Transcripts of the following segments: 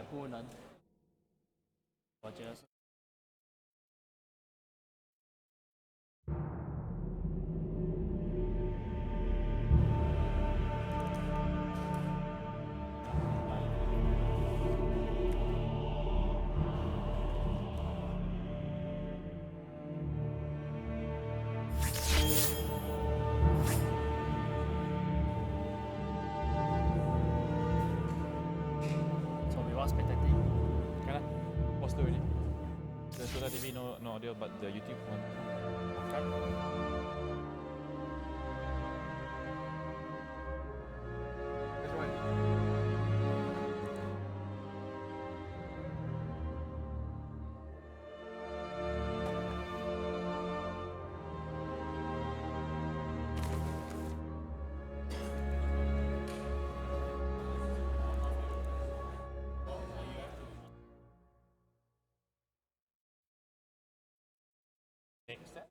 不能，我觉得是。So we was spectating. Can I? Post already. The Solar TV no audio, but the YouTube one. Okay. That's right. Next step.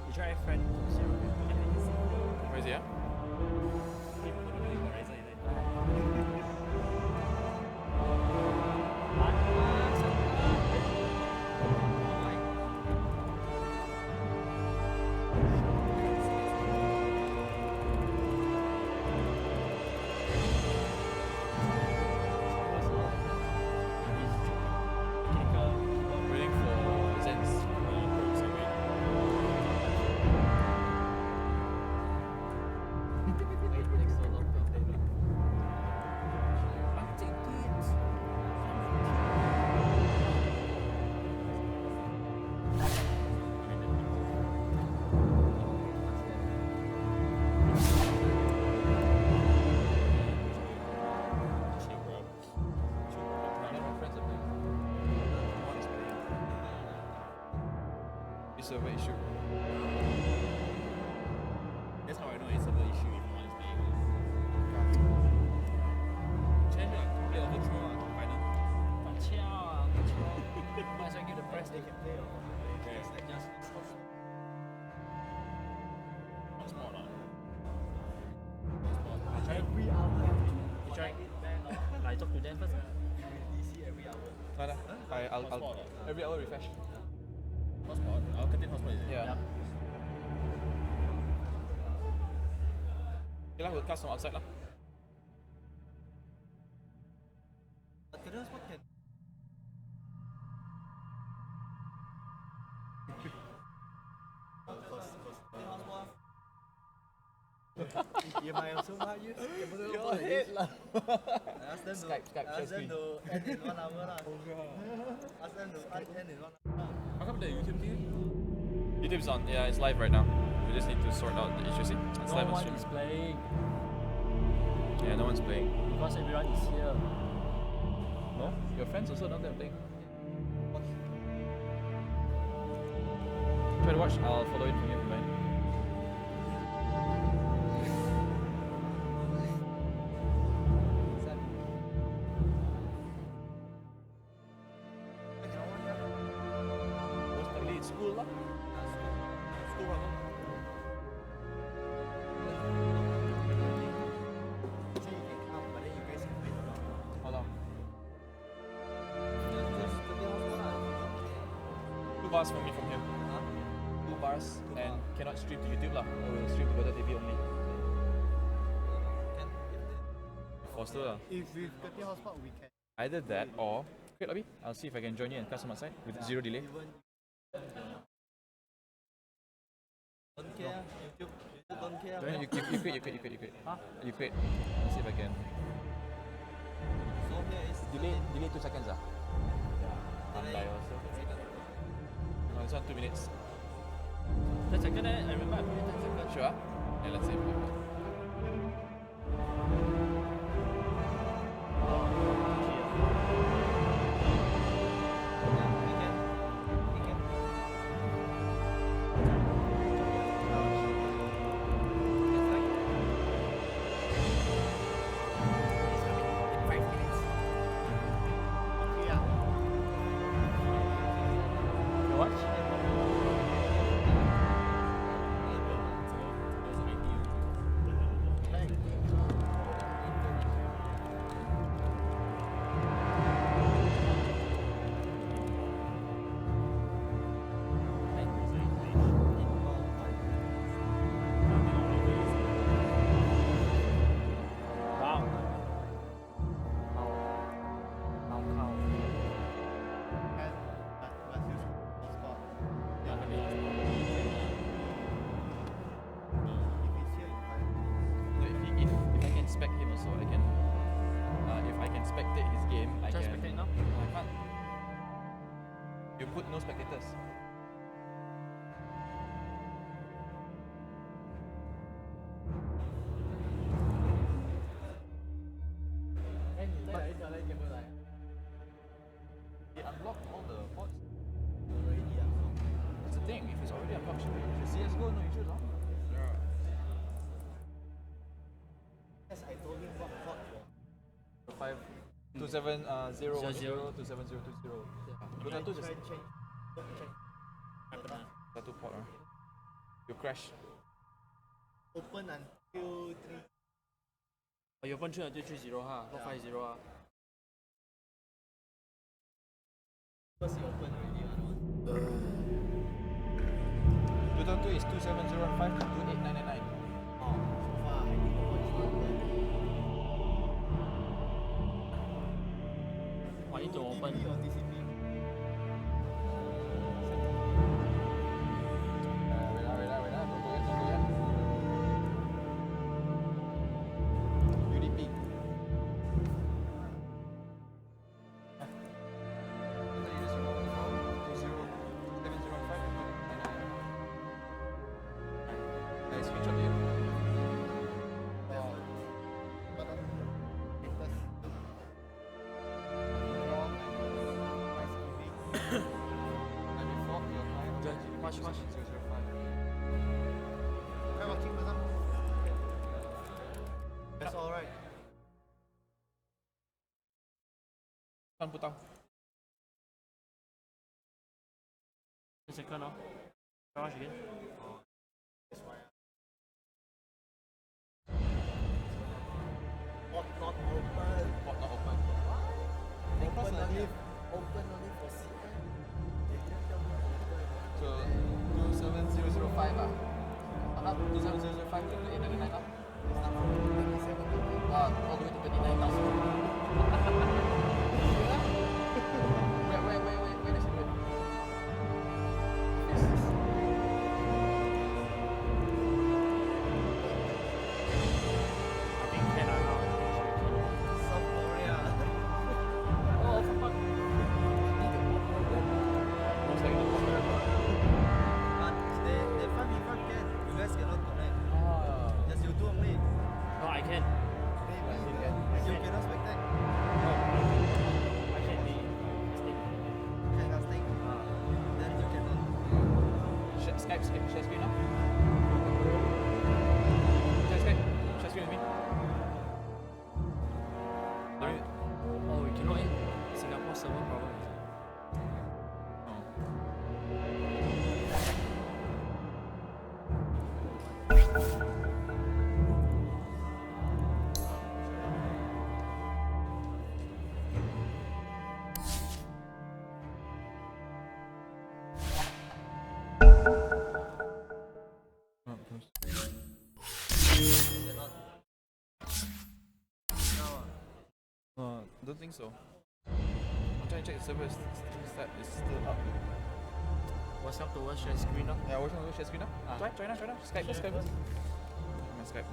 You try friend 0. Where is he at? Waiting for Zen's. It's a server issue. That's how I know it's a server issue if one is playing. Change play over throw final. Might as well give the press they can play. It's like just hotspot lah. Every hour. You try. I talk to them first. DC every hour. I'll every hour refresh. Hotspot? I'll Curtin hotspot is it? Yeah. Okay lah, we'll cast from outside lah. Curtin hotspot can. You might also not use your head lah. Ask them to end in 1 hour lah. Ask them to end in 1 hour. How come the YouTube thing? YouTube's on, yeah, it's live right now. We just need to sort out the issue. See, it's live No on one stream. is playing Yeah, no one's playing. because everyone is here. No, your friends also down there playing. Try to watch. I'll follow it from here from mine. Most likely it's school lah. School run lah. How long? 2 bars from me from here. 2 bars and cannot stream to YouTube lah. I will stream to Curtin TV only. Foster lah. If with Curtin hotspot we can. Either that or wait, Abi, I'll see if I can join you and cast from outside with 0 delay. Don't care. YouTube don't care. No, you quit. Huh? You quit. I'll see if I can. So here is Delay 2 seconds ah. delay. No, this one 2 minutes. 10 seconds I remember I put it 10 seconds. Sure? Yeah, let's see. watch? Wow. How? No, if I can spec him also, I can. If I can spectate his game, I Just can. spectate now? I can't. You put no spectators. He unlocked all the pods. That's the thing. If it's already unlocked, should be CS:GO no issues, huh? Yes, I told him what port for. 52700 to 7020. Dota 2 just Change. satu port. You crash. Open until 3. Oh, you open 3 until 30 ha, not 50 ha. First you open already, Dota 2 is 27015 to 28999. Oh, so far I think the port is not open. I need to open. TP or TCP? Wait, don't go yet. UDP. Screenshot to you. Watch. Try watching first, That's alright. Kan putang. A second now. Watch again. Port not open. Port not open. Open only for CM. They didn't tell me open. So 27005 up 27005 to 28999 up. Start from 27. All the way to 29,000. Wait, that's it. I think 10 now. South Korea. Oh, for fuck. Looks like the water. But they find me front can. You guys cannot connect. Just you two only. No, I can. You cannot spectate. I can be stick. Cannot stay. Then you cannot. Skype, share screen now. Share screen with me. Oh, we cannot in Singapore server problem. Don't think so. I'm trying to check the server is still up. What's up towards share screen now? Yeah, watch on share screen now. Try now. Skype first. My Skype.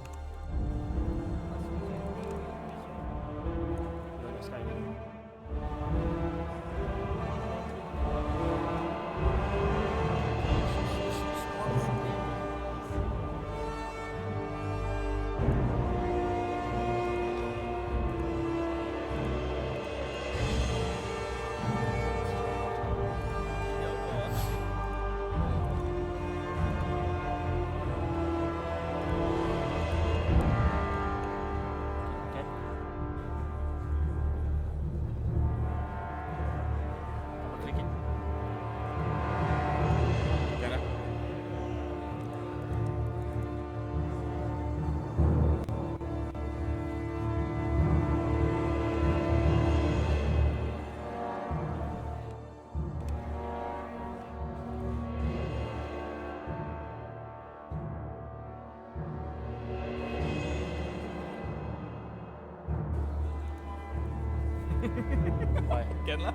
Why? Can lah.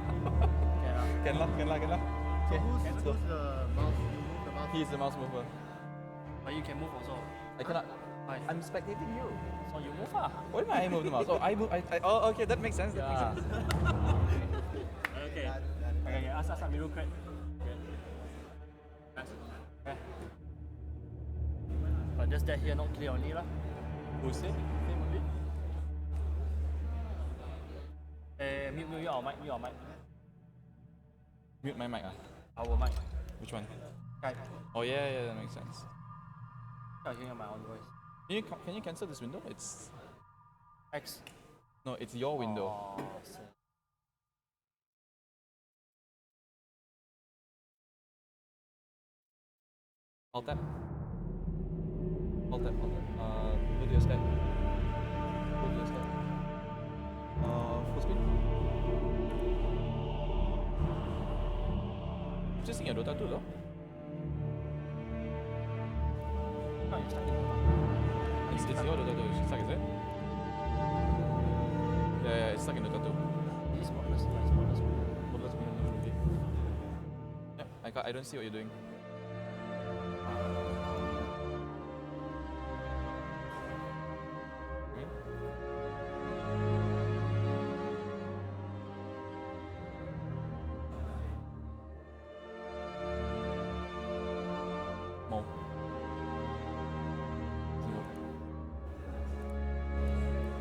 Can Can lah. So who's the mouse? You move the mouse. He's the mouse mover. But you can move also. I cannot. Why? I'm spectating you. So you move ah. What do you mean I move the mouse? Oh, I move. Oh, okay, that makes sense. That makes sense. Okay. Okay. Ask middle crack. Okay. Okay. But just that here not clear only lah. Who say? Same only. Mute your mic. Mute my mic. Our mic. Which one? Skype. Oh yeah, that makes sense. I hear my own voice. Can you cancel this window? It's X. no, it's your window. Oh, so. Alt tab. Go to your Skype. Go to your Skype. Full screen. Just in your Dota 2 though. No, you're stuck. It's your Dota 2. It's stuck, is it? Yeah, it's stuck in Dota 2. It's spotless. Let's be movie. Yeah, I don't see what you're doing.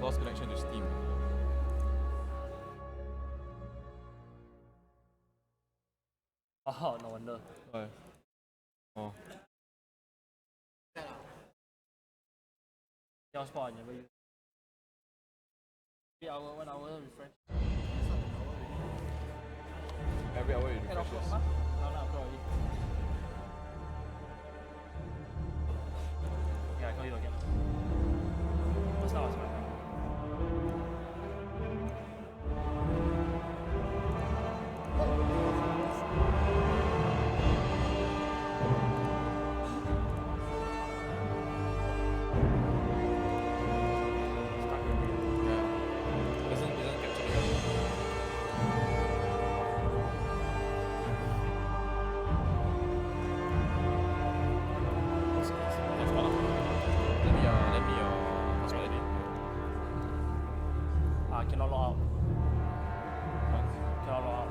Lost connection to Steam. Oh, no wonder. Why? Oh. Your spot, never use. 1 hour refresh. Every hour it refreshes. No, already. Yeah, I call you again. Just now, it's fine. I cannot log out. Cannot log out.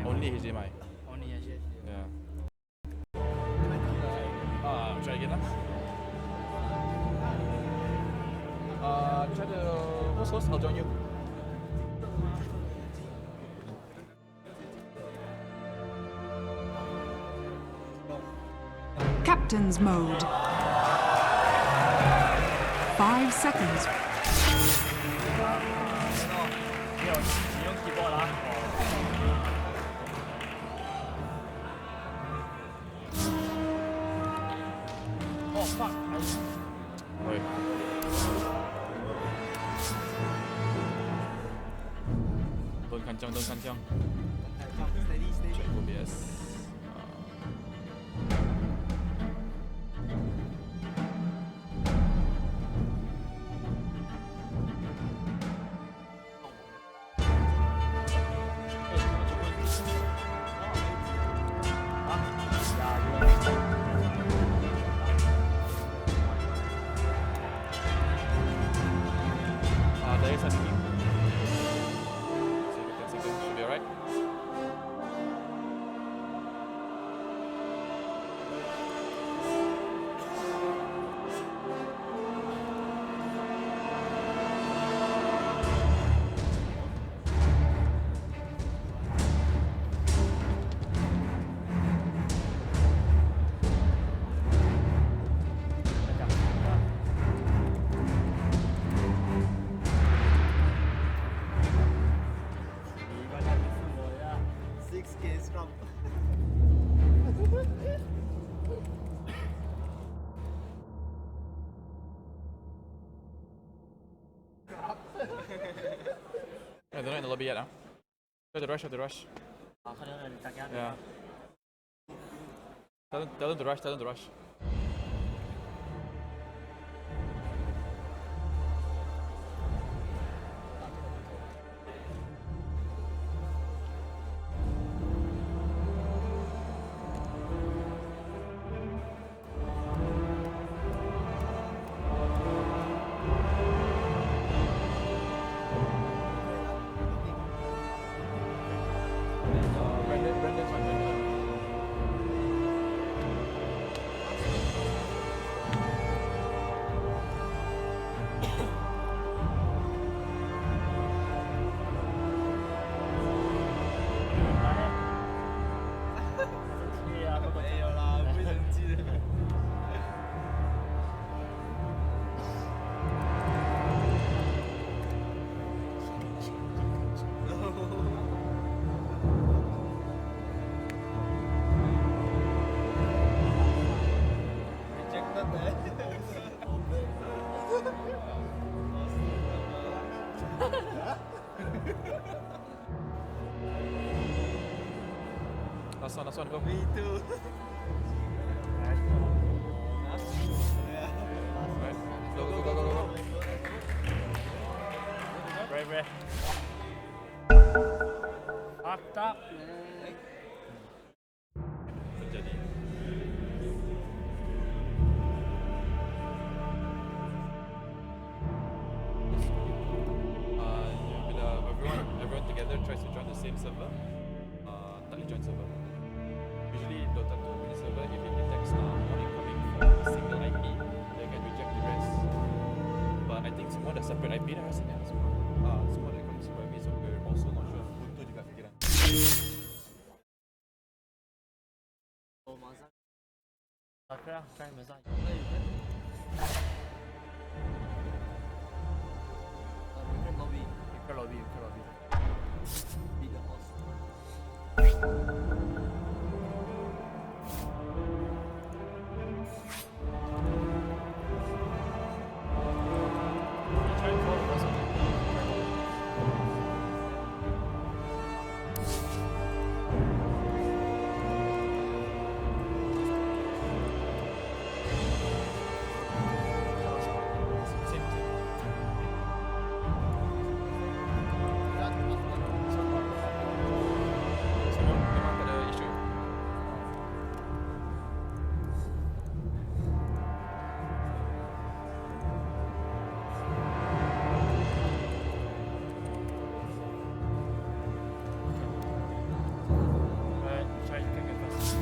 Only HDMI. Only HDMI. Yeah. Try again lah. Try the host. I'll join you. Captain's mode. 5 seconds. 你用 keyboard 啦。Oh fuck! Oi. Don't kancang. Check OBS. There is a scheme. 10 seconds, should be alright. in the lobby yet, huh? Try to rush, try to rush. Yeah. Tell them to rush, tell them to rush. Brandon's fine, Brandon. Last one, go. Me too. Right. Go. Right. Fucked up. Terjadi. Bila everyone together tries to join the same server, tak boleh join server. Usually Dota 2 punya server, if it detects one incoming from a single IP, they can reject the rest. But I think semua dah separate IP dah rasanya semua. Semua dah incoming separate IP, so we're also not sure. Itu juga fikiran. Okay lah, try massage. Lobby. Be the host. Try to follow us. Same. Semua memang tak ada isu. Right, try to kick it first.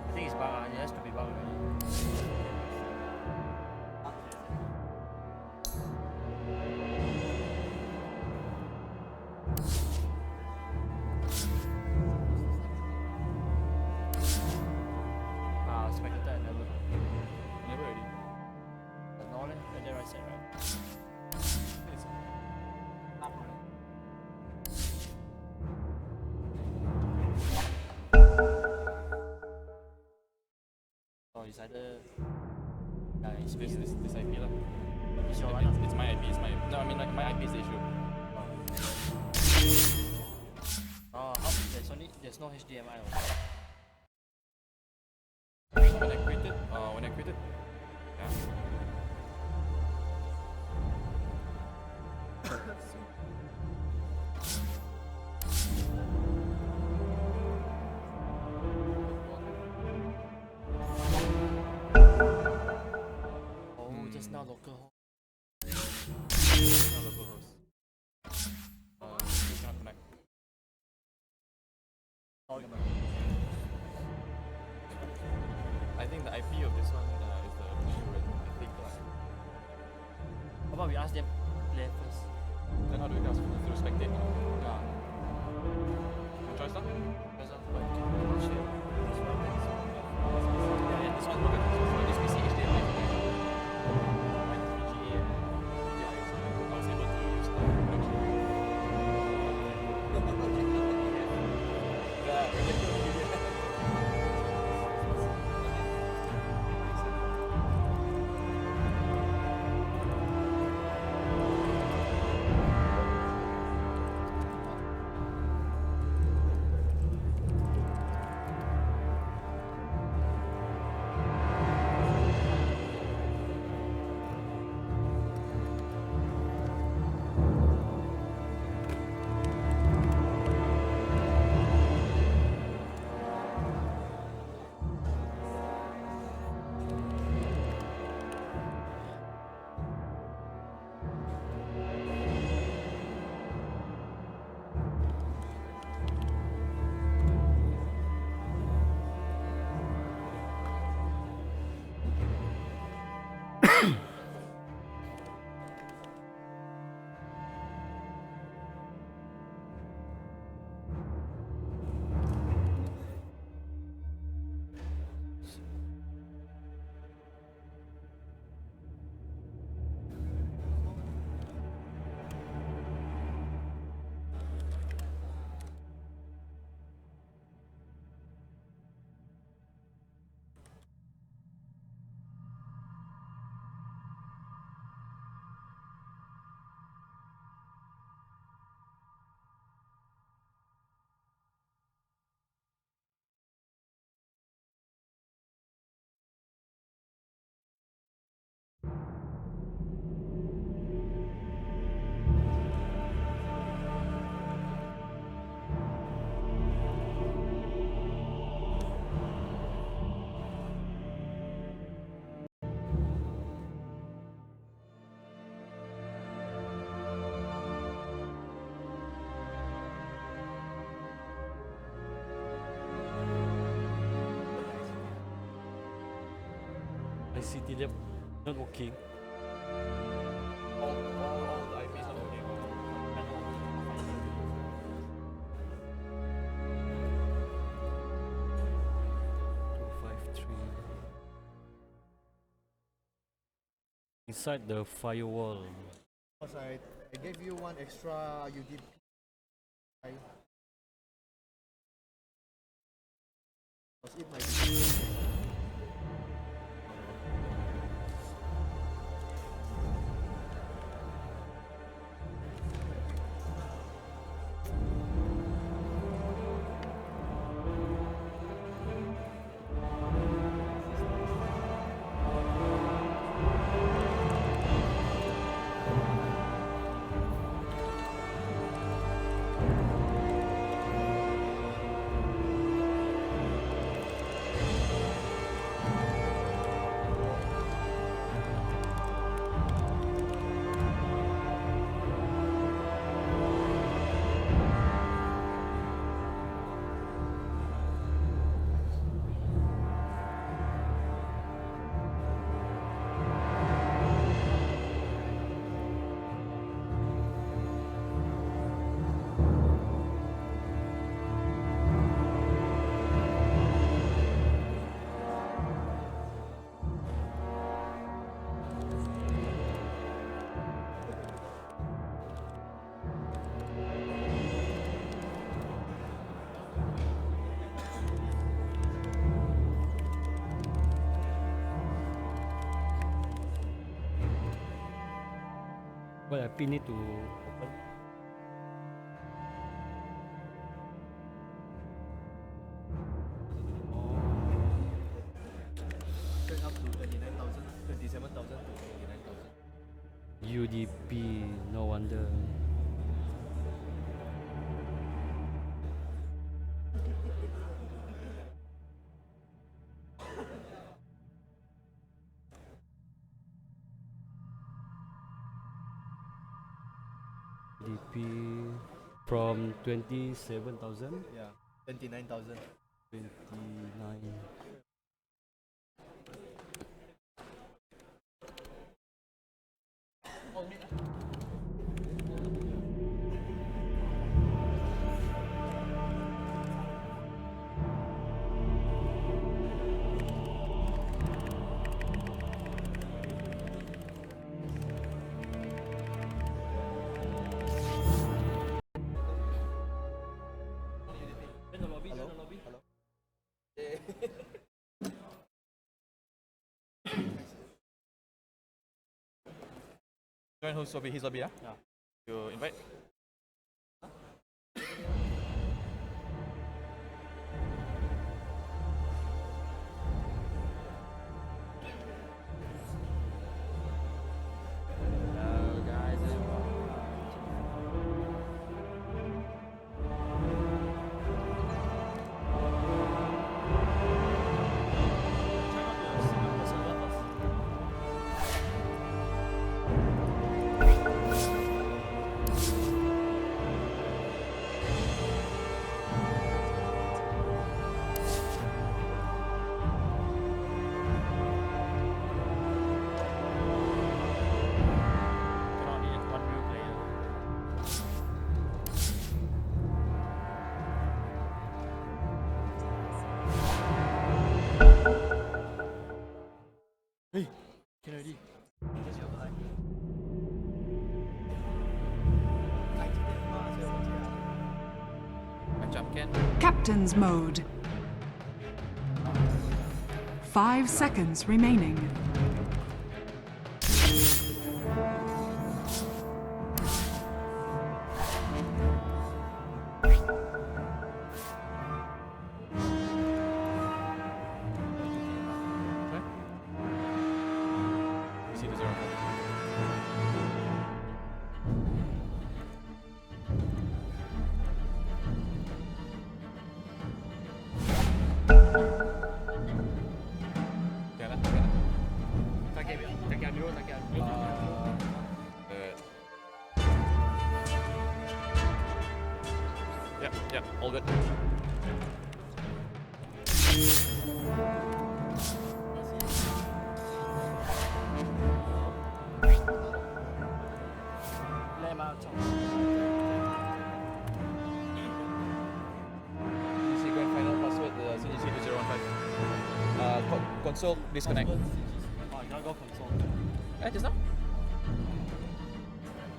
I think it's bug. It has to be bug already. Spectator never. Never already. No, and then right side, right? It's Oh, it's either. Yeah, it's this IP lah. It's your one. It's my IP. No, I mean like my IP is the issue. Oh, how? There's no HDMI. When I quit it, yeah. Oh, just now local. No local host. You cannot connect. I think the IP of this one is the issue, I think. How about we ask them play first? Then how do we ask through spectate? Yeah. No choice lah. Because of what you can share. This one is. Yeah, this one's broken. So this PC HDMI. Mine is VGA. Yeah, I was able to use the connection. My city lab not working. All the IPs are okay. 253. Inside the firewall. Because I gave you one extra UDP. Because it might be. Well, I pin it to open. Straight up to 29,000, 27,000 to 29,000. UDP, no wonder. UDP from 27,000. Yeah, 29,000. 29. Join whose lobby? His lobby, yeah? Yeah. You invite? Hello guys. Cannot need one real player. Can already. Just your line. Macam can. Captain's mode. 5 seconds remaining. You see the 0. Jangan, jangan. Takkan dulu, takkan dulu. Good. Yep, yep, all good. console disconnect. Oh, you cannot go console. Just now?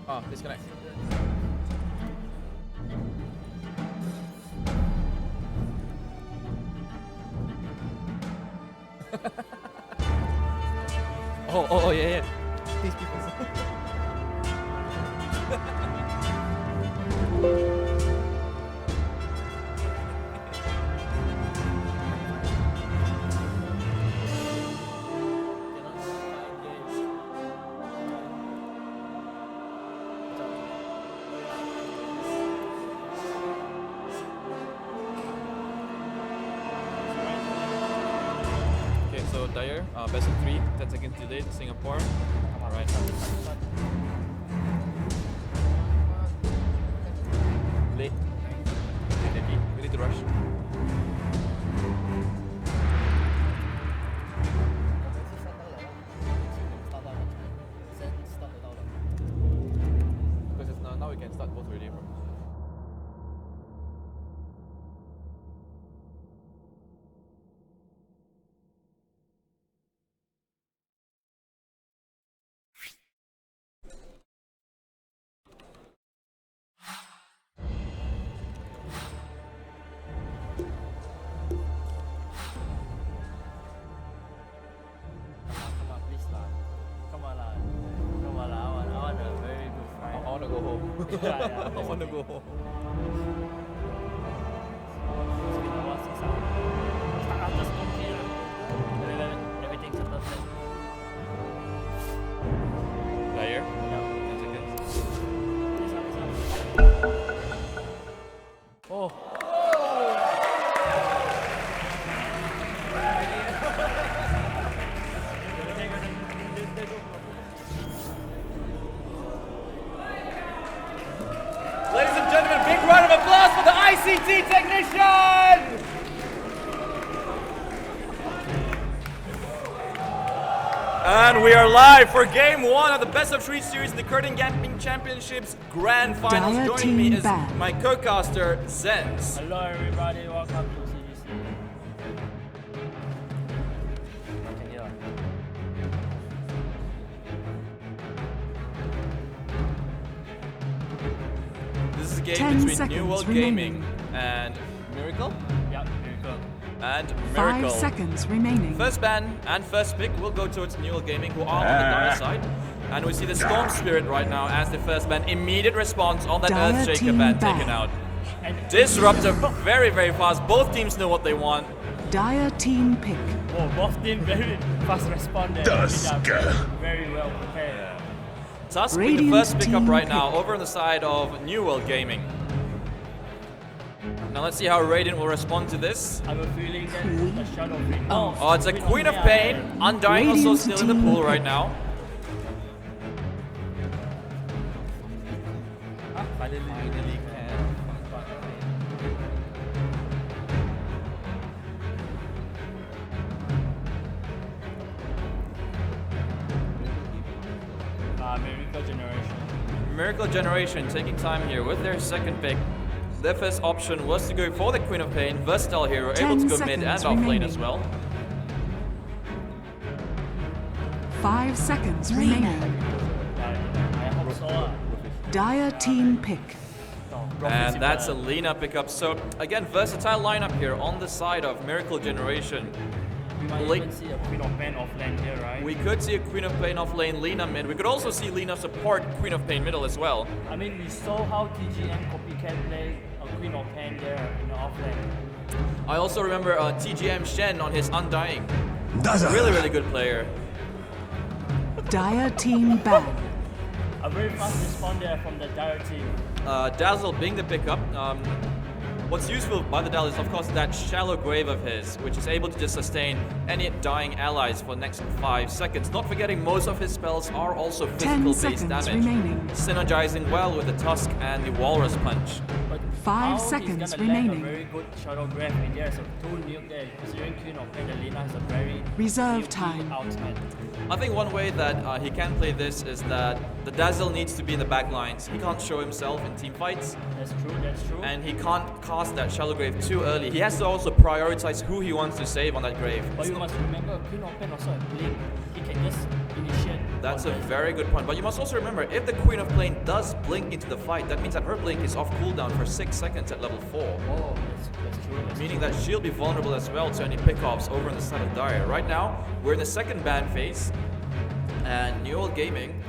Oh, disconnect. oh, yeah. These people. Okay, so Dyer, best of 3, 10 seconds delayed, Singapore. Alright. Late. We need to rush. Because it's now we can start both already, bro. Come on, please lah. Come on lah. Come on lah. I want a very good fight. I wanna go home. Yeah, I wanna go home. It's been a while since I start after school here. Everything's settled. Dyer, Yeah. 10 seconds. Oh. Ladies and gentlemen, big round of applause for the ICT technician! And we are live for game 1 of the best of 3 series in the Curtin Gaming Championships Grand Finals. Dire Joining me team is back. my co-caster, Zenz. Hello everybody, welcome to CGC. I can hear. This is a game 10 between seconds New World remaining. Gaming and Miracle? Yeah, miracle. And 5 Miracle. seconds remaining. First ban and first pick will go towards New World Gaming, who are on the Dire side. And we see the Storm Spirit right now as the first ban. Immediate response on that Dire Earthshaker team ban back. taken out. And Disruptor very, very fast. Both teams know what they want. Dire team pick. oh, both team very fast respond there. Very well prepared. Tusk with the Radiant first pickup team right now pick. over on the side of New World Gaming. Now let's see how Radiant will respond to this. I have a feeling that a shadow queen. No, Oh, it's a Queen of Pain. Undying also Radiant still in the team pool pick. right now. Finally can. Miracle Generation. Miracle Generation taking time here with their second pick. Their first option was to go for the Queen of Pain, versatile hero, 10 able to go mid and seconds off lane remaining. as well. 5 seconds remaining. I hope so. Dire team pick. And that's a Lina pickup. So again, versatile lineup here on the side of Miracle Generation. We might late- even see a Queen of Pain off lane here, right? We could see a Queen of Pain off lane, Lina mid. We could also see Lina support Queen of Pain middle as well. I mean, we saw how TGM copycat play a Queen of Pain there in the off lane. I also remember TGM Shen on his Undying. Really, really good player. Dire team ban. A very fast response there from the Dire team. Dazzle being the pickup. What's useful by the Dazzle is of course that shallow grave of his, which is able to just sustain any dying allies for the next 5 seconds. Not forgetting most of his spells are also 10 physical based seconds damage. remaining. Synergizing well with the Tusk and the Walrus Punch. But how 5 seconds he's gonna land a remaining. very good shadow grab and there's a 2 nuke there, considering Queen of Pain and Lina is a very Reserve nukey time. ultimate. I think one way that he can play this is that the Dazzle needs to be in the back lines. He can't show himself in team fights, That's true. and he can't cast that Shallow Grave too early. He has to also prioritize who he wants to save on that grave. But you must remember, Queen of Pain also has blink. He can just initiate. That's a on the- very good point. But you must also remember, if the Queen of Plane does blink into the fight, that means that her blink is off cooldown for 6 seconds at level 4. Oh, that's true. Meaning that she'll be vulnerable as well to any pickoffs over on the side of Dire. Right now, we're in the second ban phase, and New Old Gaming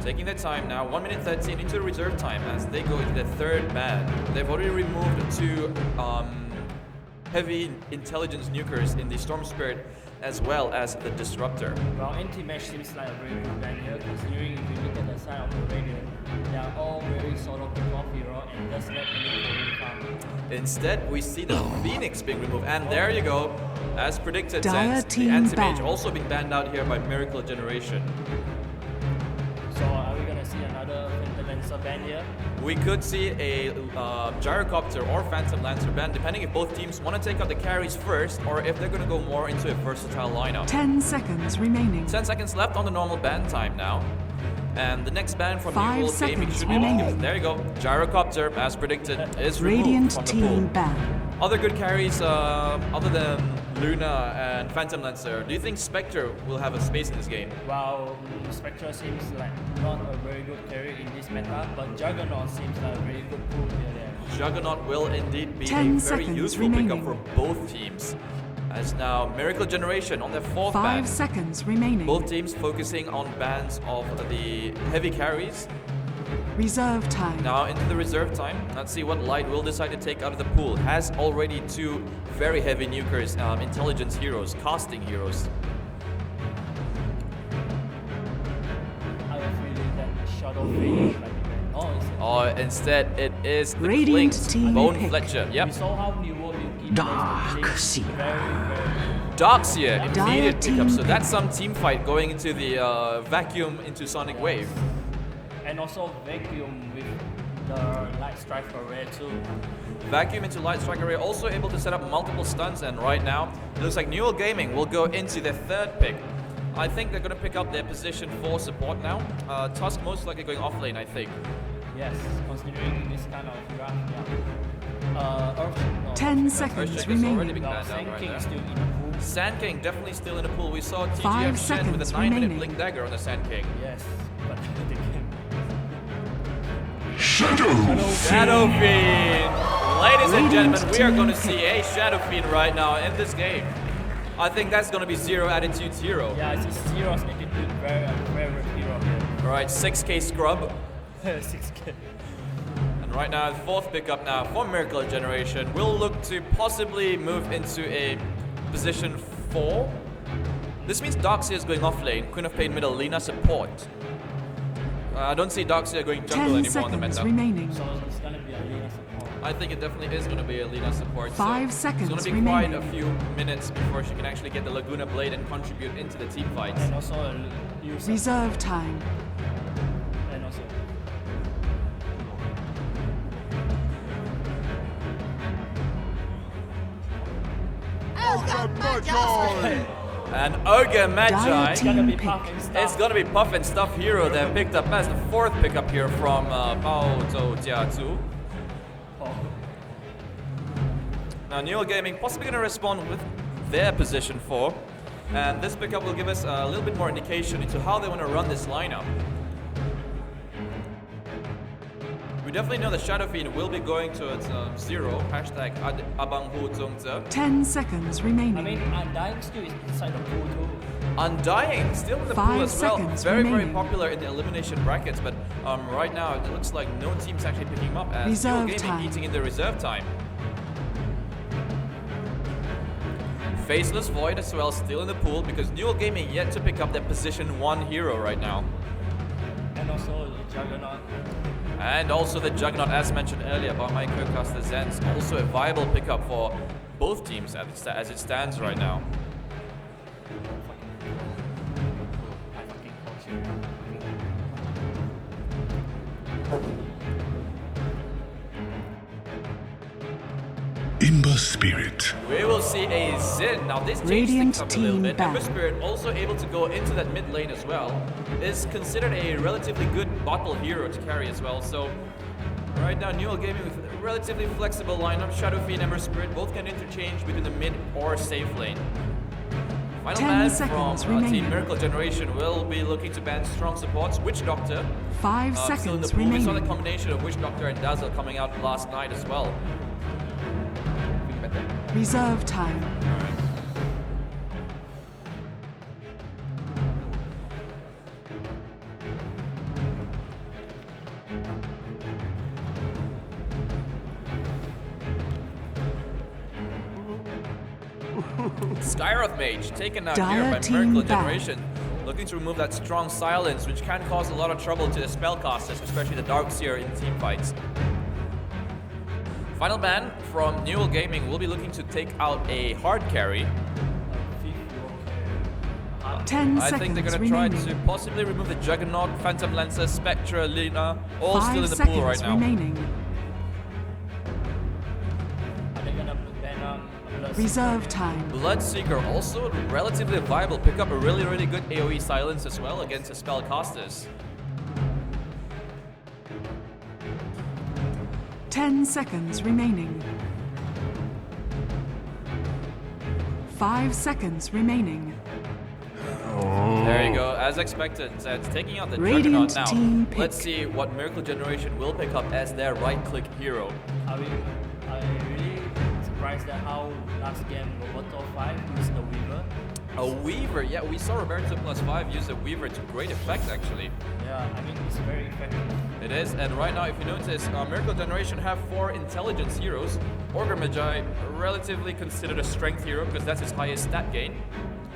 taking their time now, 1 minute 13 into the reserve time as they go into the third ban. They've already removed 2 heavy intelligence nukers in the Storm Spirit as well as the Disruptor. Well, anti-mesh seems like a very good ban here, considering if you look at the side of the Radiant, they are all very sort of pick-off hero and does not any carry farm. Instead, we see the Phoenix being removed, and there you go. As predicted, Dire Sense, the team Anti-Mage ban. also being banned out here by Miracle Generation. So are we gonna see another Phantom Lancer ban here? We could see a Gyrocopter or Phantom Lancer ban, depending if both teams want to take out the carries first or if they're going to go more into a versatile lineup. 10 seconds remaining. 10 seconds left on the normal ban time now. And the next ban from 5 New World Gaming seconds should be able to give us. remaining. There you go. Gyrocopter, as predicted, is removed Radiant from the team pool. ban. Other good carries, other than Luna and Phantom Lancer, do you think Spectre will have a space in this game? While Spectre seems like not a very good carry in this meta, but Juggernaut seems like a very good pull here there. Juggernaut will indeed be a 10 very seconds useful pickup remaining. for both teams. As now Miracle Generation on their 4th 5 ban. seconds remaining. Both teams focusing on bans of the heavy carries. Reserve time. Now into the reserve time. Let's see what Light will decide to take out of the pool. Has already 2 very heavy nukers, intelligence heroes, casting heroes. I have a feeling that Shadow Fade like Instead it is the Radiant Clinks, team Bone pick. Fletcher. we Yep. saw how New World Yuki plays the blink very Darkseer, Dire immediate team pickup. So pick. that's some team fight going into the vacuum into Sonic Wave. and also Vacuum with the Light Strike Array too. Vacuum into Light Strike Array, also able to set up multiple stuns, and right now it looks like New World Gaming will go into their 3rd pick. I think they're going to pick up their position 4 support now. Tusk most likely going off lane, I think. Yes, considering this kind of draft, yeah. Earth, no, 10 Earth- seconds Earthshake has already been remaining. Well, banned out Sand right King there. is still in the pool. Sand King definitely still in the pool. We saw 5 TGM Shen with seconds a 9-minute remaining. Blink Dagger on the Sand King. Yes, but they can. Shadow Fiend! Ladies and Radiant gentlemen, we are team going to see a Shadow Fiend right now in this game. I think that's going to be Zero Attitude's hero. Yeah, it's Zero's attitude, very favorite hero here. Alright, 6k scrub. 6k. And right now, the 4th pickup now for Miracle Generation will look to possibly move into a position 4. This means Darkseer is going off lane, Queen of Pain middle, Lina support. I don't see Darkseer going jungle 10 anymore on the seconds meta. remaining. So it's gonna be a Lina support. I think it definitely is going to be a Lina support. 5 so seconds It's going to be quite a remaining. few minutes before she can actually get the Laguna Blade and contribute into the team fights. And also a user. Reserve time. And also. And Ogre Magi, Dire It's gonna team be pick. puff and stuff. it's going to be Puff and Stuff hero that picked up as the 4th pickup here from Bao Zhou Jiazu. Oh. Now Neo Gaming possibly going to respond with their position 4. And this pickup will give us a little bit more indication into how they want to run this lineup. We definitely know that Shadow Fiend will be going towards 0, hashtag Abang Hu Zongze. 10 seconds remaining. I mean, Undying still is inside the pool too. Undying still in the 5 pool as well. seconds Very, very remaining. popular in the elimination brackets, but right now it looks like no team's actually picking him up as Neo Reserve Gaming time. eating in the reserve time. Faceless Void as well, still in the pool because Neo Gaming yet to pick up their position 1 hero right now. And also Juggernaut. And also the Juggernaut, as mentioned earlier by my co-caster Zenz, also a viable pickup for both teams as it stands right now. I fucking coach you. Ember Spirit. We will see a Zin. Now this changes Radiant things up a little team bit. back. Ember Spirit also able to go into that mid lane as well. Is considered a relatively good bottle hero to carry as well. So right now, Newell Gaming with a relatively flexible lineup. Shadow Fiend, Ember Spirit both can interchange between the mid or safe lane. Final 10 ban seconds from remaining. Team Miracle Generation will be looking to ban strong supports. Witch Doctor. 5 Still in the seconds pool. We saw the remaining. combination of Witch Doctor and Dazzle coming out last night as well. Reserve time. Skyroth Mage taken out Dire here by team Miracle back. Generation. Looking to remove that strong silence, which can cause a lot of trouble to the spellcasters, especially the Darkseer in team fights. Final ban from Newell Gaming will be looking to take out a hard carry. 10 I think they're seconds going to try remaining. to possibly remove the Juggernaut, Phantom Lancer, Spectra, Lina, all 5 still in the seconds pool right now. remaining. Are they gonna ban Bloodseeker? Reserve time. Bloodseeker also relatively viable, pick up a really good AoE silence as well against the spellcasters. 10 seconds remaining. 5 seconds remaining. There you go, as expected, Zed's taking out the Radiant Juggernaut team now. pick. Let's see what Miracle Generation will pick up as their right-click hero. I really surprised at how last game Roboto 5 used the Weaver. A Weaver, yeah, we saw Roberto +5 use a Weaver to great effect actually. Yeah, I mean it's very effective. It is, and right now if you notice, Miracle Generation have 4 intelligence heroes. Ogre Magi, relatively considered a strength hero because that's his highest stat gain.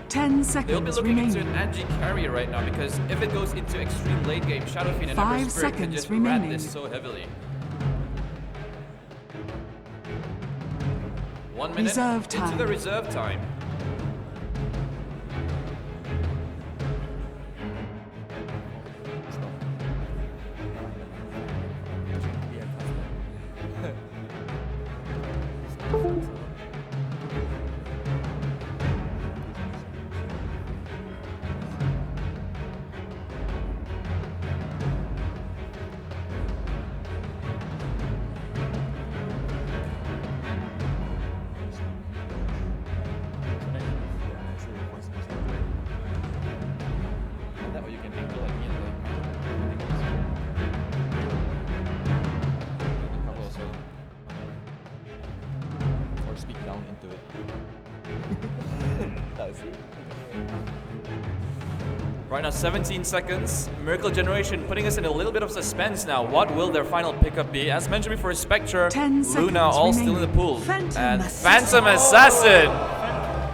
10 They'll be seconds looking into an remaining. Angie carry right now because if it goes into extreme late game, Shadow Fiend and 5 Ember Spirit can seconds just remaining. rat this so heavily. 1 minute Reserve into time. the reserve time. That way you can angle and heal the cover also. Or speak down into it. Right now, 17 seconds. Miracle Generation putting us in a little bit of suspense now. What will their final pickup be? As mentioned before, Spectre, 10 Luna, seconds all still in the remaining. pool. Phantom And Assassin. Phantom Assassin!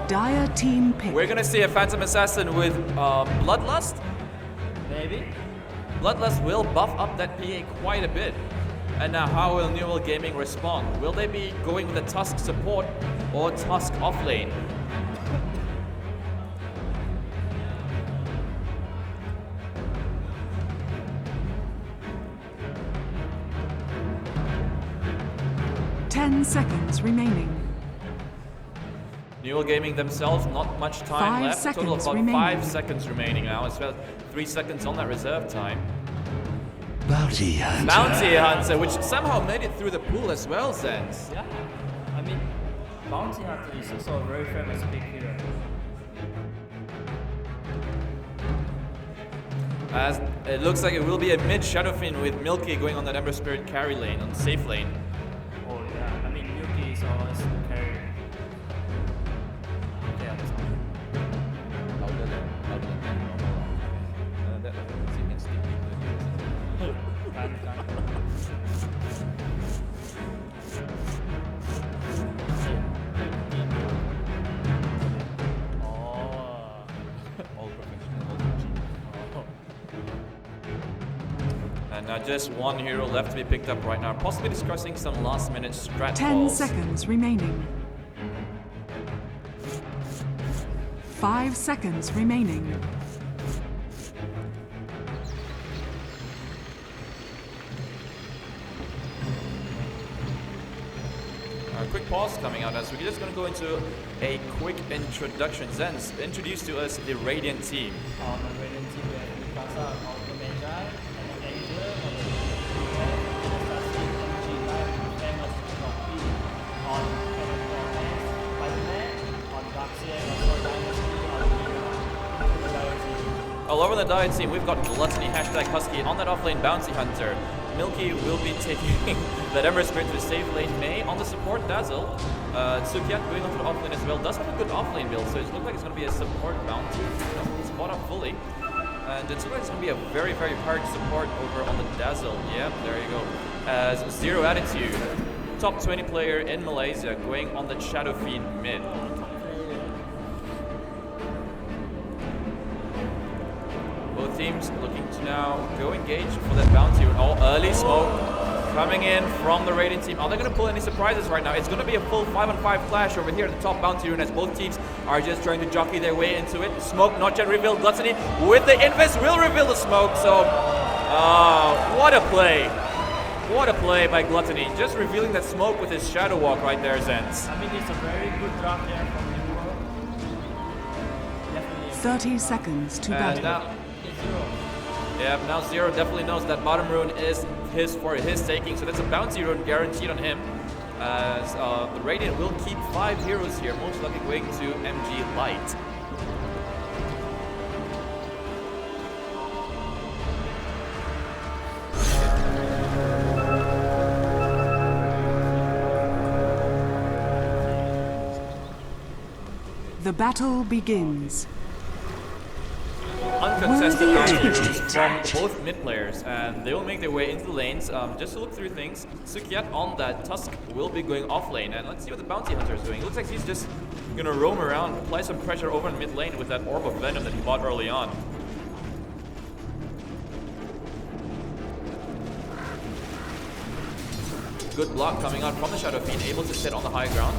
Dire team pick. We're gonna see a Phantom Assassin with Bloodlust. Maybe? Bloodlust will buff up that PA quite a bit. And now how will Newell Gaming respond? Will they be going with the Tusk support or Tusk offlane? Ten seconds remaining. Newell Gaming themselves, not much time 5 left. Total of seconds about remaining. 5 seconds remaining now. It's about 3 seconds on that reserve time. Bounty Hunter. Bounty Hunter, which somehow made it through the pool as well, Zenz. Yeah. I mean, Bounty Hunter is also a very famous pick here. As it looks like it will be a mid Shadow Fiend with Milky going on that Ember Spirit carry lane, on the safe lane. Oh yeah, I mean Yuki is always the carry. Yeah, that's all. Louder than normal. That you can stick Can't. Oh. all professional, all PG. And now just one hero left to be picked up right now. Possibly discussing some last minute strat 10 calls. seconds remaining. 5 seconds remaining. Quick pause coming out as we're just going to go into a quick introduction. Zenz, introduce to us the Radiant team. On the Radiant team, we have Mikasa on the Magi, and Angela on the Anastasia, MG Live, famous Copy on Spider-Man, on Darkseid, on Dynasty, on the Dire team. All over the Dire team, we've got Gluttony, #Husky on that offlane Bounty Hunter. Milky will be taking that Ember Sprint to save lane May on the support Dazzle. Sukiat going onto the offlane as well. Does have a good offlane build, so it looks like it's going to be a support Bounty. Spot up fully. And it looks like it's going to be a very, very hard support over on the Dazzle. Yep, there you go. As Zero Attitude, top 20 player in Malaysia, going on the Shadow Fiend mid. Both teams looking to now go engage for that bounty. Oh, early smoke coming in from the Radiant team. Are they going to pull any surprises right now? It's going to be a full 5-on-5 clash over here at the top bounty rune as both teams are just trying to jockey their way into it. Smoke not yet revealed. Gluttony with the Invis will reveal the smoke. So, what a play. What a play by Gluttony. Just revealing that smoke with his Shadow Walk right there, Zenz. I mean, it's a very good draft there from Definitely. 30 seconds to battle. Yeah, now Zero definitely knows that bottom rune is for his taking, so that's a bounty rune guaranteed on him. As the Radiant will keep 5 heroes here, most likely going to MG Light. The battle begins. Uncontested bounty from both mid players, and they will make their way into the lanes. Just to look through things, Sukiat on that Tusk will be going off lane, and let's see what the Bounty Hunter is doing. It looks like he's just gonna roam around, apply some pressure over in mid lane with that Orb of Venom that he bought early on. Good block coming out from the Shadow Fiend, able to sit on the high ground.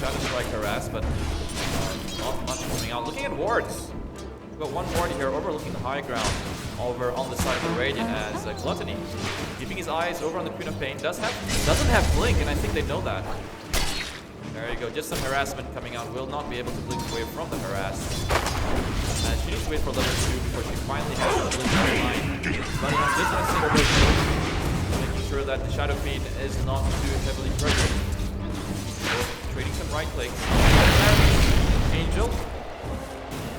Shadow Strike harass, but not much coming out. Looking at wards. We've got one ward here overlooking the high ground over on the side of the Radiant as Gluttony, keeping his eyes over on the Queen of Pain, doesn't have blink, and I think they know that. There you go, just some harassment coming out. Will not be able to blink away from the harass. And she needs to wait for level 2 before she finally has the blink on the line. But just in a single blink, making sure that the Shadow Fiend is not too heavily pressured. Trading some right clicks. Angel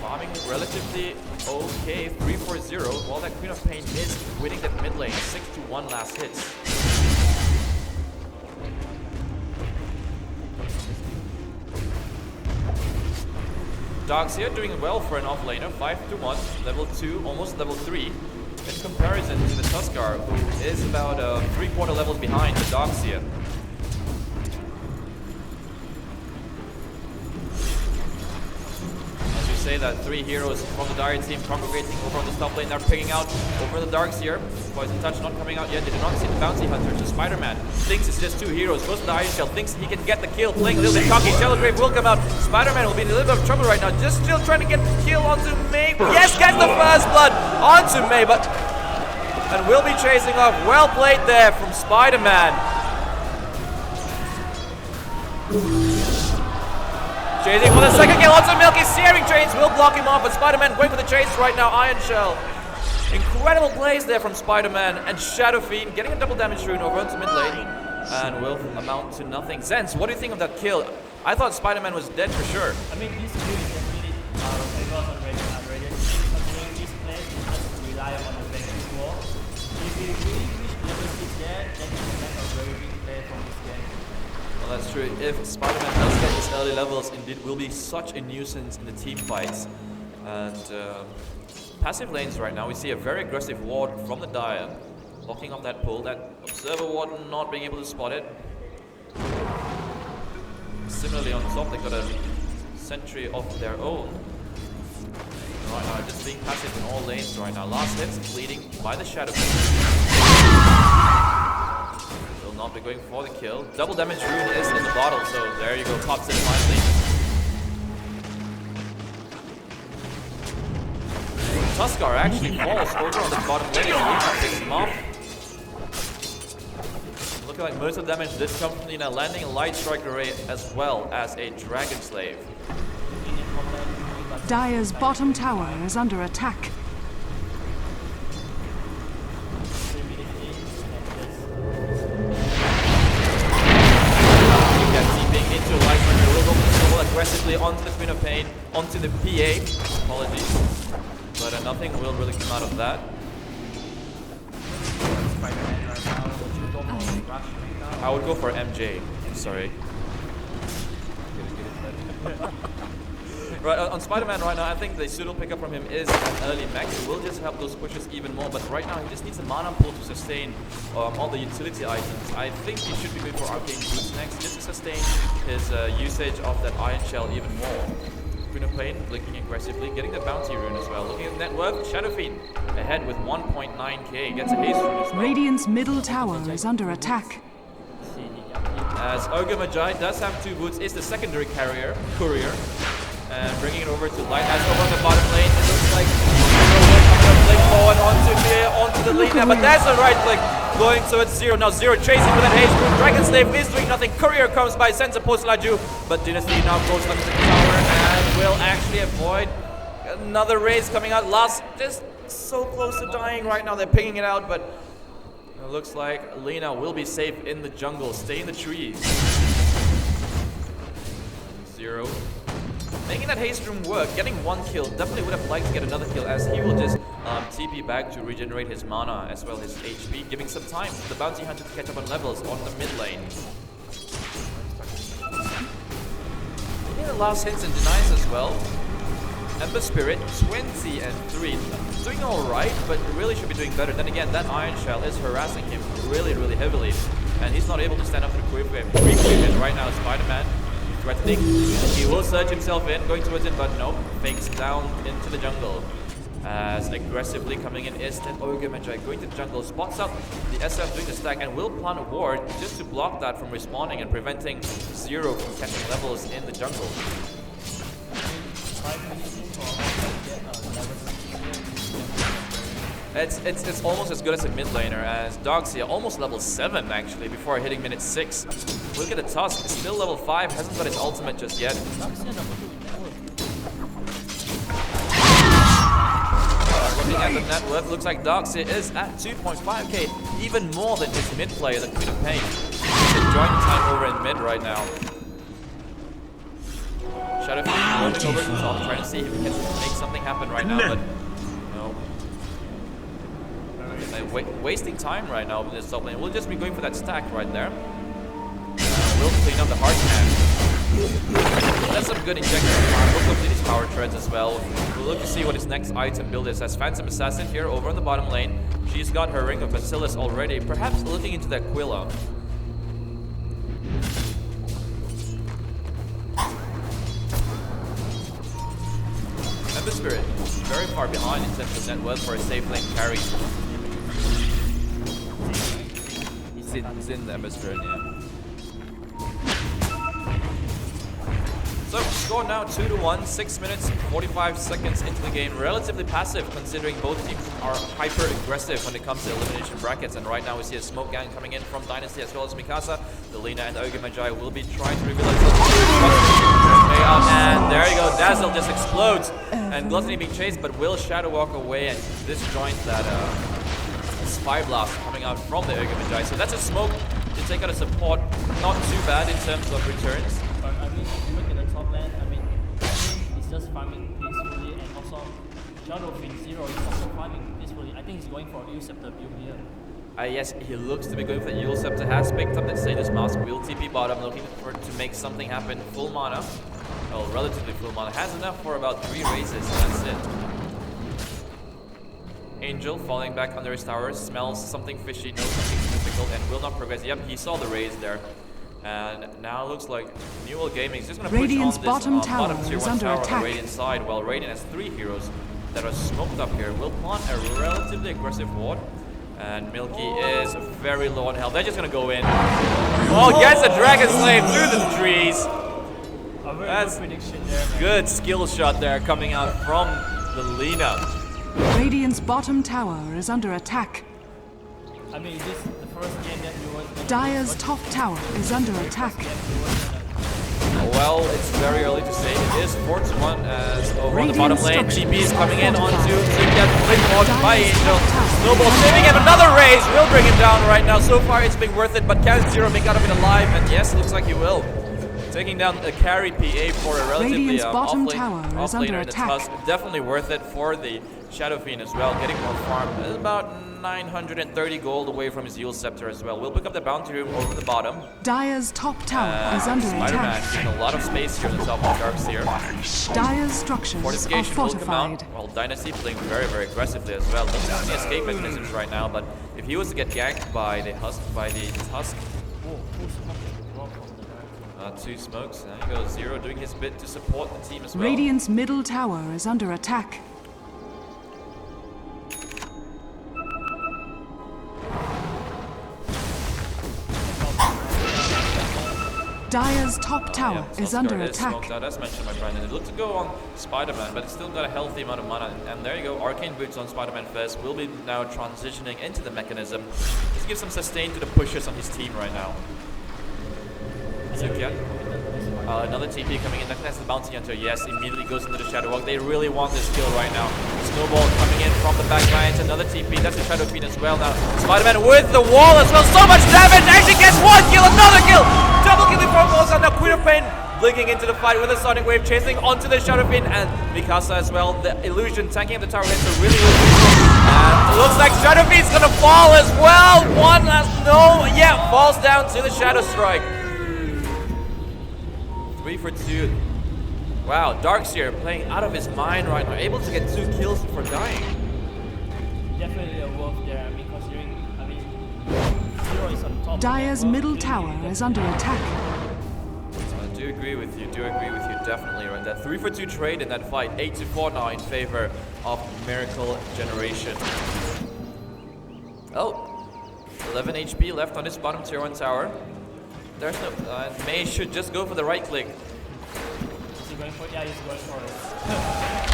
farming relatively okay, 3-4-0, while that Queen of Pain is winning that mid lane, 6-1 last hits. Darkseid doing well for an offlaner, 5-1, level 2, almost level 3. In comparison to the Tuskar, who is about 3/4 levels behind the Darkseid. Say that 3 heroes from the Dire team congregating over on the top lane. They're picking out over the Darkseer. Poison Touch not coming out yet. They do not see the Bounty Hunter. So Spider-Man thinks it's just 2 heroes. Goes to the Iron Shell. Thinks he can get the kill. Playing a little bit cocky. Telegrave will come out. Spider-Man will be in a little bit of trouble right now. Just still trying to get the kill onto May. Yes, gets the first blood onto May, but and will be chasing off. Well played there from Spider-Man. Chasing for the second kill, onto Milky, searing chains will block him off, but Spider-Man going for the chase right now, Iron Shell. Incredible plays there from Spider-Man, and Shadow Fiend getting a double damage rune over onto mid lane, and will amount to nothing. Zenz, what do you think of that kill? I thought Spider-Man was dead for sure. I mean, this kill is really favors on Radiant, considering this play is just rely on the backing wall. If you really reach level 6 there, then you can make a very big play from this game. Well, that's true. If Spider-Man does get his early levels, indeed will be such a nuisance in the team fights. And passive lanes right now, we see a very aggressive ward from the Dire, blocking up that pull. That Observer ward not being able to spot it. Similarly on top, they got a sentry of their own. Right now, just being passive in all lanes right now. Last hits bleeding by the Shadow. Will not be going for the kill. Double damage rune is in the bottle, so there you go, pops it finally. Tuskar actually falls over on the bottom lane, picks him off. looking like most of the damage did come from Lina, landing a light strike array as well as a Dragon Slave. Dire's bottom tower is under attack. Into light strike, will go aggressively onto the Queen of Pain, onto the PA. Apologies, but nothing will really come out of that. I would go for MJ. Sorry. Right, on Spider-Man right now, I think the pseudo pickup from him is an early mech. It will just help those pushes even more, but right now he just needs a mana pool to sustain all the utility items. I think he should be going for Arcane Boots next, just to sustain his usage of that Iron Shell even more. Queen of Pain blinking aggressively, getting the bounty rune as well. Looking at net worth, Shadow Fiend ahead with 1.9k, gets a haste rune as well. Radiant's middle tower is under attack. As Ogre Magi does have 2 boots, is the secondary courier. And bringing it over to Light as over on the bottom lane. It looks like flick forward onto the Lina, but that's a right click going towards Zero. Now Zero chasing with that haste group. Dragon Slave is doing nothing. Courier comes by, sends a post Laju, but Dynasty now goes onto the tower and will actually avoid another raise coming out. Last, just so close to dying right now. They're picking it out, but it looks like Lina will be safe in the jungle. Stay in the trees. Zero. Making that haste room work, getting 1 kill, definitely would have liked to get another kill as he will just TP back to regenerate his mana as well as HP, giving some time for the Bounty Hunter to catch up on levels on the mid lane. Looking at the last hits and denies as well. Ember Spirit, 20 and 3. Doing alright, but really should be doing better. Then again, that Iron Shell is harassing him really heavily, and he's not able to stand up to the creep wave. And right now, Spider-Man threatening. He will surge himself in, going towards it, but no, fakes down into the jungle. As aggressively coming in is that Ogre Magi going to the jungle, spots out the SF doing the stack and will plant a ward just to block that from respawning and preventing Zero from catching levels in the jungle. It's almost as good as a mid laner, as Doxia almost level 7 actually before hitting minute 6. Look at the Tusk, still level 5, hasn't got his ultimate just yet. Looking at the net worth, looks like Doxia is at 2.5k, even more than his mid player, the Queen of Pain. He's enjoying time over in mid right now. Shadow Fiend moving over to the top, trying to see if he can make something happen right now, but no. Wasting time right now with this top lane. We'll just be going for that stack right there. We'll clean up the hard can. That's some good injection time. We'll complete his power treads as well. We'll look to see what his next item build is. As Phantom Assassin here over on the bottom lane. She's got her Ring of Bacillus already. Perhaps looking into that Quilla. Ember Spirit, very far behind in terms of net worth for a safe lane carry. He's in the Ember Spirit, yeah. So, score now 2-1, 6 minutes, 45 seconds into the game. Relatively passive considering both teams are hyper aggressive when it comes to elimination brackets. And right now we see a smoke gang coming in from Dynasty as well as Mikasa. The Lina and Ogre Magi will be trying to reveal themselves. And there you go, Dazzle just explodes. And Gluttony being chased, but will Shadow walk away and disjoint that Spy Blast coming out from the Ogre Magi. So that's a smoke to take out a support. Not too bad in terms of returns. But I mean, if you look at the top lane, I mean, he's just farming peacefully, and also Shadow Fiend Zero is also farming peacefully. I think he's going for Eul Scepter build here. Yes, he looks to be going for the Eul Scepter. Has picked up that Sailor's Mask, will TP bottom, looking for to make something happen. Full mana, well, relatively full mana. Has enough for about 3 raises, and that's it. Angel falling back under his tower, smells something fishy, knows something difficult, and will not progress. Yep, he saw the raise there. And now it looks like Newell Gaming is just going to push on this bottom tier 1 tower on the Radiant side, while Radiant has 3 heroes that are smoked up here. Will plant a relatively aggressive ward. And Milky is very low on health. They're just going to go in. Oh, gets a Dragon Slave through the trees. That's good skill shot there coming out from the Lina. Radiant's bottom tower is under attack. I mean, this is the first game that you were Dire's top tower is under attack. Well, it's very early to say. It is 4-1 as over on the bottom lane. TP is coming in onto Ziggyat, Flintwatch by Angel. Snowball saving him. Another raise will bring him down right now. So far, it's been worth it, but can Zero make out of it alive? And yes, looks like he will. Taking down a carry PA for a relatively off-laner in the Tusk. Definitely worth it for the Shadow Fiend as well. Getting more farm. About 930 gold away from his Yule Scepter as well. We'll pick up the bounty room over the bottom. Dire's top tower is under Spider-Man attack. getting a lot of space here on the top of Darkseer. Dire's structures are Fortification will come out. fortified. Well, Dynasty playing very, very aggressively as well. Doesn't have any escape mechanisms right now, but if he was to get ganked by the Tusk, two smokes. There you go, Zero doing his bit to support the team as well. Radiant's middle tower is under attack. Dire's top tower is under attack. Out, as mentioned by Brandon. It looked to go on Spider-Man, but it's still got a healthy amount of mana. And there you go, Arcane Boots on Spider-Man first. Will be now transitioning into the mechanism. Just give some sustain to the pushes on his team right now. So another TP coming in. That's the Bounty Hunter. Yes, immediately goes into the Shadow Walk. They really want this kill right now. Snowball coming in from the back lines. Another TP. That's the Shadow Fiend as well now. Spider-Man with the wall as well. So much damage. Actually gets one kill. Another kill. Double killing from Mozart. Now Queen of Pain blinking into the fight with a Sonic Wave. Chasing onto the Shadow Fiend. And Mikasa as well. The illusion tanking up the tower against a really, really good. And it looks like Shadow Fiend's gonna fall as well. One last. No. Yeah. Falls down to the Shadow Strike. 3 for 2. Wow, Darkseer playing out of his mind right now, able to get 2 kills before dying. Definitely a wolf there, considering, Zero is on top. Dire's middle tower is under attack. I do agree with you, definitely right there. 3 for 2 trade in that fight, 8-4 now in favor of Miracle Generation. Oh, 11 HP left on this bottom tier 1 tower. There's no. May should just go for the right click. Is he going for it? Yeah, he's going for it.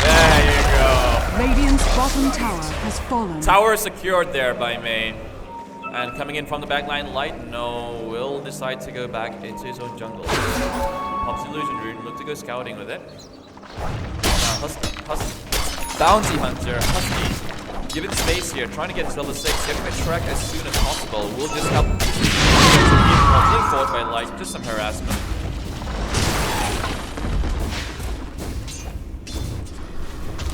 There you go. Radiant's bottom tower has fallen. Tower secured there by May. And coming in from the backline, Light, no, will decide to go back into his own jungle. Pops Illusion Rune, look to go scouting with it. Now, Bounty Hunter, Husky, give it space here, trying to get to level 6, getting the track as soon as possible. We'll just help. Being fought by Light, just some harassment.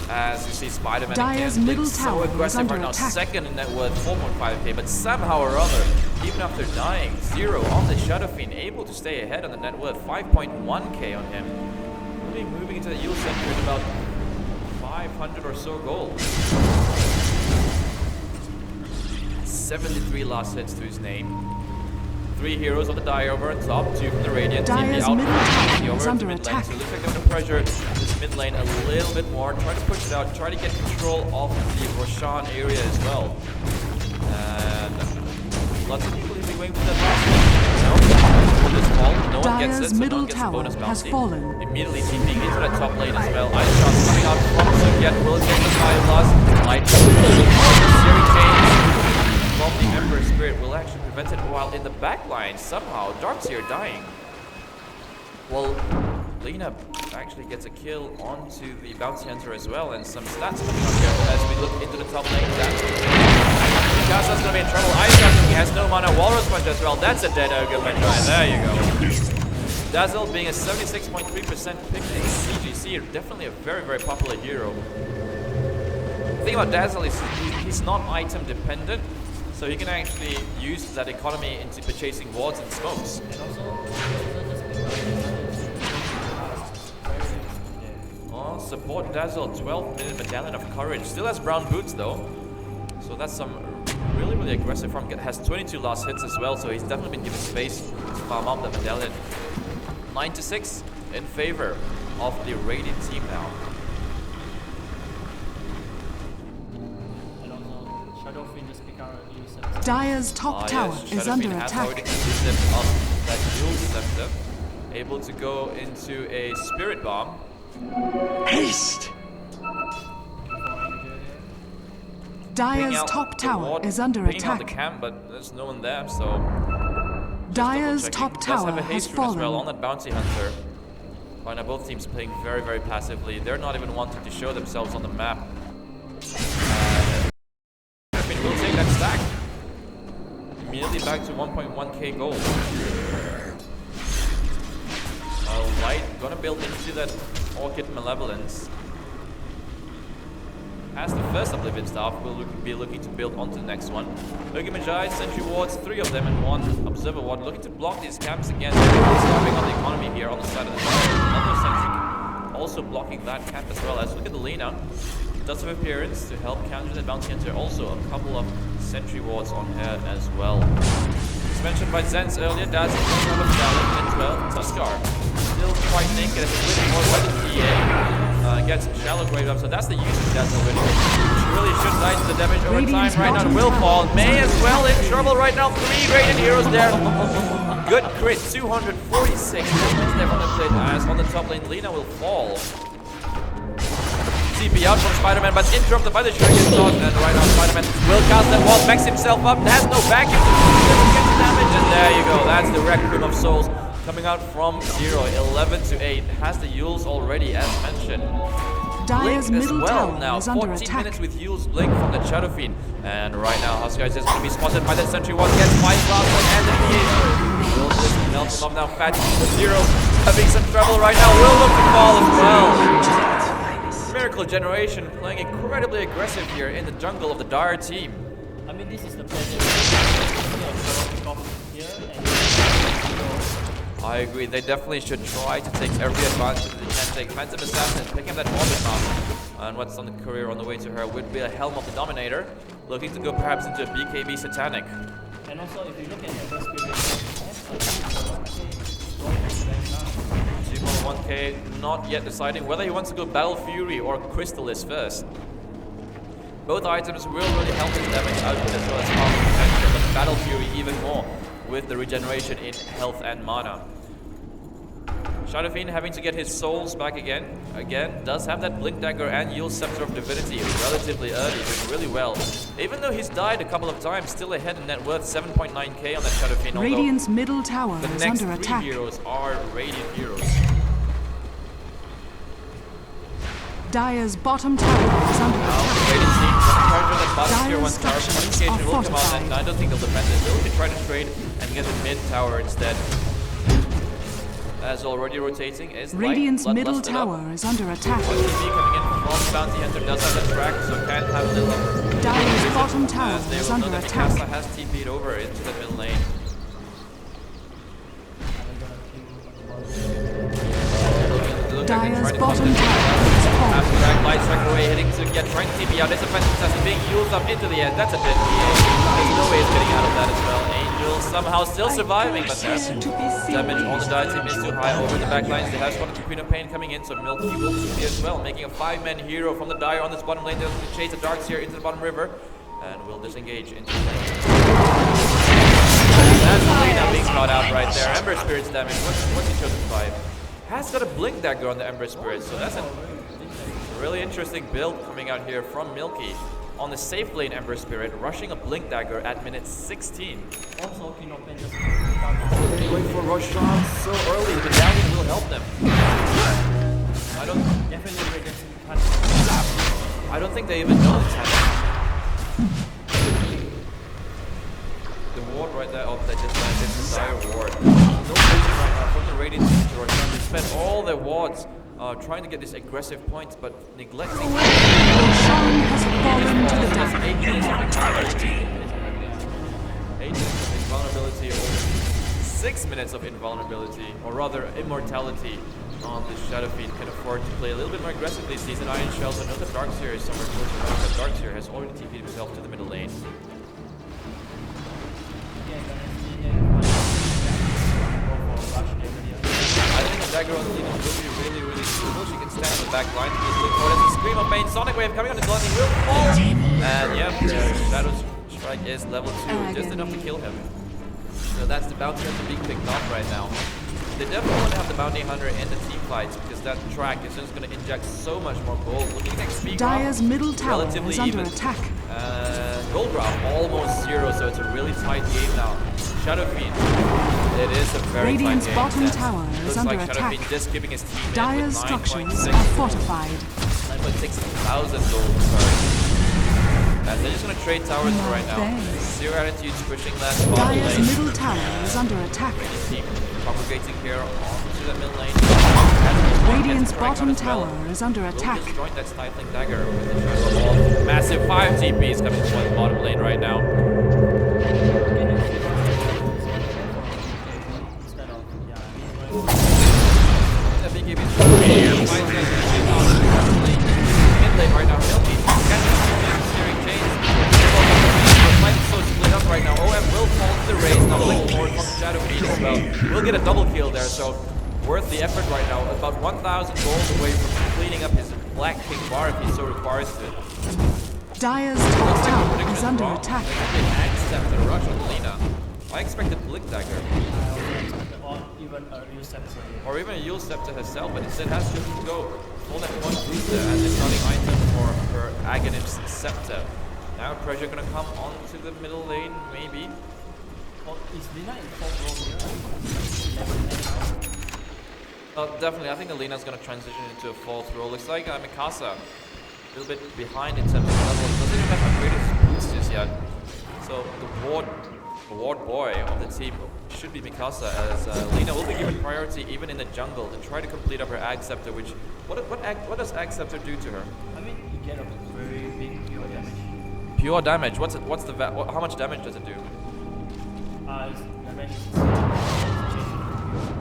As you see, Spider-Man Dire's again, middle so tower aggressive right now, attack. second in net worth, 4.5k, but somehow or other, even after dying, Zero on the Shadow Fiend, able to stay ahead on the net worth, 5.1k on him. Really moving into the Yule Center with about 500 or so gold. 73 last hits to his name. 3 heroes of the Dire over on top, 2 from the Radiant. Dire's TP out middle tower over is to under mid lane. attack. So it looks like they're going to pressure this mid lane a little bit more. Try to push it out, try to get control of the Roshan area as well. And lots of people even going for that last one. No, this fall, no one gets it, so no one gets a bonus has bounty. fallen. Immediately TPing into that top lane as well. Ice shots coming out from Ziggyat, will get the fire blast. Light searing chains from the Ember Spirit will actually prevent it, while in the backline somehow Darkseer dying. Well, Lena actually gets a kill onto the Bounty Hunter as well, and some stats coming up here as we look into the top lane. Mikasa's gonna be in trouble. Ice Shot, he has no mana. Walrus Punch as well. That's a dead Ogre Punch. There you go. Dazzle being a 76.3% pick in CGC, definitely a very, very popular hero. The thing about Dazzle is he's not item dependent, so he can actually use that economy into purchasing wards and smokes. And also Oh, support Dazzle, 12-minute Medallion of Courage. Still has brown boots though, so that's some really, really aggressive form. Has 22 last hits as well, so he's definitely been given space to farm up the Medallion. 9-6 in favor of the Radiant team now. and also Shadow Fiend just pick out a new set. Dire's top tower is under attack. That Yule Scepter, able to go into a Spirit Bomb. Haste! Dire's Ping out top the tower ward, is under pinging out the attack. camp, but there's no one there, so Dyer's double-checking. top Does tower have a has haste room as well fallen. on that bounty hunter. Right now both teams playing very, very passively. They're not even wanting to show themselves on the map. We'll take that stack. Immediately back to 1.1k gold. Light gonna build into that Orchid Malevolence. As the first Oblivion Staff, we'll be looking to build onto the next one. Looking Magi, Sentry Wards, 3 of them and 1 Observer Ward, looking to block these camps again. They're really starving on the economy here on the side of the tower. Another Sentry also blocking that camp as well. As look at the Lena. Does have appearance to help counter the bounty hunter. Also a couple of Sentry Wards on her as well. As mentioned by Zenz earlier, Daz is on the Gallon and 12. Tuskar still quite naked as a little more by the PA. Gets shallow grave up, so that's the usage Daz already. Which really should die to the damage over Radiant's time. Right now, bottom will tower fall. is May as under well in trouble right now. 3 Radiant Heroes there. Good crit, 246 damage there on the plate. As on the top lane, Lena will fall. TP out from Spider-Man, but interrupted by the Shuriken Sword. And right now, Spider-Man will cast that wall, backs himself up, has no vacuum to get the damage. And there you go, that's the Requiem of Souls coming out from 0, 11 to 8. Has the Yules already, as mentioned. Dyer's Blink as middle well tower now, is under 14 attack. minutes with Yule's Blink from the Shadow Fiend. And right now, Huskar is just going to be spotted by that Sentry Ward, gets 5 blasts and the PA. Will just melt him up now, Fatty 0, having some trouble right now, will look to fall as well. Miracle Generation playing incredibly aggressive here in the jungle of the Dire team. I mean, this is the pleasure of here and I agree, they definitely should try to take every advantage that they can take. Phantom Assassin picking up that Orbit Mask. And what's on the career on the way to her would be a Helm of the Dominator, looking to go perhaps into a BKB Satanic. and also if you look at the spirit, 1K, not yet deciding whether he wants to go Battle Fury or Crystallis first. Both items will really help his damage output as well as power potential, but Battle Fury even more with the regeneration in health and mana. Shadow Fiend having to get his souls back again. Does have that Blink Dagger and Yule's Scepter of Divinity relatively early, doing really well. Even though he's died a couple of times, still ahead in net worth, 7.9k on that Shadow Fiend. Radiant's middle tower The is next under 3 attack. heroes are Radiant heroes. Dyer's bottom tower is under Now, attack. Radiant team trying to that bottom tier 1 tower. structures Communication are will come out, fortified. and I don't think they'll defend it. They'll try to trade and get the mid tower instead. As already rotating is Radiant's Light, middle Bloodlusted up. tower is under attack. One TP coming in from Bounty Hunter does have the track, so can have a little Dyer's bottom tower as they is will know under that attack. Mikasa has TP'd over into the middle lane. Dyer's bottom tower is After falling. that, Light Strike away, hitting to get trying to TP out. There's a Phantom Assassin being used up into the end. That's a bit there's no way it's getting out of that as well. Angel somehow still surviving, but the damage on the Dire team is too high over the back lines. They have spotted the Queen of Pain coming in, so Milky will TP as well, making a 5-man hero from the Dire on this bottom lane. They're going to chase the Darks here into the bottom river, and will disengage into the lane. That's Lena being caught out right there. Ember Spirit's damage. What's he chosen 5? Has got a Blink Dagger on the Ember Spirit, so that's a really interesting build coming out here from Milky on the safe lane Ember Spirit, rushing a Blink Dagger at minute 16. also Kinopen just Going for Roshan so early, the damage will help them. definitely reducing I don't think they even know it's happening. The ward right there, oh, they just landed the Dire ward. No vision right now from the Radiant team to Roshan. They spent all their wards trying to get these aggressive points, but neglecting. Roshan has fallen to the That's dark. 8 minutes of invulnerability. 8 minutes of invulnerability, or 6 minutes of invulnerability, or rather immortality on the Shadow Fiend can afford to play a little bit more aggressively. Season Iron Shells, another Darkseer is somewhere close to home, but Darkseer has already TP'd himself to the middle lane. I think a dagger on the Lena will be really, really useful. She can stand on the back line. Just look for it as a Scream of Pain. Sonic Wave coming on the gun. He will fall. And yep, Shadow Strike is level 2, just enough to kill him. So that's the Bounty Hunter being picked off right now. They definitely want to have the Bounty Hunter in the team fights because that track is just going to inject so much more gold. Looking at XP Dyer's middle tower relatively is under even. attack. Gold drop almost 0, so it's a really tight game now. Shadow Fiend It is a very Radiant's fine game. bottom Yes. tower is Looks under like attack. Shadowfiend just keeping his team in Dire's with structures 9.6 are fortified. 9,600 gold. Sorry. And they're just gonna trade towers for right now. Zero Attitude's pushing that bottom Dire's lane. middle tower is under attack. Radiant team congregating here onto the mid lane. Radiant's bottom tower is under Will attack. disjoint that stifling dagger with the shadow ball. Massive 5 TPs coming from the bottom lane right now. Instead of, The BKB is here. Finds guys in the mid lane right now. Milky catching steering chains. The fight is so split up right now. OM will fall to the race. Now looking forward from Shadowfiend as well. We'll get a double kill there, so worth the effort right now. About 1,000 gold away from cleaning up his Black King bar if he so requires it. Dire's top tower is under attack. Accept the rush on Lena. I expected Blick Dagger. or even a real scepter. Or even a Yule Scepter herself, but instead has to go full that one booster as a starting item for her Aghanim's Scepter. Now pressure gonna come onto the middle lane, maybe. Oh, is Lina in 4th role here? 11 Definitely, I think Alina's gonna transition into a 4th role. Looks like Mikasa a little bit behind in terms of levels. Doesn't even have upgraded boots just yet. So the ward boy of the team should be Mikasa, as Lina will be given priority even in the jungle to try to complete up her Ag Scepter. Which what does Ag Scepter do to her? I mean, you get a very big pure damage. Pure damage. How much damage does it do? It's damage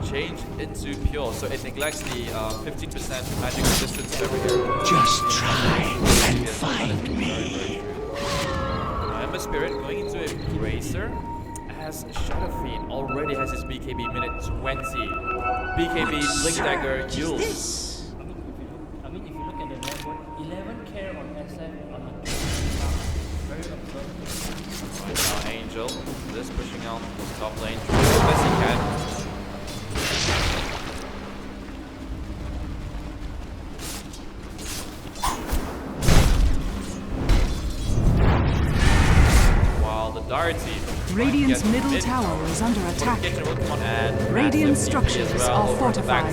Change into pure, so it neglects the 15% magic resistance over here. Just try and find me. Ember Spirit going into a Bracer as Shadowfiend already has his BKB minute 20. BKB, Blink Dagger, Yule. I mean, if you look at the network, 11 care on SF on a very absurd. Right now, Angel just pushing out the top lane, trying the best he can. Dire team. Radiant's middle tower is under attack. Radiant structures are fortified.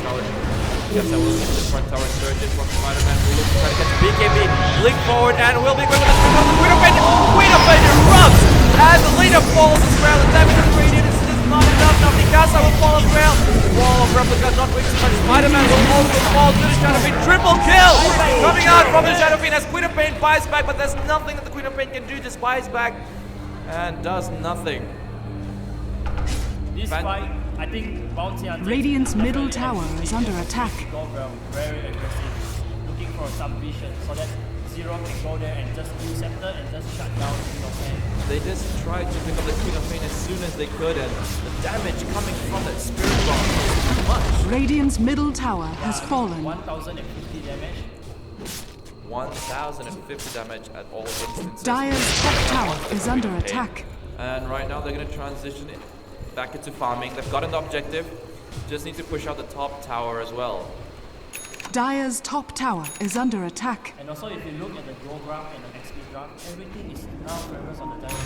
Yes, I will get the front tower surgeon from Spider-Man who looks to try to get the BKB. Blink forward and will be going to the Queen of Fate. Queen of Fate erupts and the leader falls as well. The damage of Radiant is not enough. Now Mikasa will fall as well. Wall of Replica not doing too much. Spider-Man will also fall to the Shadowfiend. Triple kill coming out from the Shadowfiend as Queen of Fate buys back, but there's nothing that the Queen of Fate can do. Just buys back and does nothing. This fight, I think Bounty Hunter Radiant's middle tower is under attack. Go well, very aggressive, looking for some vision so that Zero can go there and just use Scepter and just shut down Queen of Fate. They just tried to pick up the Queen of Fate as soon as they could, and the damage coming from that Spirit Bomb is too much. Radiant's middle tower has fallen. 1,050 damage. 1,050 damage at all instances. Dire's top tower is under attack. And right now they're going to transition it back into farming. They've gotten the objective. Just need to push out the top tower as well. Dire's top tower is under attack. And also if you look at the gold graph and the XP graph, everything is now famous on the Dire.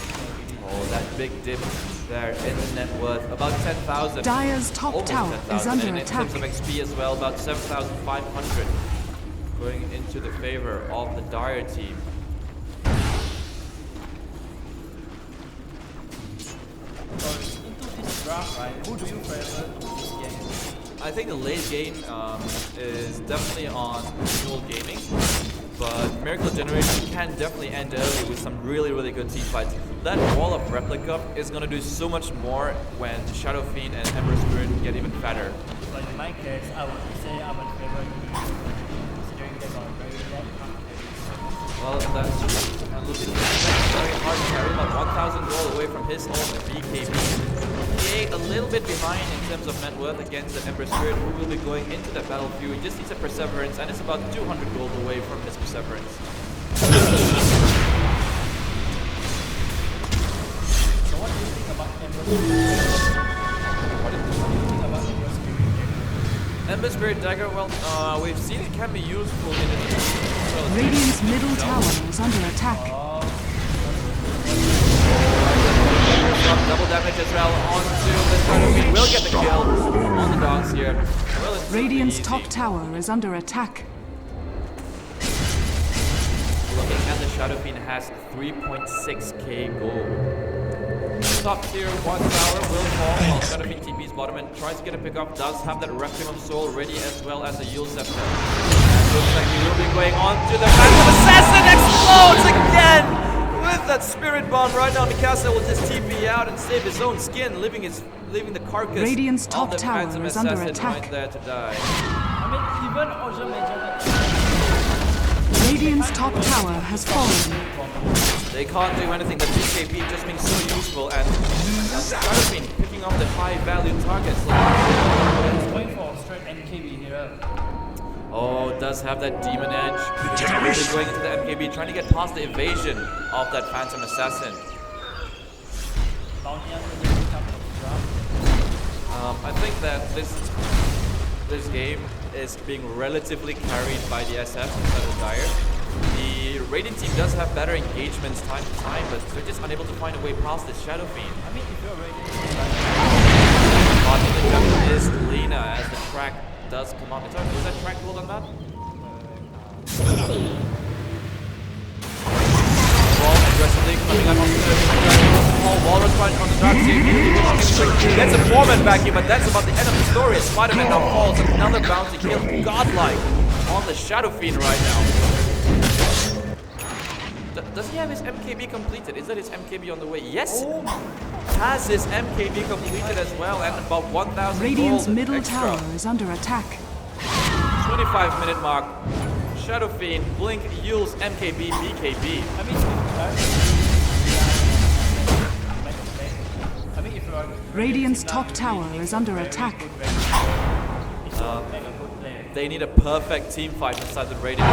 Oh, that big dip there in the net worth. About 10,000. Dire's top Almost tower 10,000. is under and attack. in terms of XP as well, about 7,500. Going into the favor of the Dire team. So into this graph, right, who do you favor in this game? I think the late game is definitely on Dual Gaming, but Miracle Generation can definitely end early with some really good team fights. That Wall of Replica is going to do so much more when Shadowfiend and Ember Spirit get even fatter. But in my case, I would say I would favor you. Well, that's true. And looking very hard to carry, about 1,000 gold away from his own BKB. A little bit behind in terms of net worth against the Ember Spirit, who will be going into that battlefield. He just needs a Perseverance, and it's about 200 gold away from his Perseverance. So what do you think about Ember Spirit? What do you think about Ember Spirit? Ember Spirit Dagger, well, we've seen it can be useful in the Radiant's middle tower is under attack. up double damage as well onto the Shadow Fiend. Will get the kill on the dogs here. Radiant's top tower is under attack. Looking at the Shadow Fiend has 3.6k gold. Top tier 1 tower will fall while Shadow Fiend TP's bottom and tries to get a pick up. Does have that Requiem of Soul ready as well as the Yule Scepter. And looks like he will be going on to the Phantom Assassin. Explodes again with that Spirit Bomb right now. Mikasa will just TP out and save his own skin, leaving the carcass Radiant's top of the tower Phantom is under Assassin attack. right there to die. I mean, even Ocean Major. Radiant's top tower has fallen. They can't do anything. The BKB just being so useful, and Shadow Fiend picking up the high-value targets. He's going for straight NKB here. Oh, does have that Demon Edge. Really going into the MKB, trying to get past the evasion of that Phantom Assassin. Bounty Hunter just come from the ground. I think that this game is being relatively carried by the SF instead of Dire. The Radiant team does have better engagements time to time, but they're just unable to find a way past this Shadow Fiend. I mean, if you're Radiant, Bottom of the jungle is Lena as the track does come out. Is that track gold on that? Wall aggressively coming up onto the wall. Walrus punch on the dark side. Gets a foreman back here, but that's about the end of the story. As Spider-Man now falls. Another bounty kill. Godlike on the Shadow Fiend right now. Does he have his MKB completed? Is that his MKB on the way? Yes! Has his MKB completed as well, and about 1,000 Radiant's gold middle extra. tower is under attack. 25-minute mark. Shadow Fiend, Blink, Yule's MKB, BKB. Radiant's top tower is under attack. They need a perfect team fight inside the Radiant.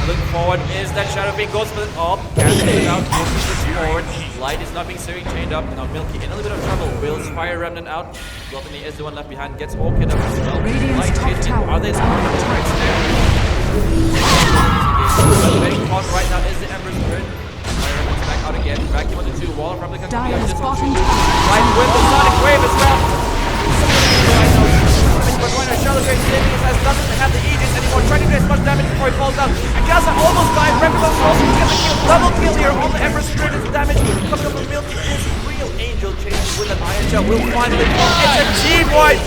Look forward is that Shadow Fiend goes for the can't take it out, moves forward. Light is not being steering chained up. Now Milky in a little bit of trouble. Will's Fire Remnant out. Gluttony is the one left behind. Gets Orchid up as well. Radiant's top tower Are they is under attack. Getting caught right now is the Ember Spirit. Fire Remnant's back out again. Vacuum on the 2 wall. Replica Dire's bottom tower. Right with the Sonic Wave as well. But when a Shadow Fiend has doesn't have the Aegis anymore, trying to do as much damage before he falls down. Mikasa almost died. Replica also gets the kill. Double kill here on the Ember Spirit. Is damage coming up from Milky is real. Angel chases with an Iron Shell. Will finally fall. It's a team wipe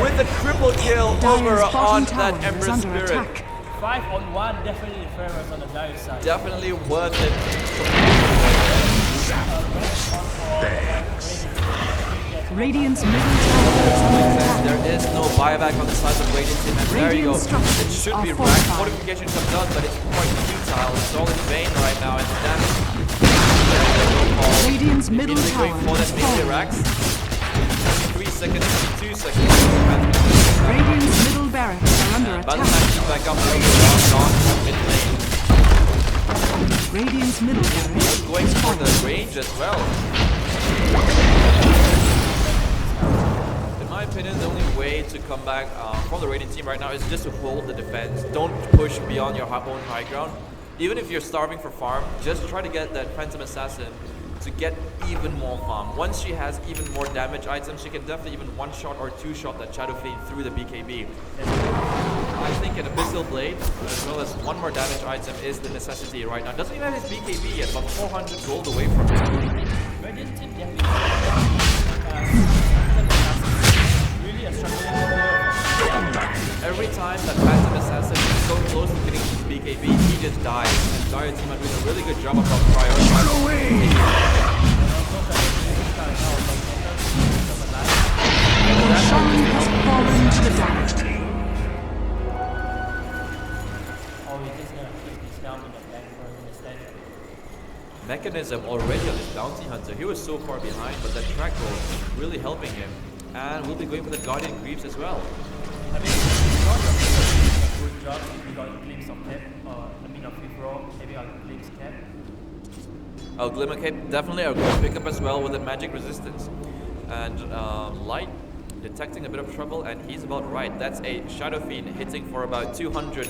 with a triple kill over Dire's on bottom that tower Ember is under Spirit. attack. 5-on-1, definitely favors on the Dire side. Definitely worth it. Radiant's middle tower is under attack. There is no buyback on the side of Radiant team, and there you go. It should be racked. Fortification comes out, but it's quite futile. It's all in vain right now, and damage. Radiant's middle tower for is that melee falling. racks. 3 seconds, 2 seconds. Radiant's middle barracks are under By the attack. time she's back up, gone mid lane. Radiant's middle barracks He's going is for falling. the range as well. In my opinion, the only way to come back from the Radiant team right now is just to hold the defense. Don't push beyond your own high ground. Even if you're starving for farm, just try to get that Phantom Assassin to get even more farm. Once she has even more damage items, she can definitely even one-shot or two-shot that Shadow Fiend through the BKB. I think an Abyssal Blade, as well as one more damage item, is the necessity right now. Doesn't even have his BKB yet, but 400 gold away from him. Radiant team definitely really a struggling player. Every time that Phantom Assassin is so close to getting his BKB, he just dies. And Dire team are doing a really good job of prioritizing. Sean has fallen to the dark. Oh, he's just gonna keep this down in the back for him instead. Mechanism already on this Bounty Hunter. He was so far behind, but that track goal really helping him. And we'll be going for the Guardian Greaves as well. I mean, not a good job if we got a glimpse of Pep, or I mean of Fifro, maybe I'll glimpse Cap. Oh, Glimmer Cape, definitely a good pickup as well with the magic resistance. And Light detecting a bit of trouble, and he's about right. That's a Shadow Fiend hitting for about 231 damage.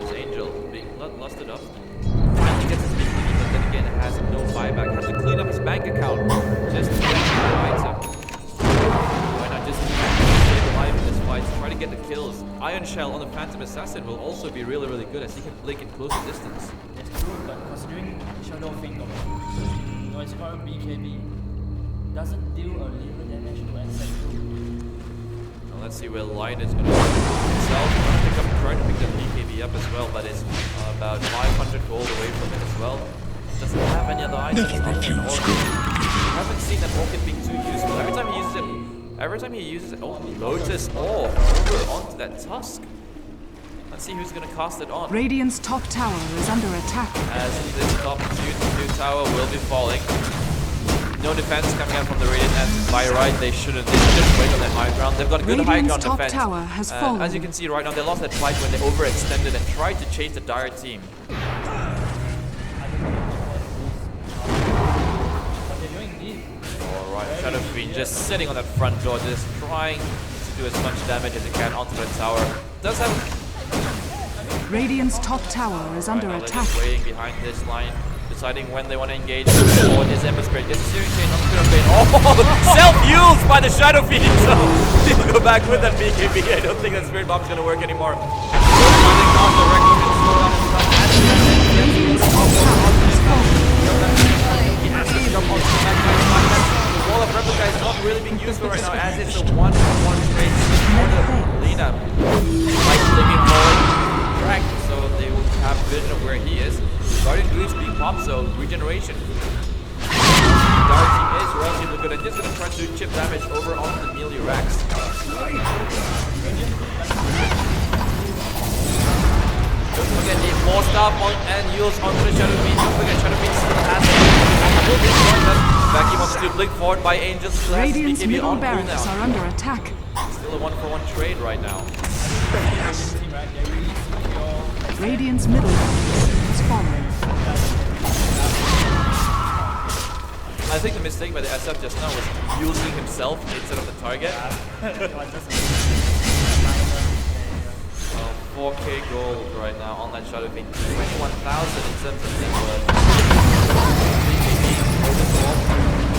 It's Angel. bloodlusted up. Finally gets his BKB, but then again has no buyback. Has to clean up his bank account just to get the item. Why not just stay alive in this fight, try to get the kills. Iron Shell on the Phantom Assassin will also be really, really good as he can blink in closer distance. It's true, but considering Shadow Finger, you know, it's called BKB, doesn't deal a little damage to inside too. Let's see where Lion is going to himself. Trying to pick the BKB up as well, but it's about 500 gold away from it as well. Doesn't have any other items. Haven't seen that orchid being too useful. Every time he uses it, oh, Lotus over onto that Tusk. Let's see who's going to cast it on. Radiant's top tower is under attack. As this top 2 tower will be falling. No defense coming out from the Radiant, and by right they shouldn't wait on their high ground. They've got a good high ground defense. Tower has fallen. As you can see right now, they lost that fight when they overextended and tried to chase the Dire team. Alright, Shadow Fiend just sitting on that front door, just trying to do as much damage as he can onto the tower. Does have Radiant's top tower is under attack. They're just waiting behind this line, deciding when they want to engage. Oh, this Ember Spirit gets a Searing Chain on Spirit Bane. Oh, self-used by the Shadow Fiend, so he'll go back with that BKB. I don't think that Spirit Bomb's gonna work anymore. The Wall of Replica is not really being useful right now, as it's a 1-on-1 trade for the Lina. Like looking forward, track, so they will have vision of where he is. Guardian Boost being popped, so regeneration. Dire team is relatively good and just gonna try to chip damage over onto the melee racks. Don't forget the more staff on and use onto the Shadow Fiend. Don't forget Shadow Fiend still has it. Becky wants to blink forward by Angel. Radiant's middle barracks are under attack. Still a 1-for-1 trade right now. Radiant's middle barracks is falling. I think the mistake by the SF just now was using himself instead of the target. 4k gold right now on that Shadow Fiend. 21,000 in terms of net worth.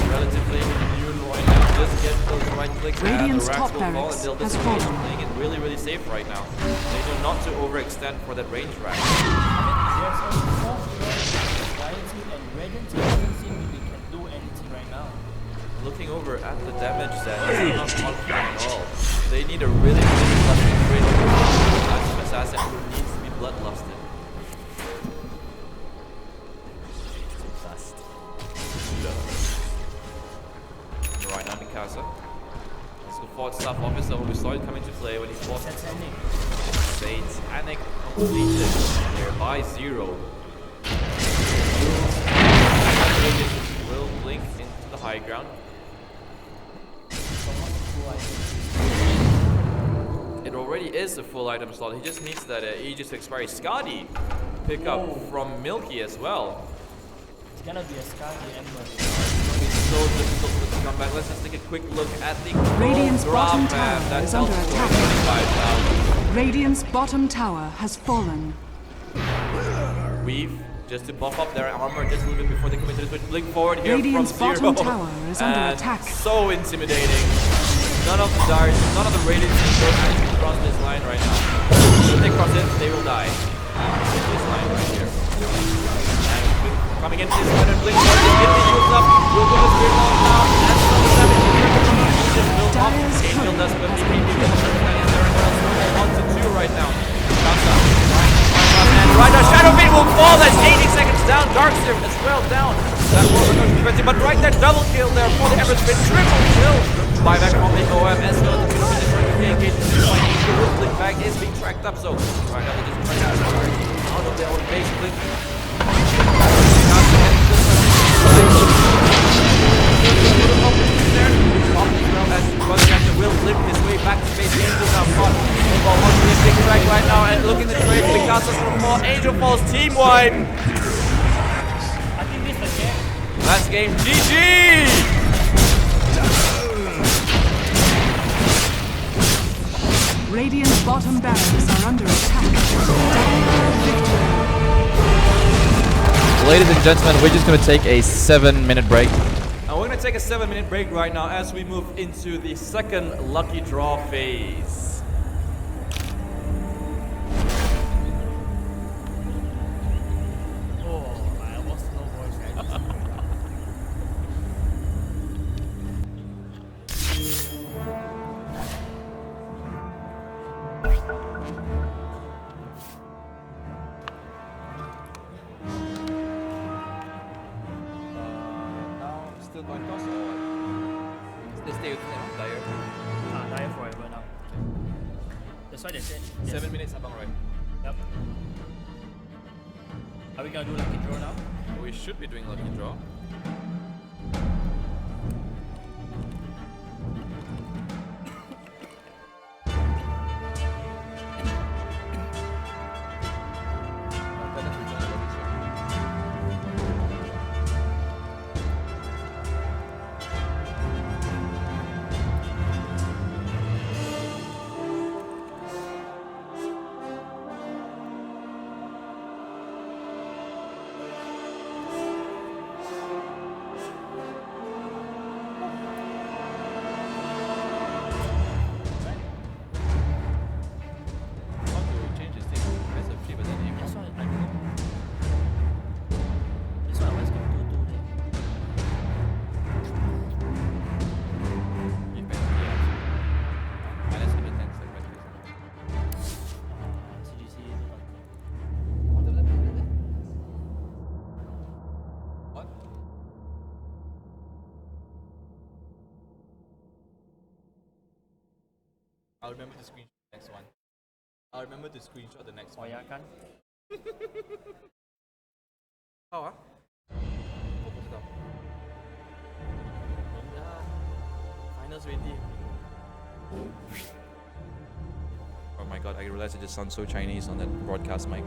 Relatively immune right now. Just get those right clicks Radiant's and the top racks will fall barracks and they'll has disengage. fallen. Playing it really, really safe right now. They do not to overextend for that range rack. There's only 4 heroes, Dire team and Radiant team doesn't seem like they can do anything right now. Looking over at the damage that is not confident at all. They need a really, really bloodlusted great assassin who needs to be bloodlusted. Right now, Mikasa. Let's go forward staff officer who we saw it come into play when he fought Satanic completed there by 0. Will blink into the high ground. It already is a full item slot. He just needs that Aegis expiry. Skadi pick up from Milky as well. It's gonna be a Skadi Ember. It's so difficult for them to come back. Let's just take a quick look at the Radiant's gold bottom drop, and tower that is tells under us attack. 25,000. Radiant's bottom tower has fallen. Weave just to buff up their armor just a little bit before they commit to the blink forward here Radiant's from bottom 0. tower is under And attack. so intimidating. None of the Darts, none of the Radiant teams will actually cross this line right now. If they cross it, they will die. This line right here. And coming into this line and blink forward, they get the use up. We'll go to Spirit Bomb now. That's another 7. Just build up. Angel does but BKB gets there and 1 to 2 right now. And right now Shadow Fiend will fall. That's 80 seconds down. Darkseer as well down. That was going to be 20, but right there, double kill there for the Ember Spirit. Triple kill. Buyback from the OM as well. The finish is going to be engaged. The Whistling bag is being tracked up. So right now they're just trying to get out of their own base. Blink. Will lift his way back to base. Angel now caught. Ball on to big strike right now and looking to trade Picasso's for more. Angel falls team wipe. I think this is the game. Last game, GG! Radiant's bottom barracks are under attack. Double victory. ladies and gentlemen, we're just going to take a 7-minute break. And we're going to take a 7-minute break right now as we move into the second lucky draw phase. Oh, I almost no voice. Now, still coin toss or they stay with Dyer? Die forever now. That's why they said. 7 minutes, abang, right? Yep. Are we gonna do lucky draw now? We should be doing lucky draw. That's why I don't know. That's why I was gonna do there. CGC. What? I'll remember to screenshot the next one. I'll remember to screenshot the next Oh one. ya kan? How ah? Oh, put it up. Finals ready. Oh my god, I realized it just sounds so Chinese on that broadcast mic.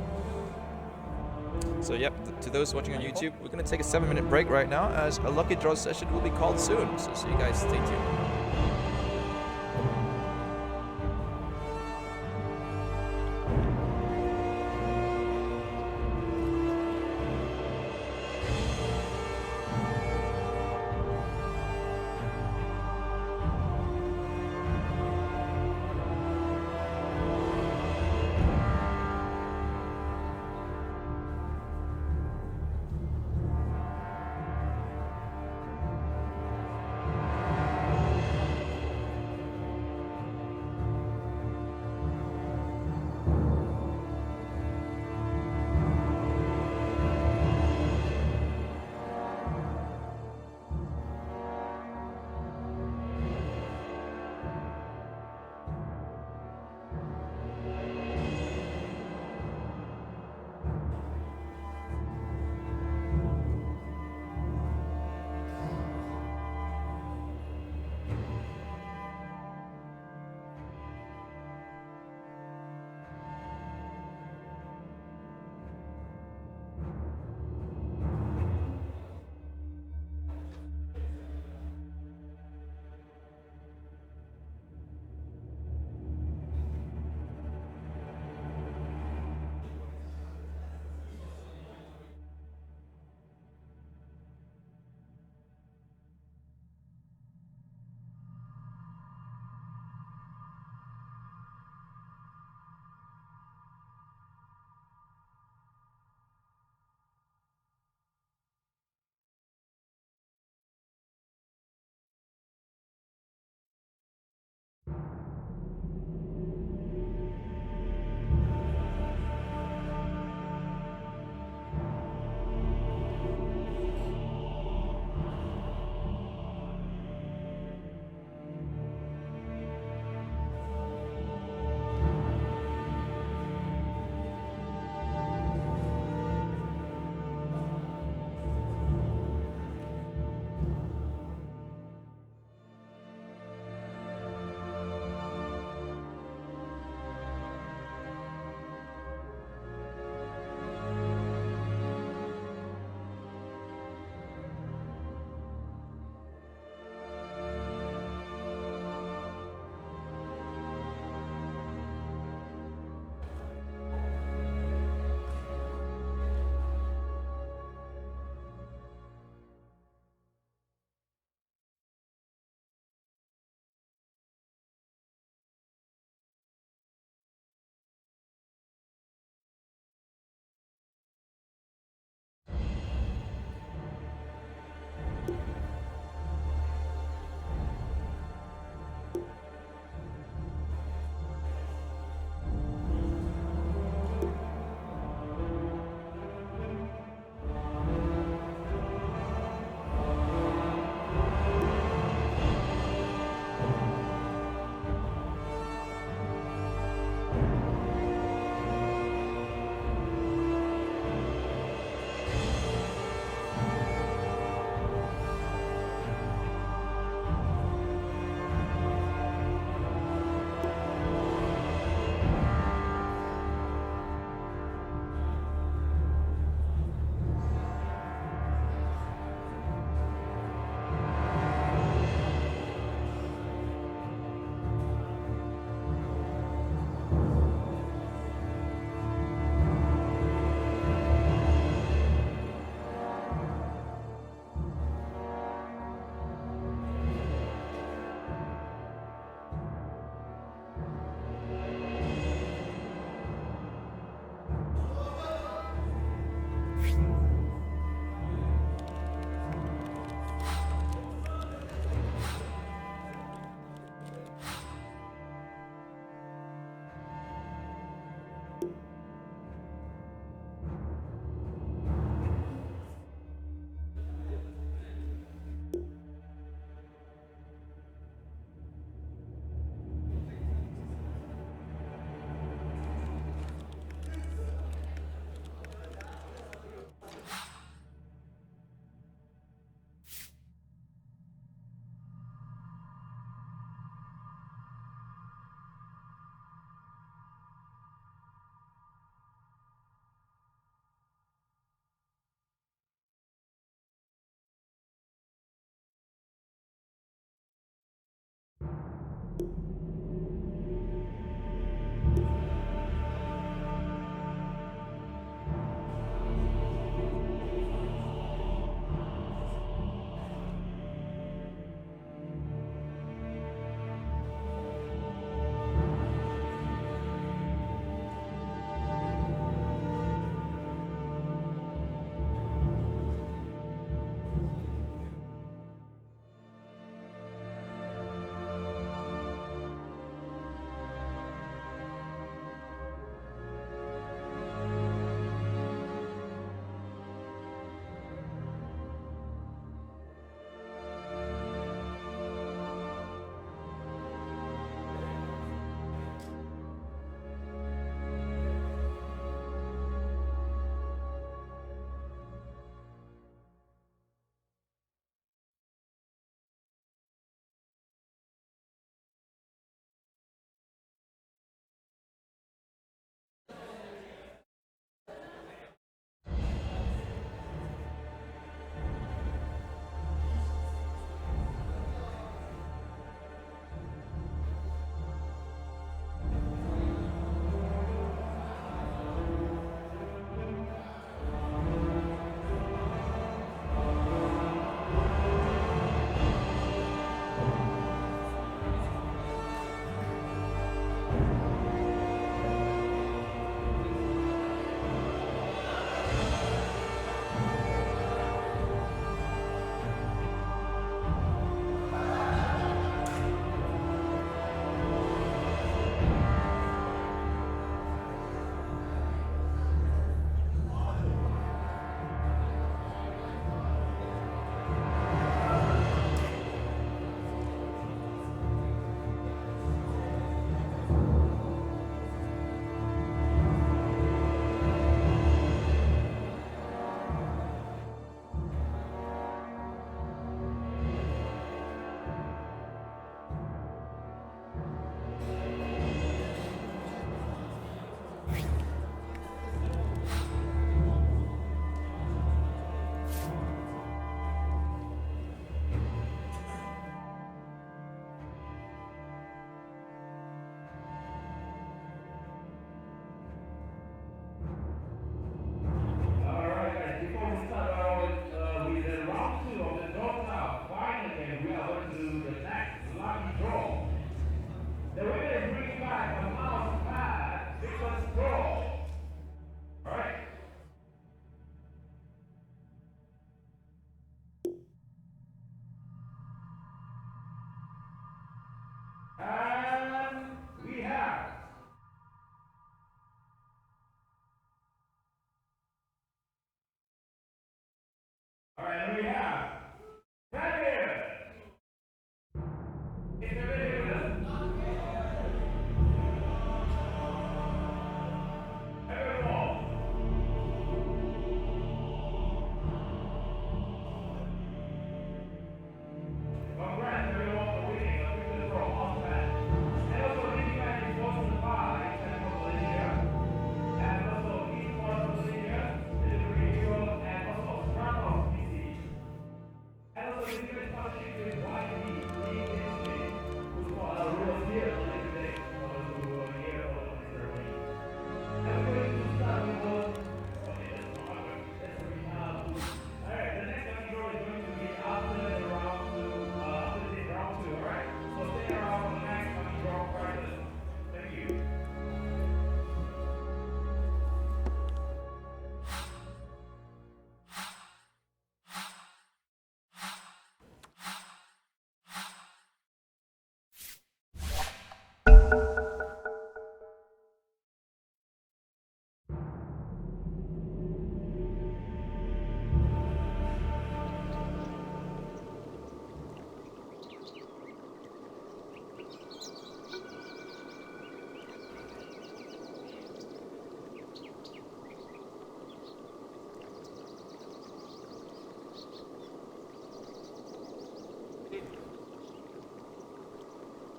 So yep, to those watching on YouTube, we're going to take a 7-minute break right now as a lucky draw session will be called soon. So see you guys, stay tuned.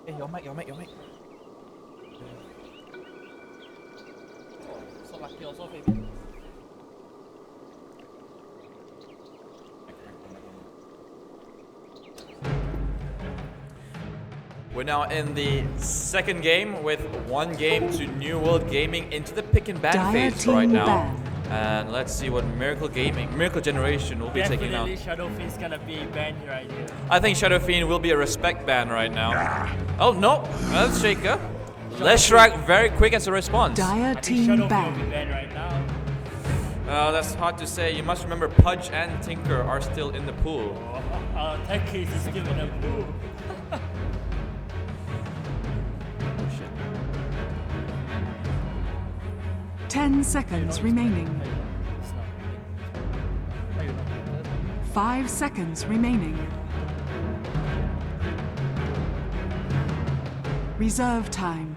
Hey, your mic. So lucky also, Fabian. We're now in the second game with one game to New World Gaming into the pick and ban Dire phase team right now. ban. And let's see what Miracle Generation will be taking out. Definitely Shadow Fiend's gonna be banned right here. I think Shadow Fiend will be a respect ban right now. Oh no, that's Shaker. Leshrak very quick as a response. Dire I think team Shadow Fiend will ban. be banned right now. That's hard to say. You must remember Pudge and Tinker are still in the pool. Tech Case is still in the pool. 10 seconds remaining. 5 seconds remaining. Reserve time.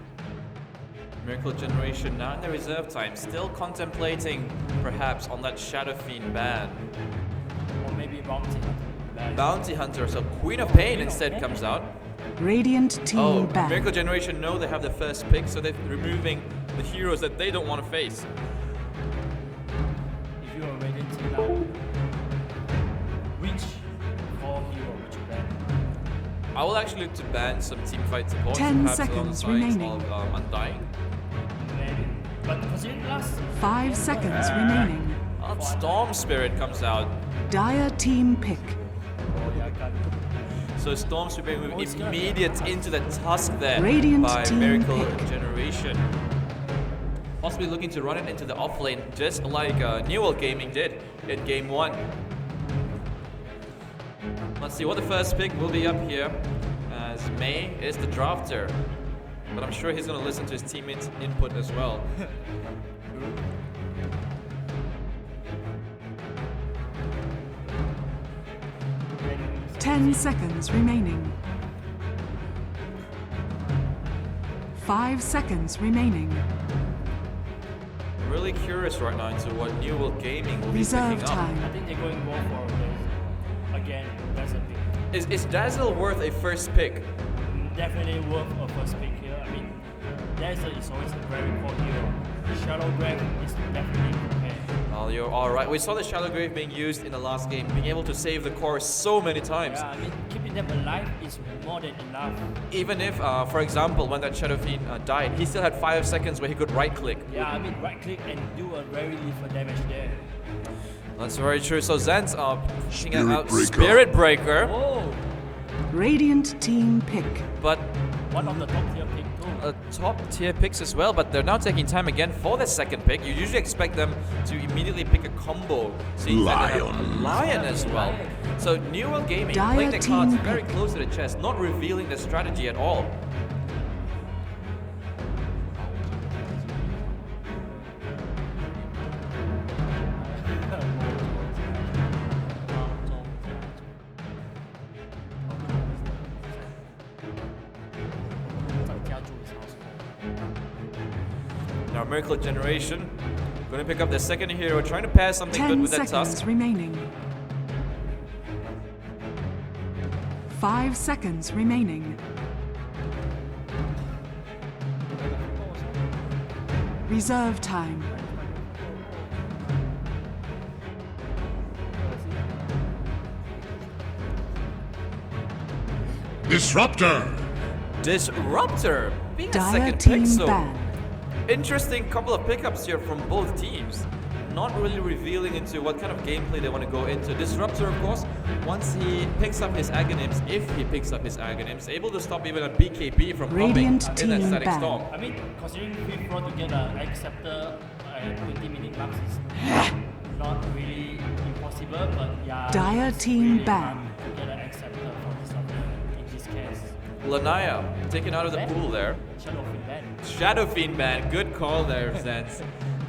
Miracle Generation now in the reserve time, still contemplating perhaps on that Shadow Fiend ban. Or maybe Bounty. Bounty Hunter, so Queen of Pain instead comes out. Radiant team Oh, ban. Miracle Generation know they have the first pick, so they're removing the heroes that they don't want to face. If you are Radiant Team now, which core hero would you ban? I will actually look to ban some teamfight support, 10 perhaps seconds alongside remaining. of Undying. Maybe. But considering last 5 seconds remaining. Storm Spirit comes out, Dire team pick. so Storm Spirit will move immediate into the tusk there Radiant by team Miracle pick. Generation. Possibly looking to run it into the offlane, just like New World Gaming did in Game 1. Let's see what the first pick will be up here, as May is the drafter. But I'm sure he's going to listen to his teammates' input as well. 10 seconds remaining. 5 seconds remaining. Really curious right now into what New World Gaming will be Reserve picking up. time. I think they're going more for this. Again, that's a pick. Is Dazzle worth a first pick? Definitely worth a first pick here. I mean, Dazzle is always a very core hero. Shadow Grave is definitely prepared. Well, you're alright. We saw the Shadow Grave being used in the last game, being able to save the core so many times. Yeah, I mean, keeping them alive is more than enough. Even if, for example, when that Shadow Fiend died, he still had 5 seconds where he could right click. Yeah, I mean, right click and do a very little damage there. That's very true. So Zen's pushing out Breaker. Spirit Breaker, Oh, Radiant team pick. but one of the top tier pick too. top tier picks as well, but they're now taking time again for the second pick. You usually expect them to immediately pick a combo, seeing that they have a Lion as well. So New World Gaming Dire playing the cards team very pick. close to the chest, not revealing their strategy at all. Now Miracle Generation going to pick up the second hero, trying to pair something good 10 with that seconds Tusk. remaining. 5 seconds remaining. Reserve time. Disruptor! Disruptor being a Dire second team pick, so ban. interesting couple of pickups here from both teams. Not really revealing into what kind of gameplay they want to go into. Disruptor, of course, once he picks up his Aghanims, if he picks up his Aghanims, able to stop even a BKB from Radiant popping in that team static ban. storm. I mean, considering 5th row to get an Acceptor at 20-minute max is not really impossible, but yeah. Dire it's team really ban. hard to get an Acceptor for Disruptor in this case. Lanaya taken out of the pool there. Shadow Fiend ban. Shadow Fiend ban, good call there, Zenz.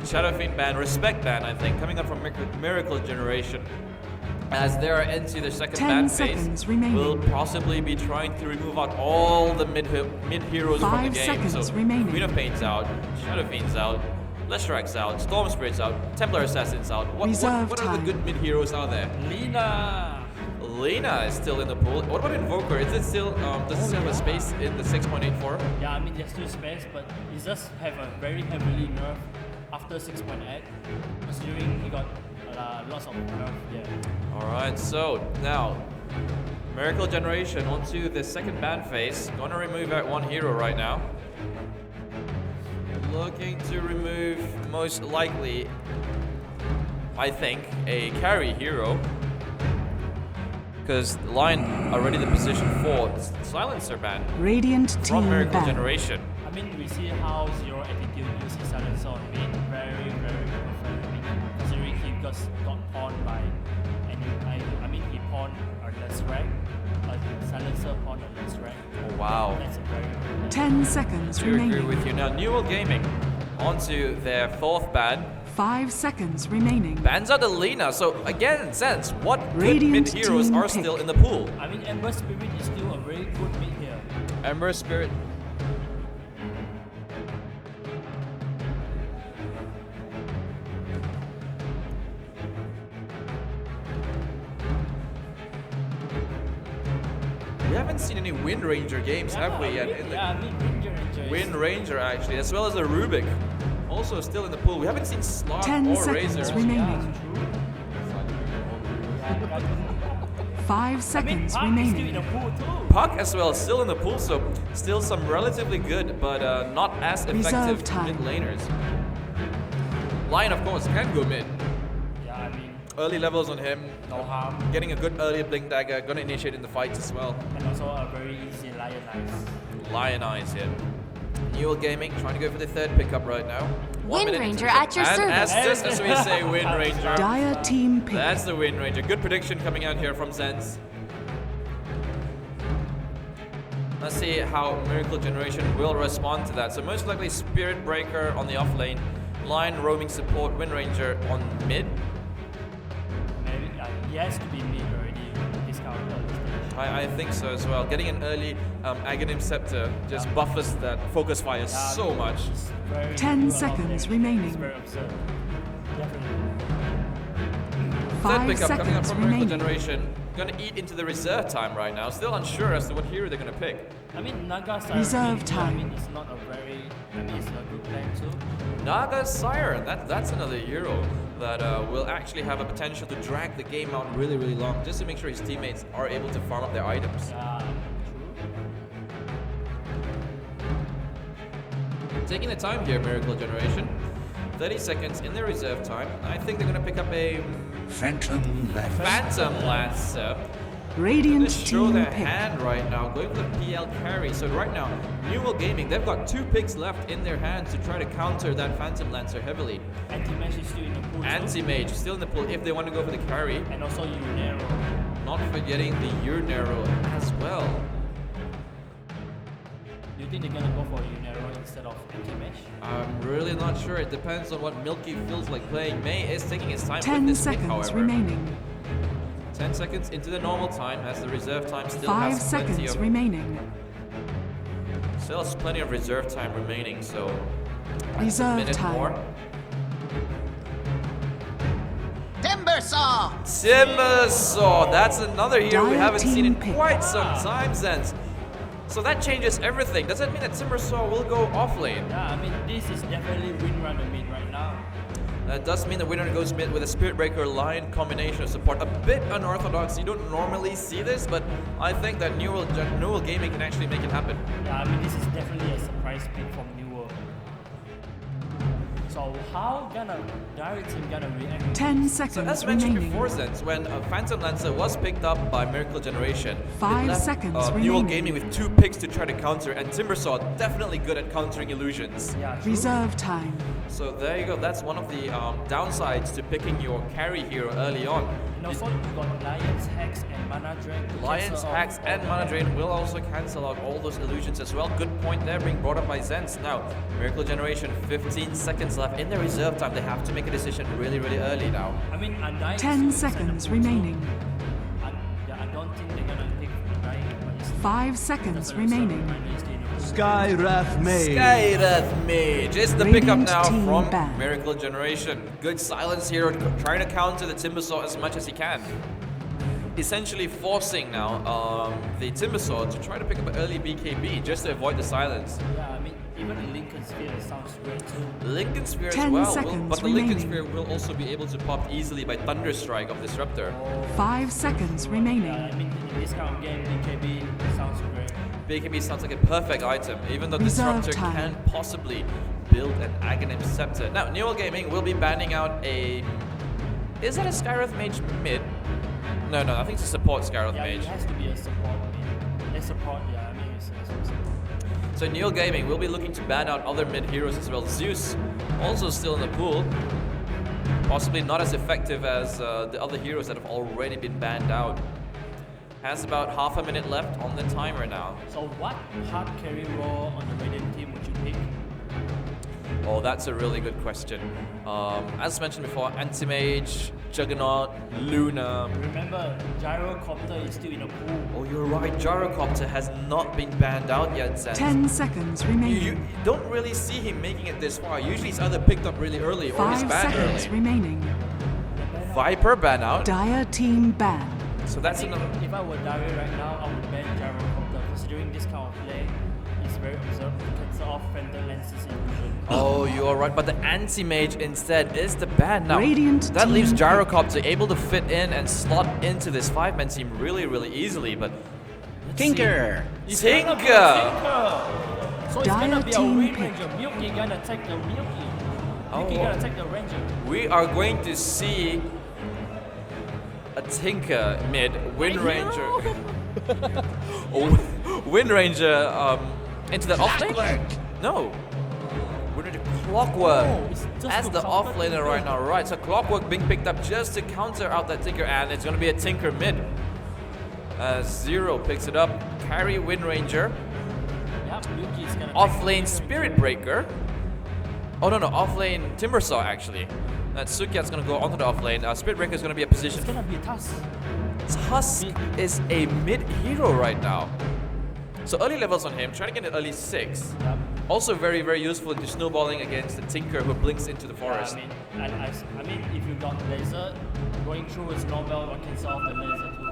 Shadow Fiend ban, respect ban, I think, coming up from Miracle Generation. As they are into the second 10 ban phase, seconds remaining. will possibly be trying to remove out all the mid heroes from the 5 game. seconds So remaining. Queen of Pain's out, Shadow Fiend's out, Leshrax's out, Storm Spirit's out, Templar Assassin's out. What Reserve other time. good mid heroes are there? Lena is still in the pool. What about Invoker? Is it still does it still have a space in the 6.84? Yeah, I mean, there's still space, but it just have a very heavily nerf after 6.8, considering he got lots of nerf there. Alright, so now Miracle Generation onto the second ban phase. Gonna remove out one hero right now. Looking to remove most likely, I think, a carry hero. Because Lion already in the position 4 Silencer ban Radiant from team Miracle ban. Generation. I mean, we see how Zero Attitude uses Silencer on mid. Very, very perfect. I mean, considering he got pawned by I mean, he pawned a Leshrac, Silencer pawned a Leshrac. Oh, wow. That's a very good 10 seconds I do agree remaining. with you. Now Newell Gaming onto their 4th ban. 5 seconds remaining. Bans out the Lena. So again, Sense, what good Radiant mid heroes team are pick. still in the pool? I mean, Ember Spirit is still a very good mid here. Ember Spirit. We haven't seen any Wind Ranger games, have we yet? Wind Ranger actually, as well as the Rubik. Also still in the pool. We haven't seen Slot 10 or seconds Razor. remaining. 5 seconds remaining. Puck as well, still in the pool, so still some relatively good, but not as Reserve effective time. mid laners. Lion, of course, can go mid. Yeah, I mean, Early levels on him, no harm. getting a good early blink dagger, gonna initiate in the fights as well. And also a very easy Lionize. Lionize him. Newell Gaming trying to go for the third pickup right now. Wind Ranger at your and service. just as we say, Wind Ranger. Dire team pick. That's the Wind Ranger. Good prediction coming out here from Zenz. Let's see how Miracle Generation will respond to that. So most likely Spirit Breaker on the off lane, Lion roaming support, Wind Ranger on mid. Maybe he has to be mid already. Discount early stage. I think so as well. Getting an early Aghanim Scepter just buffers that focus fire so much. It's very 10 good seconds advantage. remaining. It's very absurd. Definitely. Third 5 pickup coming up seconds from Miracle remaining. Generation. Gonna eat into the reserve time right now. Still unsure as to what hero they're gonna pick. I mean, Naga Siren. Reserve I time. mean, it's not a very. I mean, it's a good plan too. Naga Siren, that's another hero that will actually have a potential to drag the game out really, really long, just to make sure his teammates are able to farm up their items. Yeah, true. Taking the time here, Miracle Generation. 30 seconds in their reserve time. I think they're gonna pick up a Phantom Lance. Phantom Lancer. Radiant Just show team their pick. hand right now, going for the PL carry. So right now, Newell Gaming, they've got 2 picks left in their hands to try to counter that Phantom Lancer heavily. Anti-Mesh is still in the pool. too. Anti-Mage still in the pool if they want to go for the carry. And also Unero. Not forgetting the Urnero as well. Do you think they're gonna go for Unero instead of Anti-Mesh? I'm really not sure. It depends on what Milky feels like playing. May is taking his time with 10 this pick, seconds however. remaining. 10 seconds into the normal time as the reserve time still 5 has plenty seconds of remaining. still has plenty of reserve time remaining, so That's a Reserve minute time. more. Timbersaw! That's another hero we Dire haven't seen in team pick. quite some time since. So that changes everything. Does that mean that Timbersaw will go off lane? Yeah, I mean, this is definitely Windrunner mid right now. That does mean the winner goes mid with a Spirit Breaker Lion combination of support. A bit unorthodox, you don't normally see this, but I think that New World Gaming can actually make it happen. Yeah, I mean, this is definitely a surprise pick from New World. So how Dire team gonna react? 10 So seconds as mentioned remaining. before, Zenz, when Phantom Lancer was picked up by Miracle Generation, 5 it left, seconds New World remaining. Gaming with 2 picks to try to counter, and Timbersaw definitely good at countering illusions. Yeah, true. Reserve time. So there you go, that's one of the downsides to picking your carry hero early on. And also you got Lion's Hex and Mana Drain. to Lion's cancel off Hacks all and the Mana damage. Drain will also cancel out all those illusions as well. Good point there being brought up by Zenz. Now, Miracle Generation, 15 seconds left in their reserve time. They have to make a decision really, really early now. I mean, Undying 10 is still inside seconds the pool, so remaining. I don't think they're gonna pick Undying, but it's 5 seconds that's a remaining. reminder it's still in the pool. Skywrath Mage. Skyrath Mage is the pickup Radiant now team from ban. Miracle Generation. Good silence here, trying to counter the Timbersaw as much as he can. Essentially forcing now the Timbersaw to try to pick up an early BKB just to avoid the silence. Yeah, I mean, even the Lincoln Sphere sounds great too. Lincoln Sphere as 10 well, seconds but the Lincoln remaining. Sphere will also be able to pop easily by Thunderstrike of Disruptor. 5 seconds Yeah, remaining. I mean, in this kind of game, BKB sounds great. BKB sounds like a perfect item, even though Reserve Disruptor time. can possibly build an Aghanim Scepter. Now, New World Gaming will be banning out a... Is that a Skyrath Mage mid? No, I think it's a support Skyrath Yeah, Mage. it has to be a support. I mean, a support, yeah, I mean, it's a support. So New World Gaming will be looking to ban out other mid heroes as well. Zeus, also still in the pool. Possibly not as effective as the other heroes that have already been banned out. Has about half a minute left on the timer now. So what hard carry role on the Radiant team would you pick? Oh, that's a really good question. As mentioned before, Anti-Mage, Juggernaut, Luna. Remember, Gyrocopter is still in the pool. Oh, you're right, Gyrocopter has not been banned out yet, Zenz. 10 seconds You remaining. don't really see him making it this far. Usually he's either picked up really early or he's 5 banned seconds early. remaining. Viper ban out. Dire team ban. So that's another... If I were Dario right now, I would ban Gyrocopter, considering this kind of play is very observed to cancel off Phantom Lance's illusion. Oh, you are right, but the Anti-Mage instead is the ban now. Radiant That leaves team Gyrocopter able to fit in and slot into this 5-man team really, really easily, but... Tinker. It's gonna be a Tinker! Tinker! So it's Dire gonna be a team Wind pick. Ranger. Milky gonna take the Milky. Milky Oh. gonna take the Ranger. We are going to see a Tinker mid, Wind Ranger. Oh, Wind Ranger into that off lane? No. Wind Ranger Clockwork Oh, it's just as to the counter off laner Tinker. right now. Right, so Clockwork being picked up just to counter out that Tinker, and it's going to be a Tinker mid. Zero picks it up. Carry Wind Ranger. Yep, Milky is gonna Off take lane the Spirit Breaker. Oh no, off lane Timbersaw actually. Sukiat's gonna go onto the off lane. Spirit Breaker is gonna be a position. It's gonna be a Tusk. Tusk is a mid hero right now. So early levels on him, trying to get an early 6. Yep. Also very, very useful into snowballing against the Tinker who blinks into the forest. I mean, if you got laser, going through with snowball or cancel off the laser too.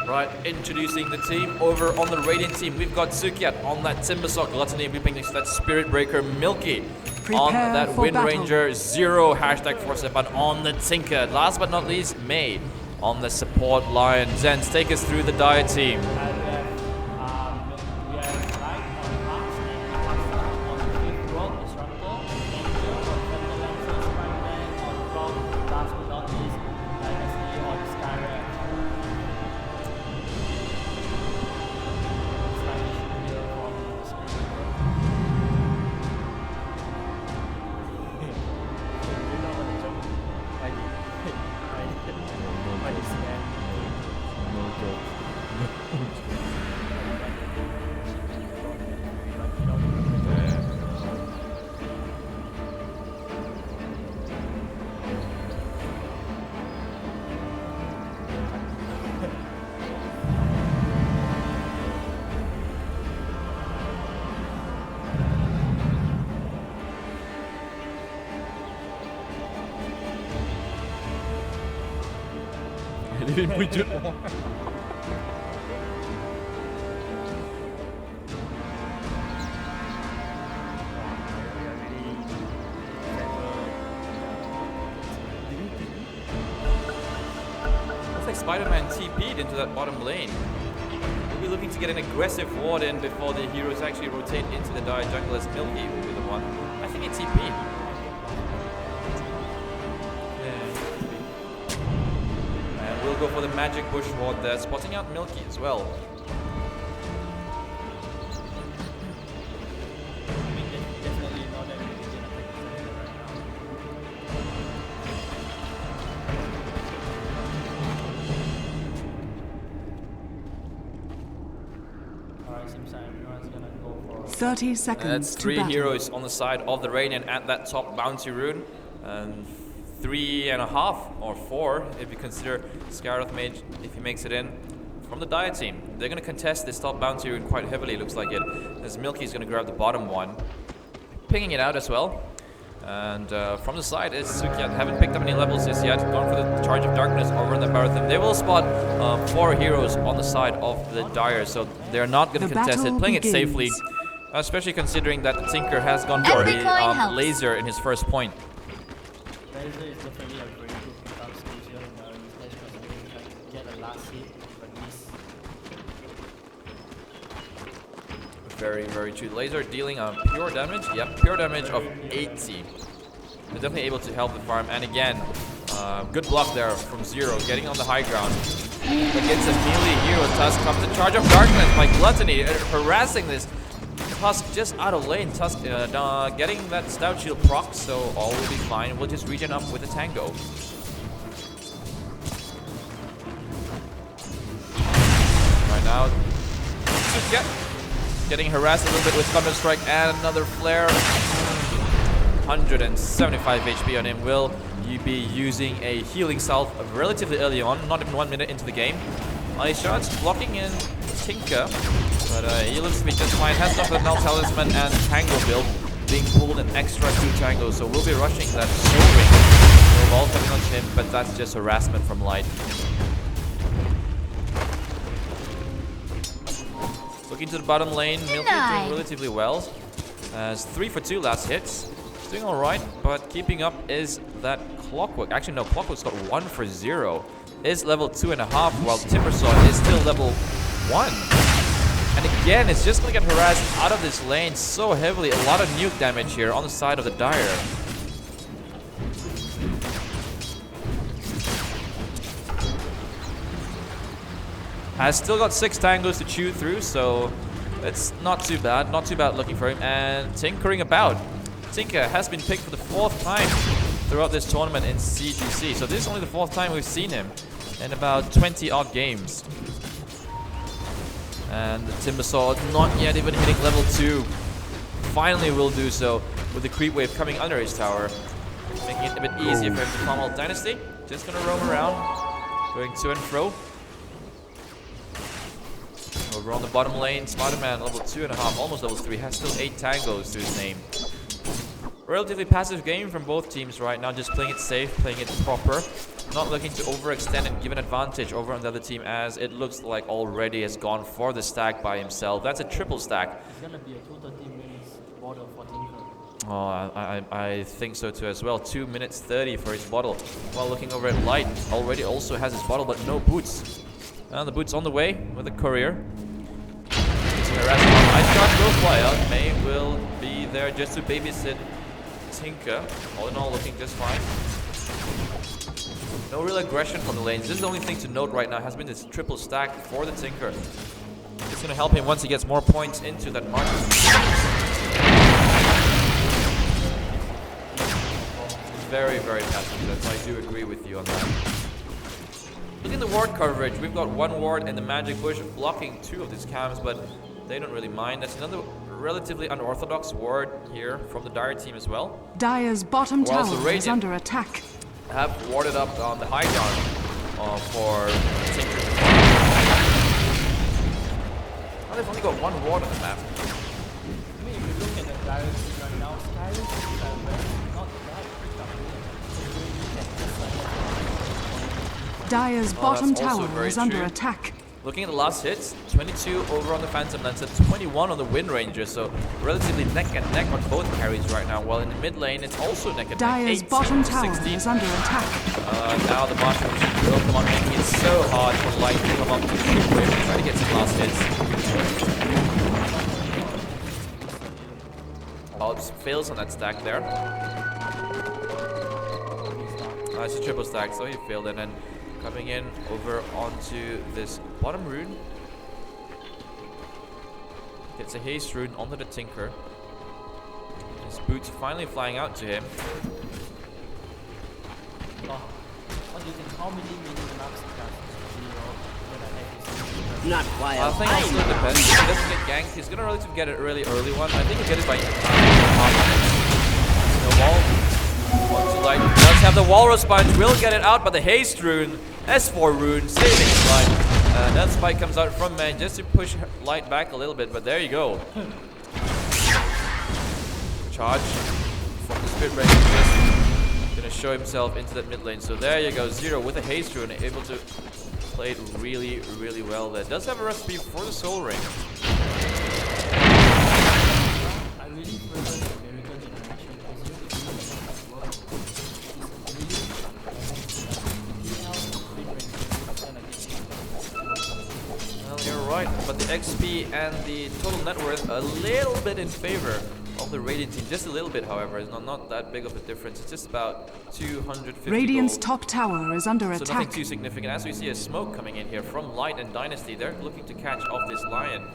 Right, introducing the team over on the Radiant team. We've got Sukiat on that Timbersaw Gluttony, weeping next to that Spirit Breaker Milky. On Prepare that for Wind battle. Ranger, Zero hashtag Force but on the Tinker. Last but not least, May on the support line. Zenz, take us through the Dire team. And we have Light on Hearts and Avasta on the fifth rock, Disruptor, Angel on Thunder Lancer, Spider-Man on Frog, last but not least, Dynasty on Skyrath. Stylish here from Spirit. You know what the joke is? Why you scared? No joke. Living wujud. Looks like Spider-Man TP'd into that bottom lane. We'll be looking to get an aggressive ward in before the heroes actually rotate into the Dire jungle, as Milky will be the one. I think it's TP'd. And we'll go for the magic bush ward there, spotting out Milky as well. Definitely not that we can attack right now. Alright, seems like everyone's gonna go for 30 seconds That's to 3 battle. heroes on the side of the Radiant at that top bounty rune. And 3.5 or 4 if you consider Scarlet Mage, if he makes it in from the Dire team. They're going to contest this top bounty rune quite heavily, looks like it, as Milky's going to grab the bottom one, pinging it out as well. And from the side is Sukiat, haven't picked up any levels just yet, gone for the Charge of Darkness over in the Marathon. They will spot 4 heroes on the side of the Dire, so they're not going to The contest it, battle playing it begins. safely, especially considering that the Tinker has gone for Every the coin helps. laser in his first point. Laser is definitely a very good pickup skill here in the early stage, considering you can get a last hit but miss. Very, very true. Laser dealing pure damage. Yep, pure damage of 80. They're definitely able to help the farm. And again, good block there from Zero, getting on the high ground. Against a melee hero, Tusk comes the Charge of Darkness by Gluttony, harassing this Tusk just out of lane. Tusk getting that Stout Shield proc, so all will be fine. We'll just regen up with a Tango. Right now, getting harassed a little bit with Thunder Strike and another flare. 175 HP on him. Will you be using a healing salve relatively early on, not even 1 minute into the game? Ice shots blocking in Tinker, but he looks to be just fine. Has got the Null Talisman and Tango build, being pulled an extra 2 tangos, so we'll be rushing that Soul Ring. No ball coming on him, but that's just harassment from Light. Looking to the bottom lane, Milky doing relatively well. As 3 for 2 last hits. Doing alright, but keeping up is that Clockwork. Actually, no, Clockwork's got 1 for 0. Is level 2.5, while Timbersaw is still level 1. And again, it's just going to get harassed out of this lane so heavily. A lot of nuke damage here on the side of the Dire. Has still got 6 tangos to chew through, so it's not too bad. Not too bad looking for him. And tinkering about. Tinker has been picked for the 4th time throughout this tournament in CGC. So this is only the 4th time we've seen him in about 20 odd games. And the Timbersaw not yet even hitting level 2. Finally will do so with the creep wave coming under his tower, making it a bit easier for him to farm all Dynasty. Just gonna roam around, going to and fro. Over on the bottom lane, Spider-Man level 2.5, almost level 3, has still 8 tangos to his name. Relatively passive game from both teams right now, just playing it safe, playing it proper. Not looking to overextend and give an advantage over on the other team, as it looks like already has gone for the stack by himself. That's a triple stack. It's gonna be a 230 minutes bottle for Tinker. Oh, I think so too as well. 2 minutes 30 for his bottle. While looking over at Light, already also has his bottle, but no boots. And the boots on the way with the courier. Ice Shot will fly out. May will be there just to babysit Tinker. All in all, looking just fine. No real aggression from the lanes. This is the only thing to note right now, has been this triple stack for the Tinker. It's going to help him once he gets more points into that market. Very, very passive. I do agree with you on that. Looking at the ward coverage, we've got 1 ward in the Magic Bush blocking 2 of these cams, but they don't really mind. That's another relatively unorthodox ward here from the Dire team as well. Dire's bottom Whilst the tower is Radiant under attack. have warded up on the high ground for Tinker to farm. Now they've only got 1 ward on the map. I mean, if you look at the direction right now, Skyrim is not that pickup. Considering you can just like Dire's Oh, bottom that's also tower very is under true. attack. Looking at the last hits, 22 over on the Phantom Lancer, 21 on the Wind Ranger, so relatively neck and neck on both carries right now, while in the mid lane it's also neck and neck. Dire's 18, bottom tower 16. is under attack. Now the Marshal Machine will come on, making it so hard for Light to come up to the shoot wave and try to get some last hits. Alps fails on that stack there. It's a triple stack, so he failed, and then coming in over onto this bottom rune. Gets a haste rune onto the Tinker. His boots finally flying out to him. What do you think? How many mini-maps does Zero when I have this? Not while I think it still depends. If he doesn't get ganked, he's gonna relatively get it really early one. I think he'll get it by the wall. So Light does have the Walrus Punch, will get it out, but the haste rune, S4 rune, saving Light. That spike comes out from man just to push Light back a little bit, but there you go. Charge from the Spirit Breaker, just gonna show himself into that mid lane. So there you go, Zero with a haste rune, able to play it really, really well there. Does have a recipe for the Soul Ring. I really prefer the Miracle Generation Well, you're right, but the XP and the total net worth a little bit in favor of the Radiant team. Just a little bit, however. It's not that big of a difference. It's just about 250 Radiant's gold. top tower is under So nothing attack. too significant. As we see a smoke coming in here from Light and Dynasty, they're looking to catch off this Lion,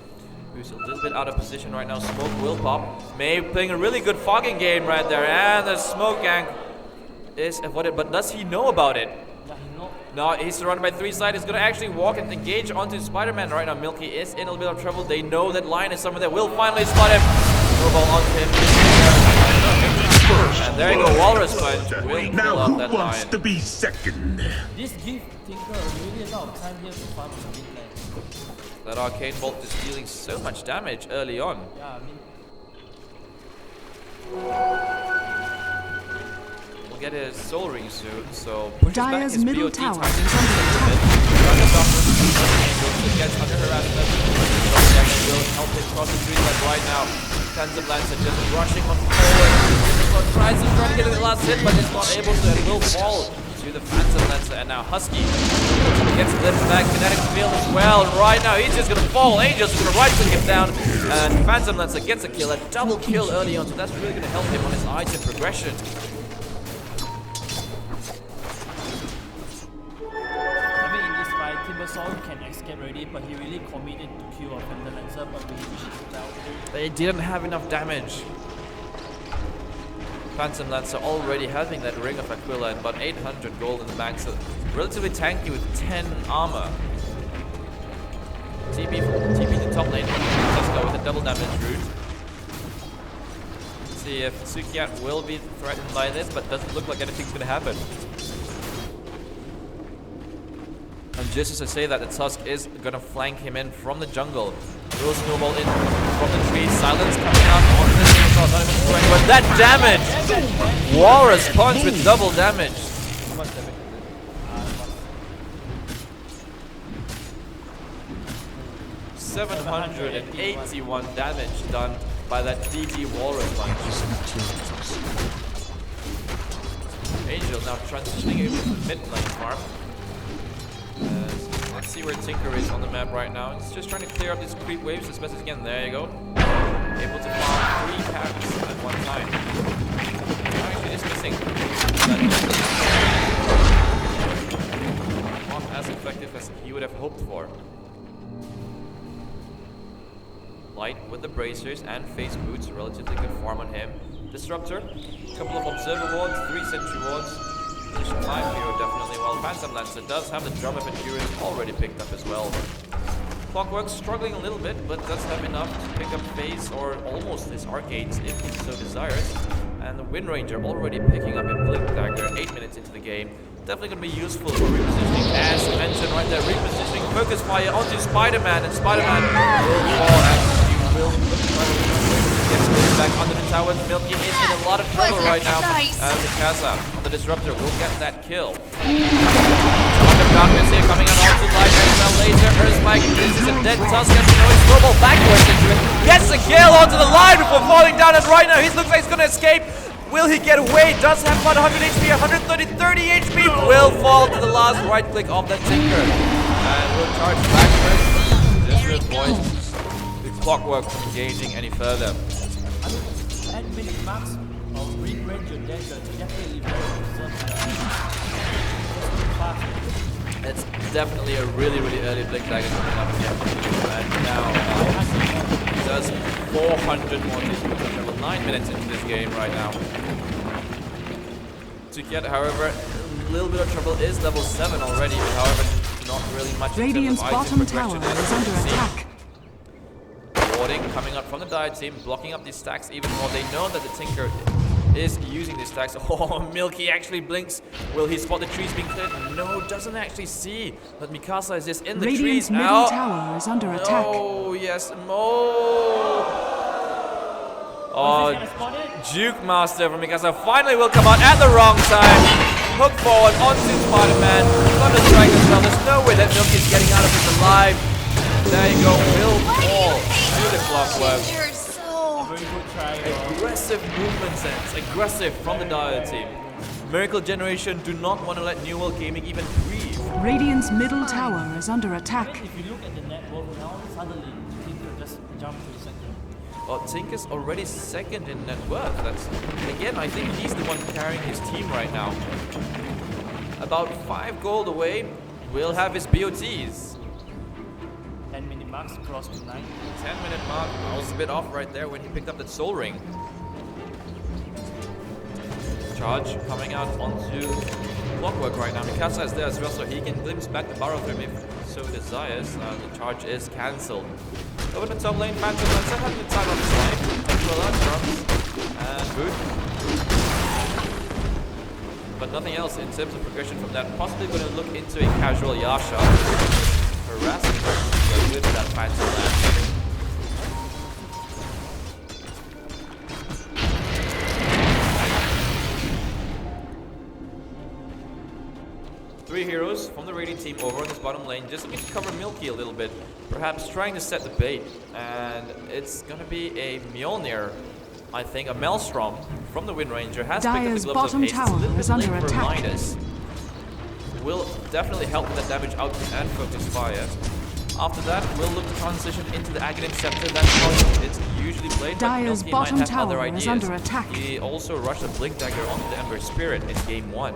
who's a little bit out of position right now. Smoke will pop. May playing a really good fogging game right there, and the smoke gank is avoided. But does he know about it? No, he's surrounded by three sides. He's gonna actually walk and engage onto Spider-Man right now. Milky is in a little bit of trouble. They know that Lion is somewhere there. Will finally spot him. Snowball onto him. And there you go, Walrus Punch will kill Now out who that wants Lion. to be second? This gives Tinker really a lot of time here to farm on the mid lane. That Arcane Bolt is dealing so much damage early on. Yeah, I mean, We'll get his Soul Ring soon, so pushes back Dire's his middle BOT tower time is under attack. Gets under harassment. Will help him cross the street right now. Phantom Lancer just rushing on forward. Tries to get the last hit, but is not able to, and will fall to the Phantom Lancer. And now Husky gets lifted back. Kinetic field as well. And right now he's just gonna fall. Angel's gonna right click him down, and Phantom Lancer gets a kill, a double kill early on. So that's really gonna help him on his item progression. Timbersaw can escape already, but he really committed to kill a Phantom Lancer, but we wish it fell. They didn't have enough damage. Phantom Lancer already having that Ring of Aquila and about 800 gold in the bank, so relatively tanky with 10 armor. TP to top lane. Let's go with a double damage route. Let's see if Sukiat will be threatened by this, but doesn't look like anything's going to happen. And just as I say that, the Tusk is gonna flank him in from the jungle. Will snowball in from the tree. Silence coming out on this Timbersaw, not even scoring, but that damage! Walrus Punch with double damage. How much damage is it? 781 damage done by that DT Walrus Punch. Angel now transitioning over to the mid lane farm. Let's see where Tinker is on the map right now. He's just trying to clear up these creep waves as best as he can. There you go. Able to farm 3 packs at one time. Actually, just missing. Not as effective as he would have hoped for. Light with the bracers and face boots. Relatively good farm on him. Disruptor. A couple of observer wards, 3 sentry wards. Position 5 hero definitely, while Phantom Lancer does have the Drum of Endurance already picked up as well. Clockwork struggling a little bit, but does have enough to pick up phase or almost his arcades if he so desires. And the Wind Ranger already picking up a Blink Dagger 8 minutes into the game. Definitely going to be useful for repositioning, as mentioned right there. Repositioning, focus fire onto Spider-Man, and Spider-Man will fall as he will gets moved back under the tower. Milky is in a lot of trouble right now. And the Casa on the Disruptor will get that kill. of darkness here coming out onto light as well. Laser, Earthspike, this is a dead Tusk as we know he's global backwards into it. Gets the kill onto the line before falling down, and right now he looks like he's gonna escape. Will he get away? Does have about 100 HP, 130, 30 HP. Will fall to the last right click of that Tinker. And will charge backwards. Just to avoid the clockwork from engaging any further. At minute max of mid-range your dagger is definitely very fast. It's definitely a really early Blink Dagger coming up here. And now does 400 more teaspoons. We're 9 minutes into this game right now. To get, however, a little bit of trouble is level 7 already, but however, not really much. Radiant's bottom tower is under attack. Warding coming up from the Dire team, blocking up these stacks even more. They know that the Tinker is using these stacks. Oh, Milky actually blinks. Will he spot the trees being cleared? No, doesn't actually see. But Mikasa is just in the Radiant's trees. middle tower is under attack. Oh, yes, Mo. Oh, Juke Master from Mikasa finally will come out at the wrong time. Hook forward onto Spider-Man. Thunder Strike as well. There's no way that Milky's getting out of this alive. There you go. Will fall through the clockwork. Aggressive movement sense. Aggressive from the Dire team. Miracle Generation do not want to let New World Gaming even breathe. Radiant's middle tower is under attack. If you look at the network now, suddenly Tinker just jump to second. Well, Tinker's already second in net worth. That's, again, I think he's the one carrying his team right now. About 5 gold away, will have his BOTs. 10 minute marks cross to 9. 10-minute mark. I was a bit off right there when he picked up that soul ring. Charge coming out onto clockwork right now. Mikasa is there as well, so he can glimpse back the barrel from if so desires. The charge is cancelled. Over the top lane, Phantom Lancer having the time on his life. Drums and boot. But nothing else in terms of progression from that. Possibly going to look into a casual Yasha. Harassing her with that Phantom Lancer. Three heroes from the Radiant team over on this bottom lane, just looking to cover Milky a little bit, perhaps trying to set the bait, and it's gonna be a Mjolnir, I think, a Maelstrom from the Wind Ranger. Has Dire's picked up the Gloves of bottom Haste. tower It's a little is bit under late for attack. Midas. Will definitely help with that damage output and focus fire. After that, we'll look to transition into the Aghanim Scepter. That's how it's usually played. Dire's but Milky bottom might have other tower ideas. is under attack. He also rushed a Blink Dagger onto the Ember Spirit in game 1.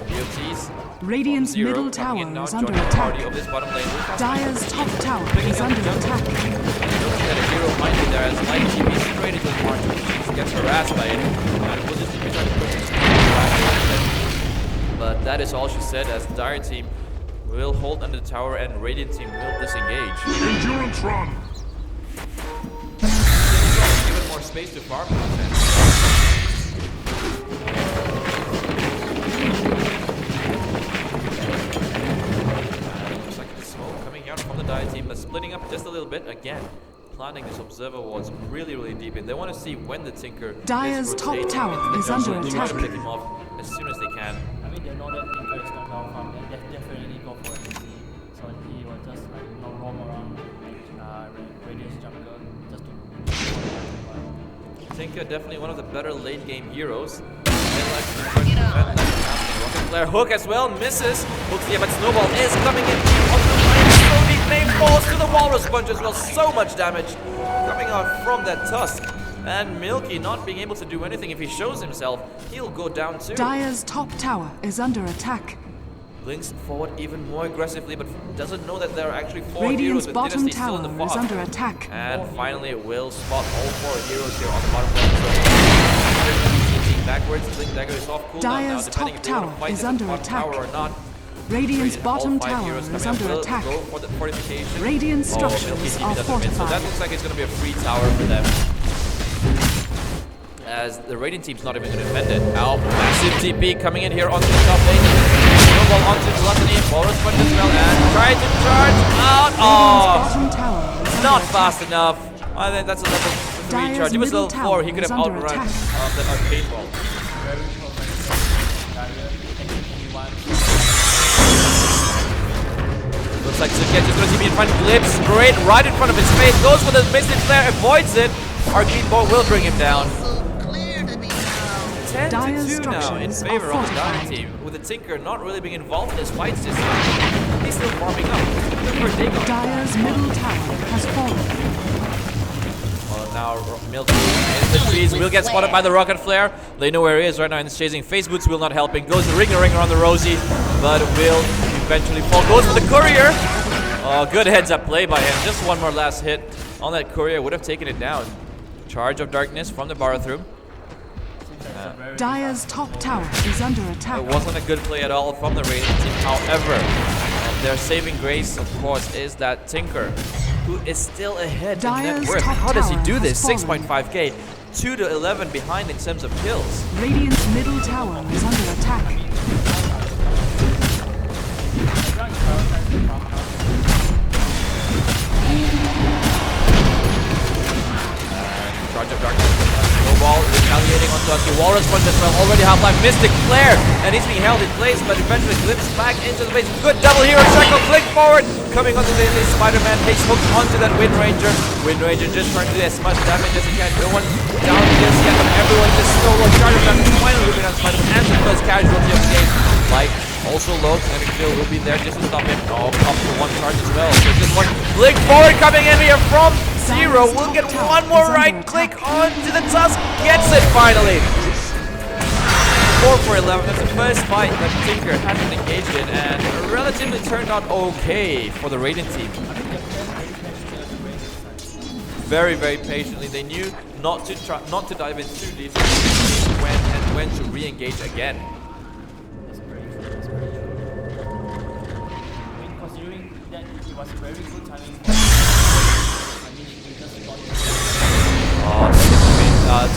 BOTs. Radiant's Zero middle coming in tower now, is under joining the party attack. of this bottom lane. Dire's top tower Picking is up under the jungle. attack. Looking at a hero might be there as Light TP straight into the march. She gets harassed by it. And will just be trying to push this back. But that is all she said, as the Dire team will hold under the tower and Radiant team will disengage. Endurance run! Give it more space to farm. Looks like the smoke coming out from the Dire team, but splitting up just a little bit again. Planting this observer wards really deep in. They want to see when the Tinker Dire's is top rotating tower into the is jungle. under They want attack. to pick him off as soon as they can. I mean, they know that Tinker is not down farm, then they definitely go for it. So he will just like roam around Radiant's jungle just to. Tinker definitely one of the better late game heroes. Rocket Flare hook as well, misses. Hooks here, but Snowball is coming in on the line. Slowly flame falls to the Walrus Punch as well. So much damage coming out from that Tusk. And Milky not being able to do anything. If he shows himself, he'll go down too. Dire's top tower is under attack. Blinks forward even more aggressively, but doesn't know that there are actually 4 Radiant's heroes with bottom Dynasty still in tower the is fog. under attack. And finally, it will spot all 4 heroes here on the bottom lane. So, backwards, Blink Dagger is off cooldown now, Dire's depending top if they want to tower fight is this under bottom attack. tower or not. Radiant's All bottom 5 tower heroes is coming under up will attack. Go for the fortification. Radiant Oh, Milky structures TP are doesn't win, so that fortified. looks like it's going to be a free tower for them. As the Radiant team's not even going to defend it. Our massive TP coming in here onto the top lane. Snowball onto Gluttony, Walrus Punch as well, and try to charge out. Radiant's Oh, bottom tower is not under fast attack. enough. I think that's a level 3 Dire's charge. If it was middle level 4, he tower could have is under outrun attack. that paintball. Very perfect. Darius, anyone like Suket just gonna see me in front, glimpse straight right in front of his face, goes for the Mystic Flare, avoids it. Arcane Ball will bring him down. 10 to 2 now in favor of the Dire team, with the Tinker not really being involved in his fights this time. He's still farming up. Dire's middle tower has fallen. Well, now Milton in the trees will get spotted by the Rocket Flare. They know where he is right now and is chasing. Phase Boots will not help him. Goes the ring around the Rosie, but will eventually fall. Goes for the Courier. Oh, good heads-up play by him. Just one more last hit on that Courier would have taken it down. Charge of Darkness from the Barathroom. Dire's top tower is under attack. It wasn't a good play at all from the Radiant team. However, their saving grace, of course, is that Tinker, who is still ahead in net worth. How does he do this? 6.5k, 2 to 11 behind in terms of kills. Radiant's middle tower is under attack. Charge of Darkness. Snowball retaliating on Dusty. Walrus Punch as well. Already Half-Life Mystic Flare. And he's being held in place, but eventually glimpses back into the base. Good double hero shackle. Flick forward. Coming onto the Spider-Man. Takes hooked onto that Wind Ranger. Wind Ranger just trying to do as much damage as he can. No one down just yet, but everyone just so low. Charge of Darkness finally moving on Spider-Man. And the first casualty of the game. Like, also low. Kinetic Shield will be there just to stop him. Oh, up for one charge as well. So just one blink forward coming in here from Zero. We'll get one more right click onto the Tusk. Gets it finally. 4 for 11. That's the first fight that Tinker hasn't engaged in, and relatively turned out okay for the Radiant team. Very, very patiently. They knew not to dive in too deep, when to re-engage again. Considering that it was very good timing.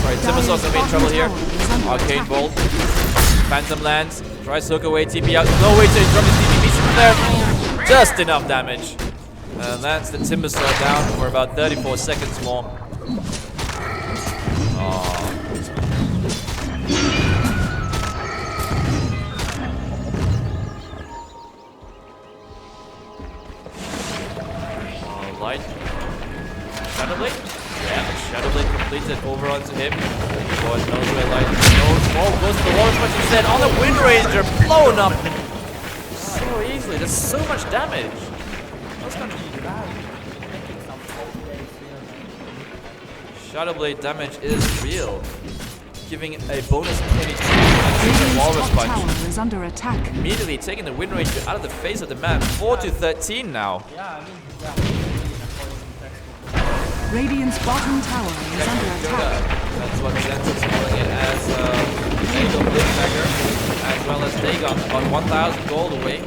Sorry, Timbersaws gonna be in trouble here. Arcane Bolt. Phantom lands. Tries to hook away, TP out. No way to interrupt his TP. Beats him there. Just enough damage. And that's the Timbersaw down for about 34 seconds more. Light. Shadowblade? Yeah, Shadowblade completes it over onto him. God knows where Light goes. Oh, goes to the Walrus Punch instead on the Wind Ranger, blown up so easily. There's so much damage. That's gonna be bad. Shadowblade damage is real, giving a bonus 22 to the Walrus Punch. Tower is under attack. Immediately taking the Wind Ranger out of the face of the map. 4 to 13 now. Yeah, I mean, yeah. Radiant's bottom tower is under attack. That's what Zen's calling it as Dagon Blitzdagger, as well as Dagon, about 1,000 gold away.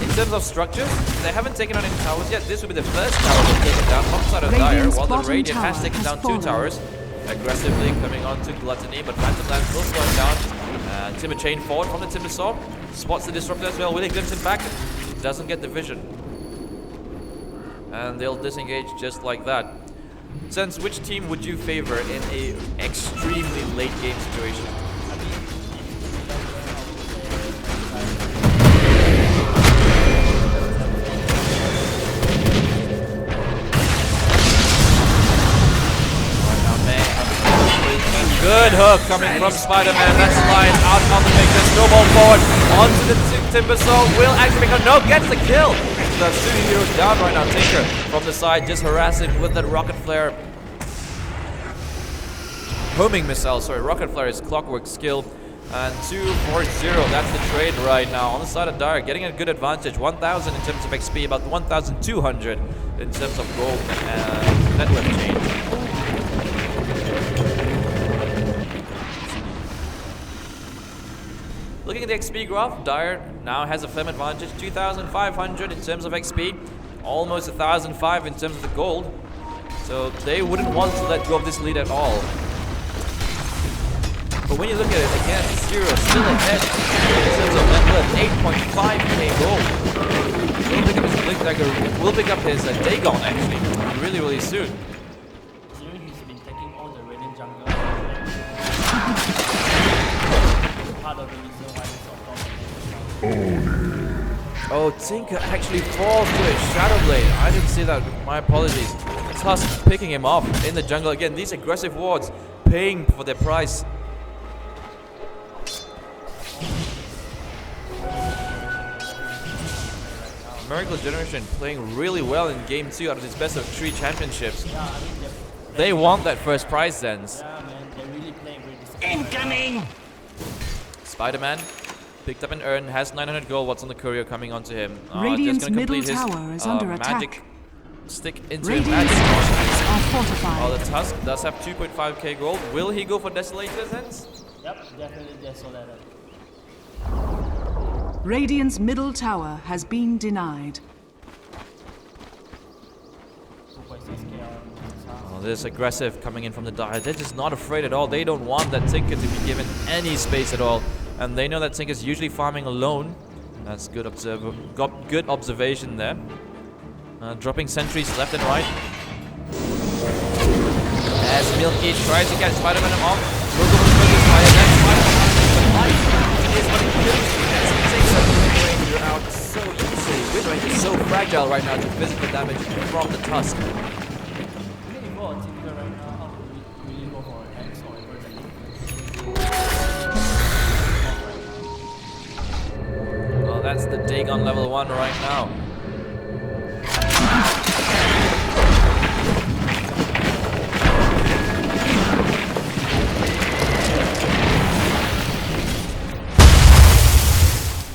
In terms of structures, they haven't taken on any towers yet. This will be the first tower they've taken down from side of Dire, while the Radiant has taken down 2 towers. Aggressively coming on to Gluttony, but Phantom Lance will slow him down. Timber Chain forward from the Timbersaw. Spots the Disruptor as well. Will he glimpse him back? Doesn't get the vision. And they'll disengage just like that. Sense, which team would you favor in a extremely late game situation? Good hook coming from Spider-Man. That's line out on the make the snowball forward onto the Timbersaw. Will actually make a no, gets the kill. The Studio Heroes down right now. Tinker from the side, just harassing with that Rocket Flare. Homing missile, sorry, Rocket Flare is clockwork skill. And 2-4-0, that's the trade right now. On the side of Dire, getting a good advantage. 1,000 in terms of XP, about 1,200 in terms of gold and net worth change. Looking at the XP graph, Dire now has a firm advantage, 2,500 in terms of XP, almost 1,005 in terms of the gold. So they wouldn't want to let go of this lead at all. But when you look at it again, Zero still ahead in terms of net worth, 8.5k gold. Will pick up his Blitzdagger, will pick up his Dagon actually, really, really soon. He's been taking all the Radiant jungle. Part of the reason why he's on top of Oh, Tinker actually falls to a Shadow Blade. I didn't see that. My apologies. Tusk picking him off in the jungle. Again, these aggressive wards paying for their price. Miracle Generation playing really well in game 2 out of this best of 3 championships. They want that first prize, Zens. Yeah, man, they're really playing really Incoming! Spider-Man picked up an urn, has 900 gold. What's on the courier coming onto him? Radiant's just gonna middle complete his tower is under magic attack. stick into him. Radiant structures are fortified. Oh, the Tusk does have 2.5k gold. Will he go for Desolator, Zens? Yep, definitely Desolator. Radiant's middle tower has been denied. 2.6k Oh, this aggressive coming in from the Dire. They're just not afraid at all. They don't want that Tinker to be given any space at all. And they know that Tinker's usually farming alone. That's good good observation there. Dropping sentries left and right. As Milky tries to catch Spider-Man off. Will go for the furthest fire. Then Spider-Man is what he kills. As he takes a Wind Ranger out so easily. Wind Ranger is so fragile right now to physical damage from the Tusk. Really go on Tinker right now. How do we really go for an X or a version? Well, that's the Dagon level 1 right now.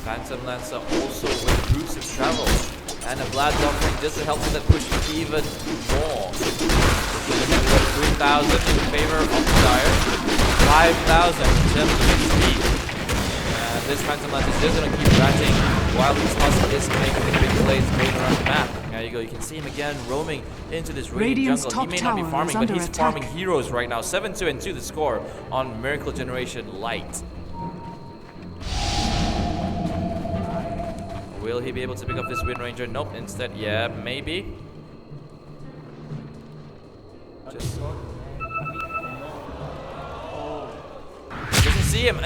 Phantom Lancer also with Roots of Travel and a Blood Offering just to help with that push even more. 3,000 in favor of the Dire, 5,000 in terms of XP. This Phantom Lancer is just going to keep ratting while this Tusk is making the big plays going around the map. There you go, you can see him again roaming into this Radiant jungle. He may not be farming, but he's farming heroes right now. 7-2 and 2 the score on Miracle Generation Light. Will he be able to pick up this Wind Ranger? Nope, instead, yeah, maybe. Just doesn't see him.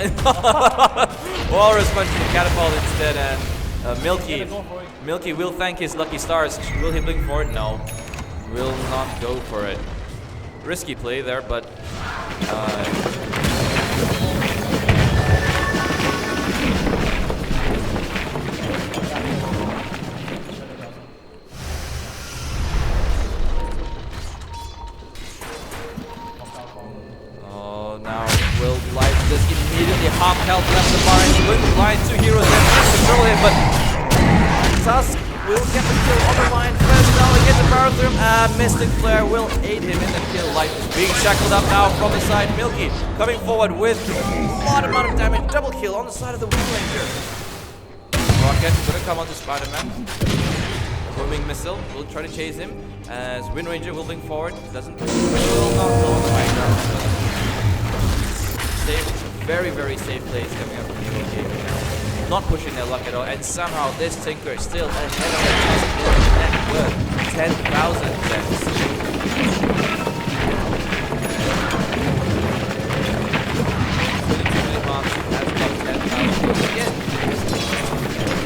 Walrus punching the catapult instead, and Milky will thank his lucky stars. Will he blink for it? No. Will not go for it. Risky play there, but now will life just immediately half health left the bar, and he's going to blind 2 heroes that can control him, but Tusk will get the kill on the line first. Now he gets the power through him, and Mystic Flare will aid him in the kill. Life being shackled up now from the side. Milky coming forward with a lot amount of damage. Double kill on the side of the Wind Ranger. Rocket gonna come onto Spider-Man. Homing missile will try to chase him as Wind Ranger will blink forward. Doesn't will not go on the high ground. Safe, very, very safe plays coming up from the early game now. Not pushing their luck at all, and somehow this Tinker is still ahead of the Tusk net worth 10,000 cents. Again,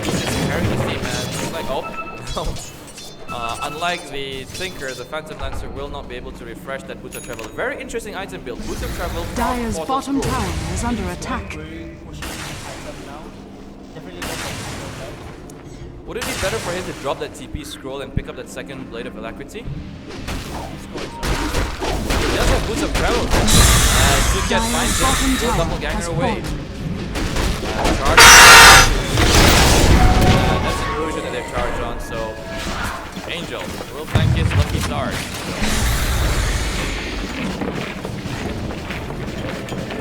this is carrying this team, and it's like, unlike the Tinker, the Phantom Lancer will not be able to refresh that Boots of Travel. Very interesting item build. Boots of Travel. Dire's bottom tower is under attack. Would it be better for him to drop that TP scroll and pick up that second Blade of Alacrity? He does have Boots of Travel. Should get fine. Will doppelganger away. Charge. That's an illusion that they've charged on, so Angel will thank his lucky stars.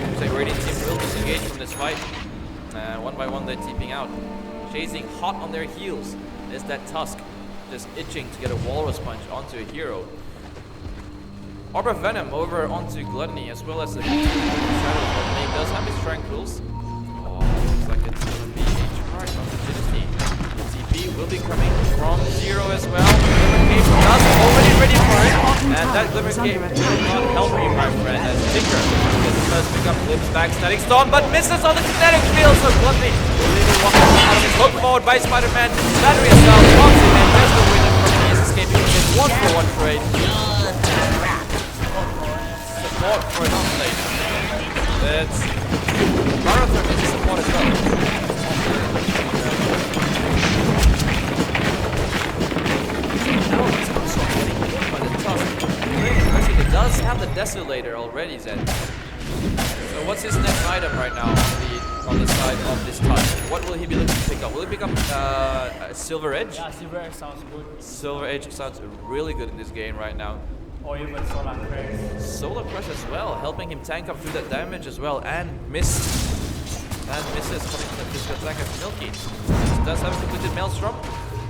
Looks like Radiant team will disengage from this fight. One by one they're TPing out. Chasing hot on their heels is that Tusk, just itching to get a Walrus Punch onto a hero. Arbor Venom over onto Gluttony, as well as the Shadow. Gluttony does have his Tranquils. Oh, looks like it's going to be a charge on the Dynasty. TP will be coming from Zero as well. Glimmer Cape does already ready for it, and that Glimmer Cape will not help you, my friend, as Tinker gets the first pick up, flips back, Static Storm, but misses on the kinetic field, so Gluttony will leave it walking out of his hook mode. ward by Spider-Man. Battery itself, boxing, and there's the winner from his escaping with 1-for-1 trade. Support for an off-lane. That's Marathon is a support as well. It does have the Desolator already, Zen. So what's his next item right now on the side of this Tusk? What will he be looking to pick up? Will he pick up Silver Edge? Yeah, Silver Edge sounds good. Silver Edge sounds really good in this game right now. Or even Solar Crash. Solar Crush as well, helping him tank up through that damage as well, and misses coming from the physical attack of Milky. He does have a completed Maelstrom,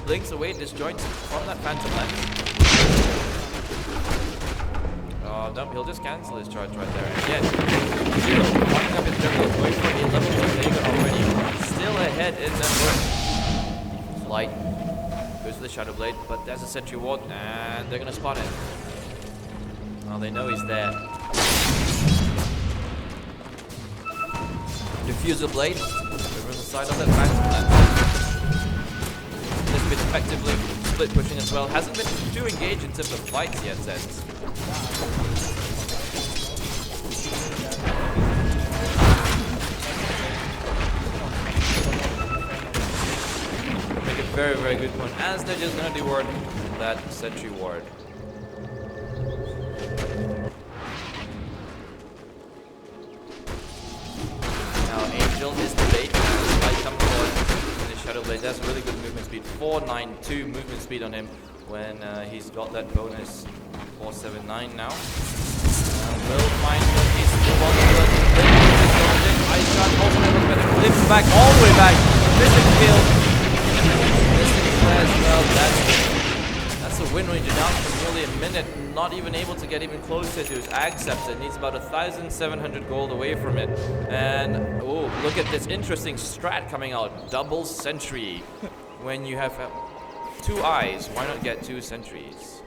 blinks away disjoints from that Phantom Lance. Oh no, he'll just cancel his charge right there. Again, Zero, walking up his jungle, going for a level 2 Dagon already, still ahead in that work. Flight, goes to the Shadow Blade, but there's a Sentry Ward, and they're gonna spot him. Well, they know he's there. Diffuser Blade over on the side of that Phantom Lance. This bit effectively split pushing as well. Hasn't been too engaged in terms of fights yet, Zens. Make a very, very good one, as they're just gonna deward that Sentry Ward. Angel is the bait. Light comes forward in the Shadow Blade. That's really good movement speed. 492 movement speed on him when he's got that bonus. 479 now. Will find what he's still on the field. Ice Shot also never better. Flips back all the way back. Missing kill. Missing play as well. That's a win range down for nearly a minute. Not even able to get even closer to his Ag Scepter. Needs about 1,700 gold away from it. And oh, look at this interesting strat coming out. Double Sentry. When you have 2 eyes, why not get 2 sentries?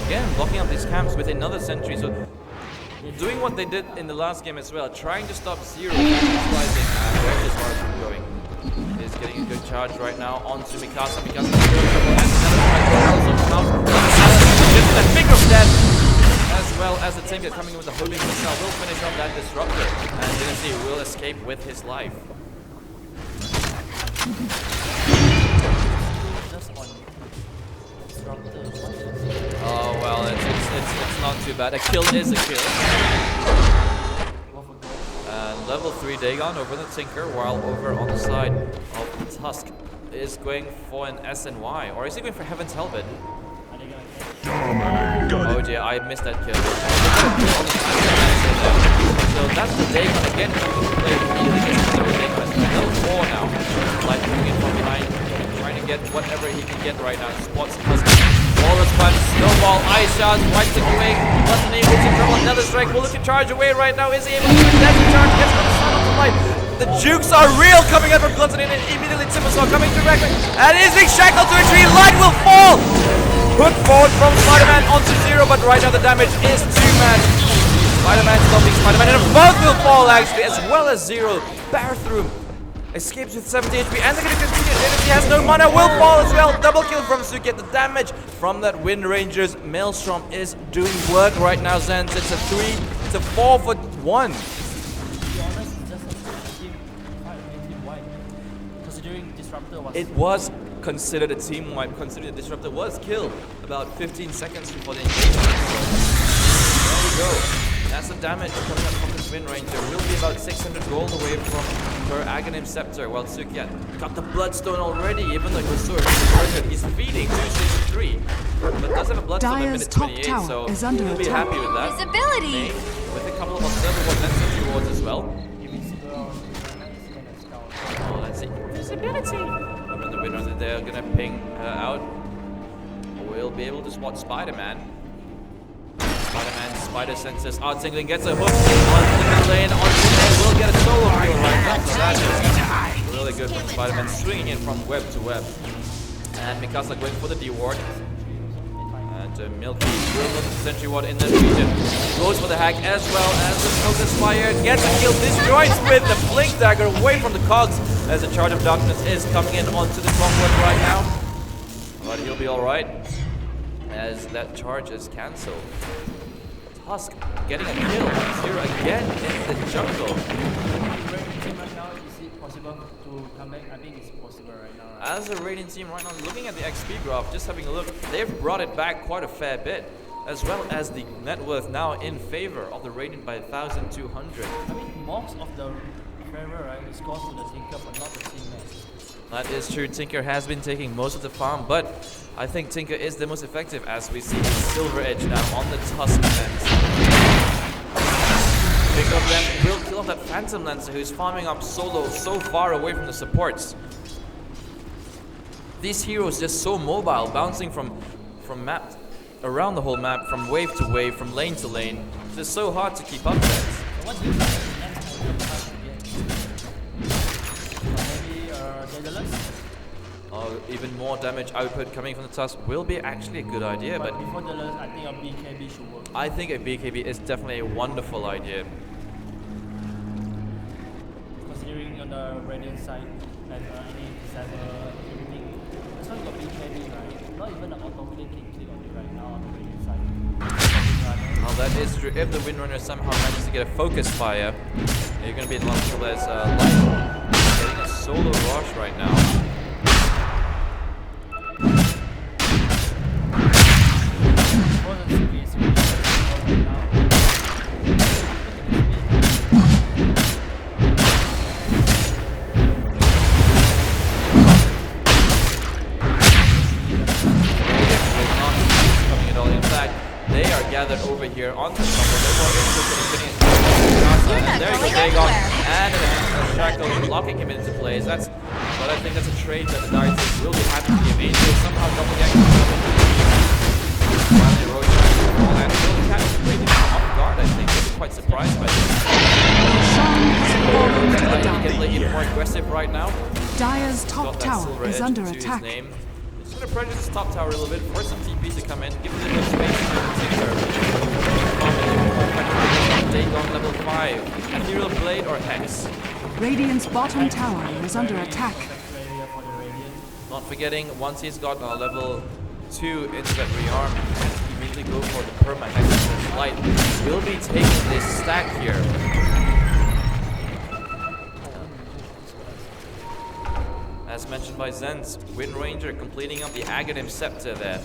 Again, blocking up these camps with another sentry. So doing what they did in the last game as well, trying to stop Zero from utilizing where his heart from going. Is getting a good charge right now onto Mikasa. Mikasa is still trouble, and another also comes just a finger of death, as well as the Tinker coming in with the homing missile will finish off that Disruptor, and Dynasty will escape with his life. Oh well, it's not too bad. A kill is a kill. Level 3 Dagon over the Tinker, while over on the side of the Tusk is going for an SNY, or is he going for Heaven's Helmet? Oh dear, I missed that kill. So that's the Dagon again coming to play. Really gets the Dagon as level 4 now. Light coming in from behind, trying to get whatever he can get right now. Spots Tusk. Walrus punch, snowball, ice shots, right stick away, wasn't able to throw another strike, will look to charge away right now, is he able to do that? Charge gets on the side of the light. The jukes are real coming out from Glutton, and immediately Timbersaw coming directly, and is being shackled to a tree, light will fall! Put forward from Spider-Man onto Zero, but right now the damage is too much. Spider-Man stopping Spider-Man, and both will fall actually, as well as Zero. Bear through. Escapes with 70 HP, and they're going to continue. He has no mana, will fall as well. Double kill from Suki. The damage from that Wind Ranger's Maelstrom is doing work right now, Zens. It's a 4 for 1. To be honest, it's just a team wipe. Considering Disruptor was... It was considered a team wipe, considering the Disruptor was killed about 15 seconds before the engagement. So, there we go. That's the damage coming up from this Wind Ranger. Will be about 600 gold away from her Aghanim Scepter, while Sukiat got the Bloodstone already, even though it was so early. He's feeding 263, but does have a Bloodstone at minute 28, so he'll be happy with that. Visibility! With a couple of Observer Wards and Sentry Wards as well. Oh, let's see. Visibility! Over the Wind Ranger, they're gonna ping out. We'll be able to spot Spider-Man. Spider-Man, Spider Senses, Artsingling gets a hook onto the middle lane, will get a solo kill right now, so that is really good from Spider-Man, swinging in from web to web. And Mikasa going for the D-Ward. And Milky will look the sentry ward in the region. Goes for the hack as well as the smoke is fired. Gets a kill. Disjoints with the blink dagger away from the cogs as the charge of darkness is coming in onto the clockwork right now. But he'll be alright as that charge is cancelled. Tusk getting a kill. Zero again in the jungle. Right now, is it possible to come back? I think it's possible right now. Right? As a Radiant team right now, looking at the XP graph, just having a look, they've brought it back quite a fair bit, as well as the net worth now in favor of the Radiant by 1,200. I mean, most of the favor, right, is gone to the Tinker, but not the teammates. That is true. Tinker has been taking most of the farm, but I think Tinker is the most effective as we see Silver Edge now on the Tusk fence. Pick up them, will kill off that Phantom Lancer who's farming up solo so far away from the supports. These heroes just so mobile, bouncing from map, around the whole map, from wave to wave, from lane to lane. It's just so hard to keep up with. So what do you think? Maybe Daedalus? Even more damage output coming from the Tusk will be actually a good idea, but before Daedalus, I think a BKB should work. I think a BKB is definitely a wonderful idea. Considering on the Radiant side, and any disable, everything. This one got BKB, right? Not even an automatic click on it right now on the Radiant side. Well, that is true. If the Windrunner somehow manages to get a focus fire, you're going to be in a lot of trouble as Light getting a solo rush right now. Gathered over here on the summer. There you go, Dagon, and a shackle locking him into place. But I think that's a trade that the Dire team will be happy to give. Angel somehow double gang. Finally, Roshan and will catch the Raven off guard. I think they'll be quite surprised by this. He can play even more aggressive right now. Dire's top tower is under attack. Just gonna pressure this top tower a little bit, force some TPs to come in, give it a bit of space to Tinker. Dagon level 5, Ethereal Blade or Hex. Radiant's bottom tower is under attack. Not forgetting, once he's got level 2 into that rearm, he can immediately go for the perma Hex and Light. Will be taking this stack here. As mentioned by Zenz, Wind Ranger completing up the Aghanim Scepter there.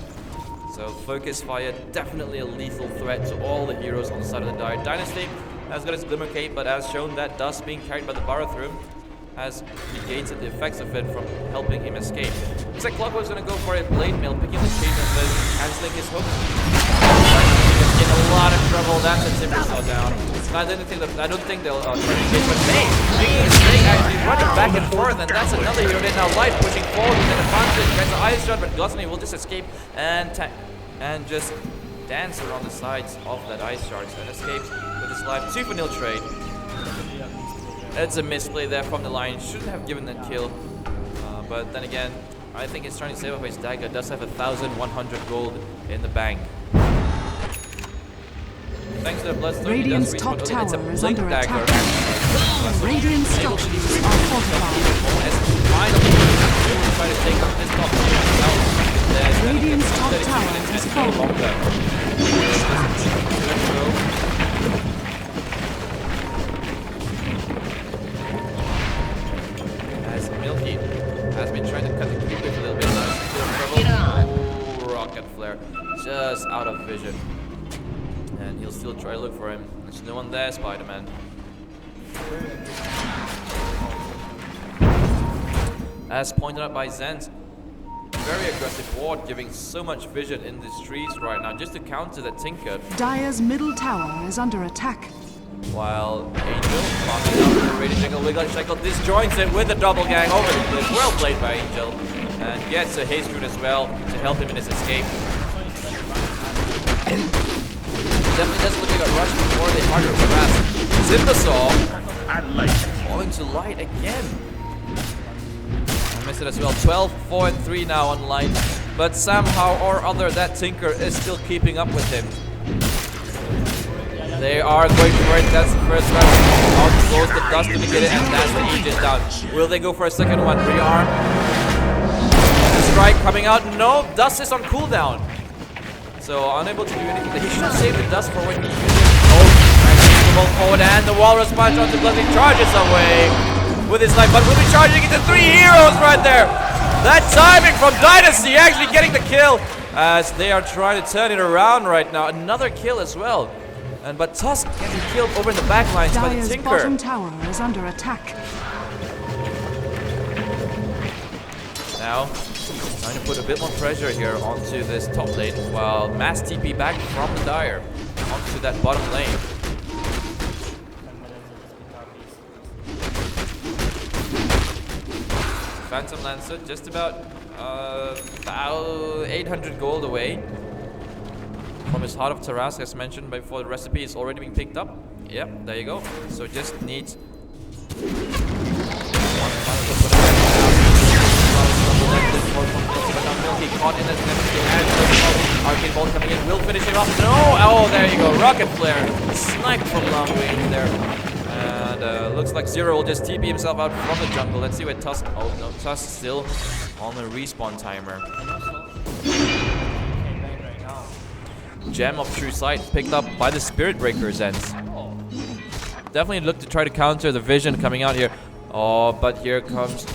So Focus Fire, definitely a lethal threat to all the heroes on the side of the Dire Dynasty. Has got its Glimmer Cape, but as shown, that dust being carried by the Barathrum has negated the effects of it from helping him escape. Looks like Clockwork's gonna go for a Blade Mail, picking the chain and then cancelling his hook. In a lot of trouble, that's a Timber Saw down. I don't think they'll try to engage, but making a mistake actually running back and forth, and that's another hero there now. Light pushing forward with an advantage, gets an Ice Shot, but Gluttony will just escape and just dance around the sides of that Ice Shards and escapes with his life. 2-for-0 trade. It's a misplay there from the line, shouldn't have given that kill, but then again, I think he's trying to save up his dagger. Does have 1,100 gold in the bank. Thanks to the Bloodstone, Radiant's top tower is under attack. Radiant structures are fortified. Radiant's top tower has fallen. As Milky has been trying to cut the creep with a little bit of trouble. Oh, rocket flare, just out of vision. And he'll still try to look for him. There's no one there, Spider-Man. As pointed out by Zenz, very aggressive ward, giving so much vision in these trees right now, just to counter the Tinker. Dire's middle tower is under attack. While Angel, farming out the Radiant Jungle, Wiggle Shackle disjoins it with a double gang over the cliff. Well played by Angel. And gets a haste root as well to help him in his escape. Definitely doesn't look like a rush before they harder harass. Zimbasaw falling to Light again. I missed it as well. 12, 4, and 3 now on Light. but somehow or other that Tinker is still keeping up with him. They are going for it. That's the first round. Out goes the Dust to get it, and that's the Aegis down. Will they go for a second one? Rearm. Strike coming out. No, Dust is on cooldown. So unable to do anything. He should have saved the Dust for when he uses it. Oh, the ball forward, and the Walrus Punch onto Bloody charges away with his life, but will be charging into 3 heroes right there. That timing from Dynasty actually getting the kill as they are trying to turn it around right now. Another kill as well. But Tusk getting killed over in the back lines by the Dire's Tinker. bottom tower is under attack. Now, trying to put a bit more pressure here onto this top lane while mass TP back from the Dire onto that bottom lane. Phantom Lancer just about 800 gold away from his Heart of Taras, as mentioned before. The recipe is already being picked up. Yep, there you go. So just needs one final to put it back down. Milky caught in this Arcane Bolt coming in, will finish him off. No! Oh, there you go. Rocket Flare. Sniped from long range there. And looks like Zero will just TP himself out from the jungle. Let's see where Tusk. Oh no, Tusk still on the respawn timer. Gem of True Sight picked up by the Spirit Breakers, and definitely look to try to counter the vision coming out here. Oh, but here comes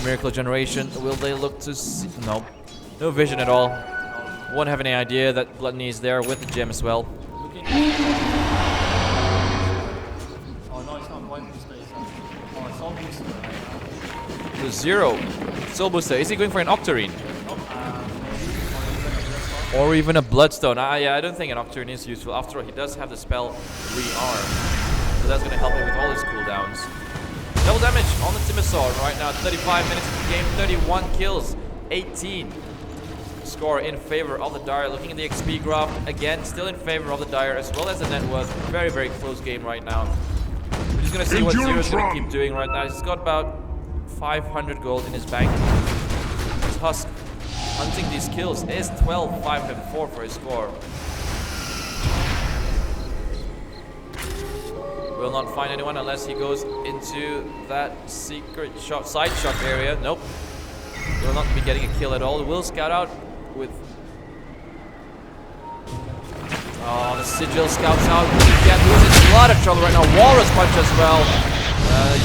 Miracle Generation. Will they look to see? No, no vision at all. Won't have any idea that Gluttony is there with the gem as well. The Zero Soul Booster. Is he going for an Octarine? Or even a Bloodstone. Yeah, I don't think an Octarine is useful. After all, he does have the spell Rearm. So that's going to help him with all his cooldowns. Double damage on the Timbersaw right now. 35 minutes of the game, 31 kills, 18. Score in favor of the Dire. Looking at the XP graph, again, still in favor of the Dire as well as the net worth. Very, very close game right now. We're just going to see what Zero's going to keep doing right now. He's got about 500 gold in his bank. Tusk hunting these kills is 12, 504 for his score. Will not find anyone unless he goes into that secret shot, side shot area. Nope. Will not be getting a kill at all. Will scout out with... Oh, the Sigil scouts out. Again, who's in a lot of trouble right now. Walrus Punch as well.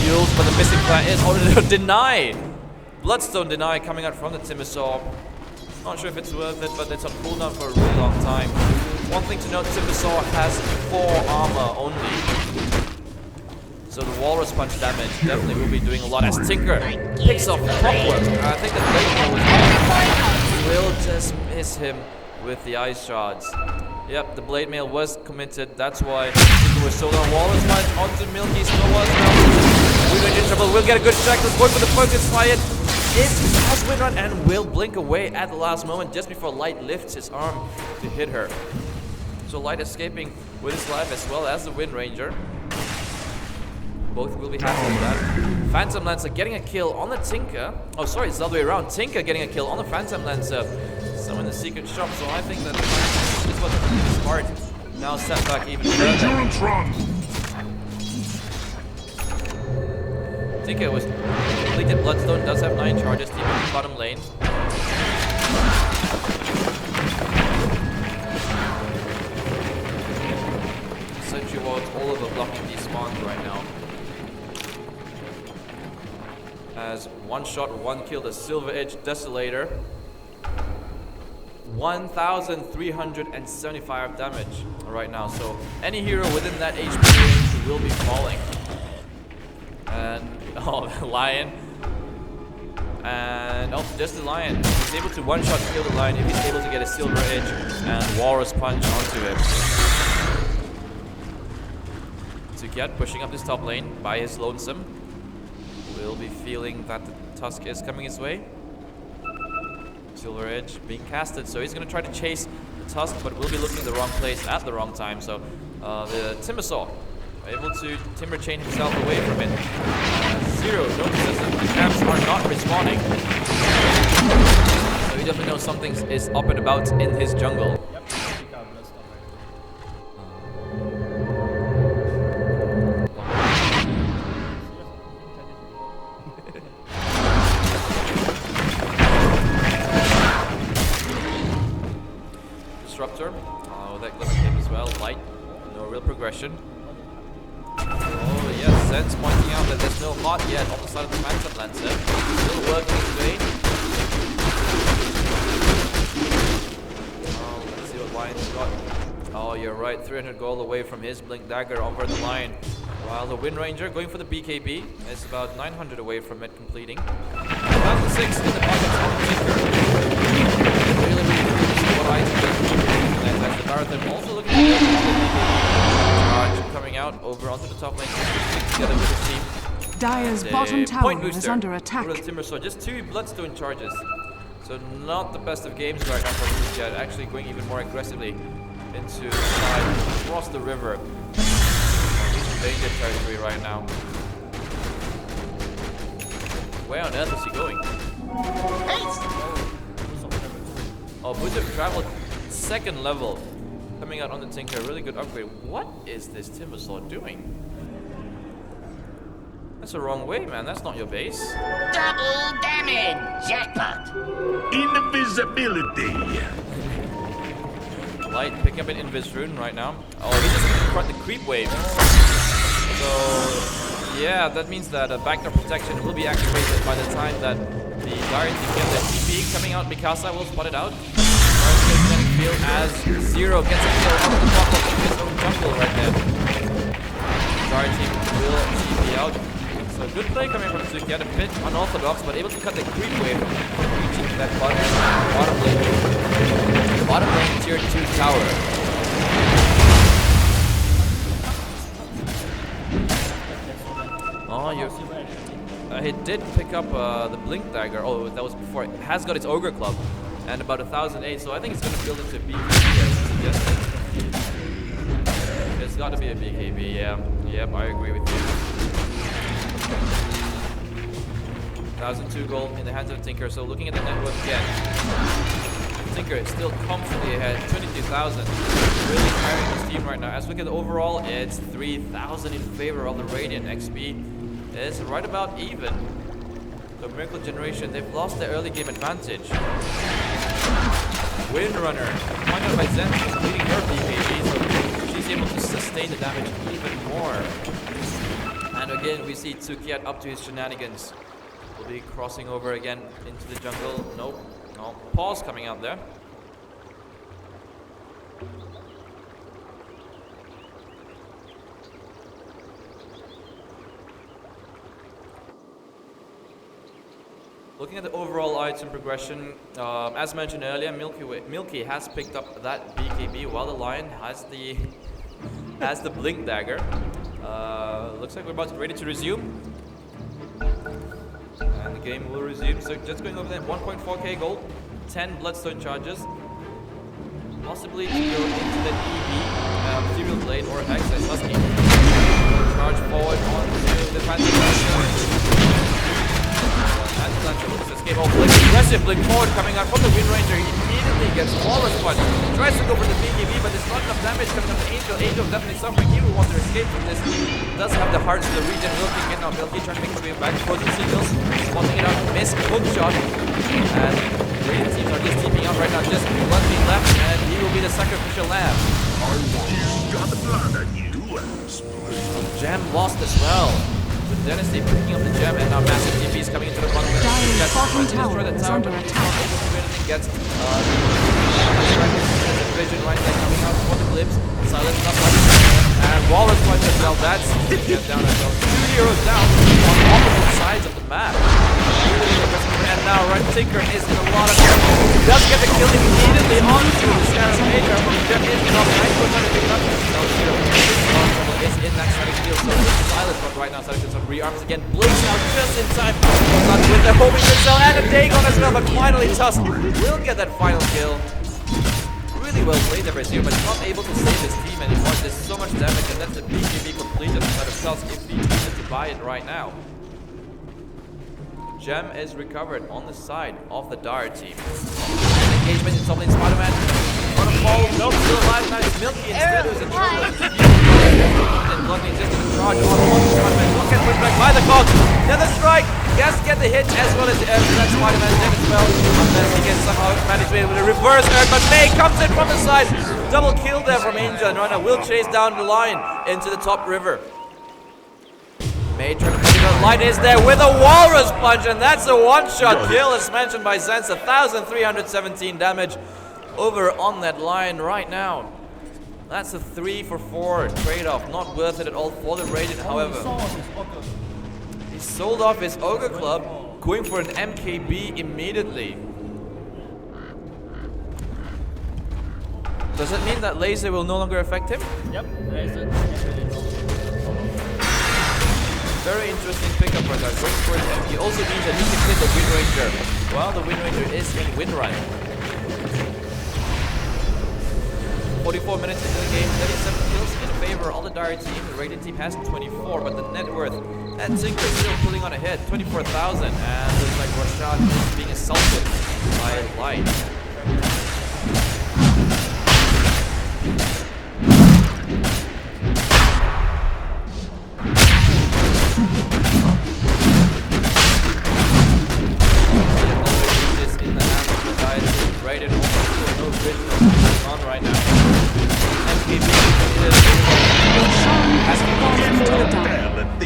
Yules, but the missing plant is already Deny. Bloodstone Deny coming out from the Timbersaw. Not sure if it's worth it, but it's on cooldown for a really long time. One thing to note, Timbersaw has 4 armor only. So the Walrus Punch damage definitely will be doing a lot as Tinker picks off Clockwork. I think the Blade Mail will just miss him with the Ice Shards. Yep, the Blade Mail was committed. That's why Tinker was sold on. Walrus Punch onto Milky. Still was now. We're in trouble. We'll get a good check. Let's go for the focus fire. It has win run and will blink away at the last moment just before Light lifts his arm to hit her. So Light escaping with his life as well as the Wind Ranger. Both will be happy with that. Phantom Lancer getting a kill on the Tinker. Oh, sorry, it's the other way around. Tinker getting a kill on the Phantom Lancer. So in the secret shop. So I think that this was smart. Now set back even further. Tinker was completed. Bloodstone does have 9 charges. Team in the bottom lane. Sentry wards all over blocking these spawns right now. As 1 shot, 1 kill, the Silver Edge Desolator. 1,375 damage right now. So any hero within that HP range will be falling. And oh, the Lion. And oh, just the Lion. He's able to 1-shot kill the Lion if he's able to get a Silver Edge and Walrus Punch onto him. Sukiat pushing up this top lane by his lonesome. Will be feeling that the Tusk is coming his way. Silver Edge being casted, so he's going to try to chase the Tusk, but will be looking in the wrong place at the wrong time. So the Timbersaw able to Timber Chain himself away from it. Zero notices that the camps are not respawning. So he's definitely knows something is up and about in his jungle. Disruptor. Oh, that glimpsed him as well. Light. No real progression. Oh, yes. Sense pointing out that there's no hot yet on the side of the Phantom Lancer. Still working his way. Oh, let's see what Lion's got. Oh, you're right. 300 gold away from his Blink Dagger over the line. While the Wind Ranger going for the BKB is about 900 away from it completing. 2006 in the pockets of Tinker. Really see what I think. And that's the Marathon also looking at the charge coming out over onto the top lane. Together with his team. Dire's And bottom a point tower is booster under attack. over the Timber Sword. Just 2 Bloodstone charges. So not the best of games right now for Sukiat. Actually going even more aggressively into the side across the river. Danger territory right now. Where on earth is he going? Oh, Boots of Travel, 2nd level. Coming out on the Tinker, really good upgrade. What is this Timber Sword doing? That's the wrong way, man. That's not your base. Double damage! Jackpot! Invisibility! Light picking up an Invis rune right now. Oh, he just caught the creep wave. So, yeah, that means that backdoor protection will be activated by the time that the Dire team gets their TP. Coming out, Mikasa will spot it out. Feel as Zero gets a kill on the top of his own jungle right there. Dire team will TP out. So good play coming from Sukiat, a bit unorthodox, but able to cut the creep wave from reaching that bottom lane tier 2 tower. Oh, he did pick up the Blink Dagger. Oh, that was before. It has got its Ogre Club and about 1,008, so I think it's going to build into a BKB as suggested. It's got to be a BKB, yeah. Yep, I agree with you. 1,002 gold in the hands of Tinker, so looking at the network again. Tinker is still comfortably ahead, 22,000. Really carrying this team right now. As we look at the overall, it's 3,000 in favor of the Radiant. XP is right about even. So Miracle Generation, they've lost their early game advantage. Windrunner, pointed out by Zen, completing her BKB, so she's able to sustain the damage even more. And again, we see Sukiat up to his shenanigans. Will be crossing over again into the jungle. Nope. No. Pause coming out there. Looking at the overall item progression, as mentioned earlier, Milky has picked up that BKB while the Lion has the Blink Dagger. Looks like we're about ready to resume. And the game will resume. So just going over there, 1.4k gold, 10 Bloodstone charges. Possibly to go into the EB, Material Blade or Access Husky. Charge forward onto the Phantom Lancer. Phantom Lancer looks to escape. Oh, Blink, aggressive Blink forward coming out from the Wind Ranger. He immediately gets Flawless Punch. Tries to go for the BKB, but there's not enough damage coming from Angel. Angel definitely suffering. He will want to escape from this. Does have the hearts to the region. Milky in now. Milky trying to make his way back. Frozen Seagulls spotting it out. Miss hook shot. And Radiant teams are just teaming out right now. Just one being left, and he will be the sacrificial lamb. Gem lost as well. With Dynasty picking up the gem, and now massive TPs coming into the bottom. Dire's bottom tower is under attack. Gets vision right there coming out for the clips. Silence up and Wallace punch as well. That's get down as well. 2 heroes down on opposite sides of the map. And now Right Tinker is in a lot of trouble. Does get the kill immediately onto the Scarab Major. Gem is enough. 9% picking up. Is in that static field. So Silence but right now Silence some rearms again. Blinks out just in time. Not with the homing missile and a Dagon as well, but finally Tusk will get that final kill. Really well played there by Zero, but not able to save his team anymore. There's so much damage, and that's a BKB completed inside of Tusk if he needed to buy it right now. gem is recovered on the side of the Dire team. Engagement in top lane Spider-Man. Gonna fall, nope, still alive. Now it's Milky instead who's in trouble. And blocking just in the charge on Spider-Man. Look at push back by the Cox. Another strike. Yes, get the hit as well as the that Spider-Man dead as well. Unless he can somehow manage with a reverse earth, but May comes in from the side. Double kill there from Angel, and right now will chase down the line into the top river. May trying to put it. Light is there with a Walrus Punch, and that's a one-shot kill as mentioned by Zenz. 1,317 damage over on that line right now. That's a 3-for-4 trade-off. Not worth it at all for the Radiant, however. He sold off his Ogre Club, going for an MKB immediately. Does it mean that laser will no longer affect him? Yep, laser. Very interesting pickup right there. Going for an MKB also means that he can hit the Wind Ranger while the Wind Ranger is in Wind Run. 44 minutes into the game, 37 kills in favor of the Dire team. The Radiant team has 24, but the net worth at Tinker is still pulling on ahead, 24,000, and looks like Rashad is being assaulted by Light. Radiant also no vision on right now. MKB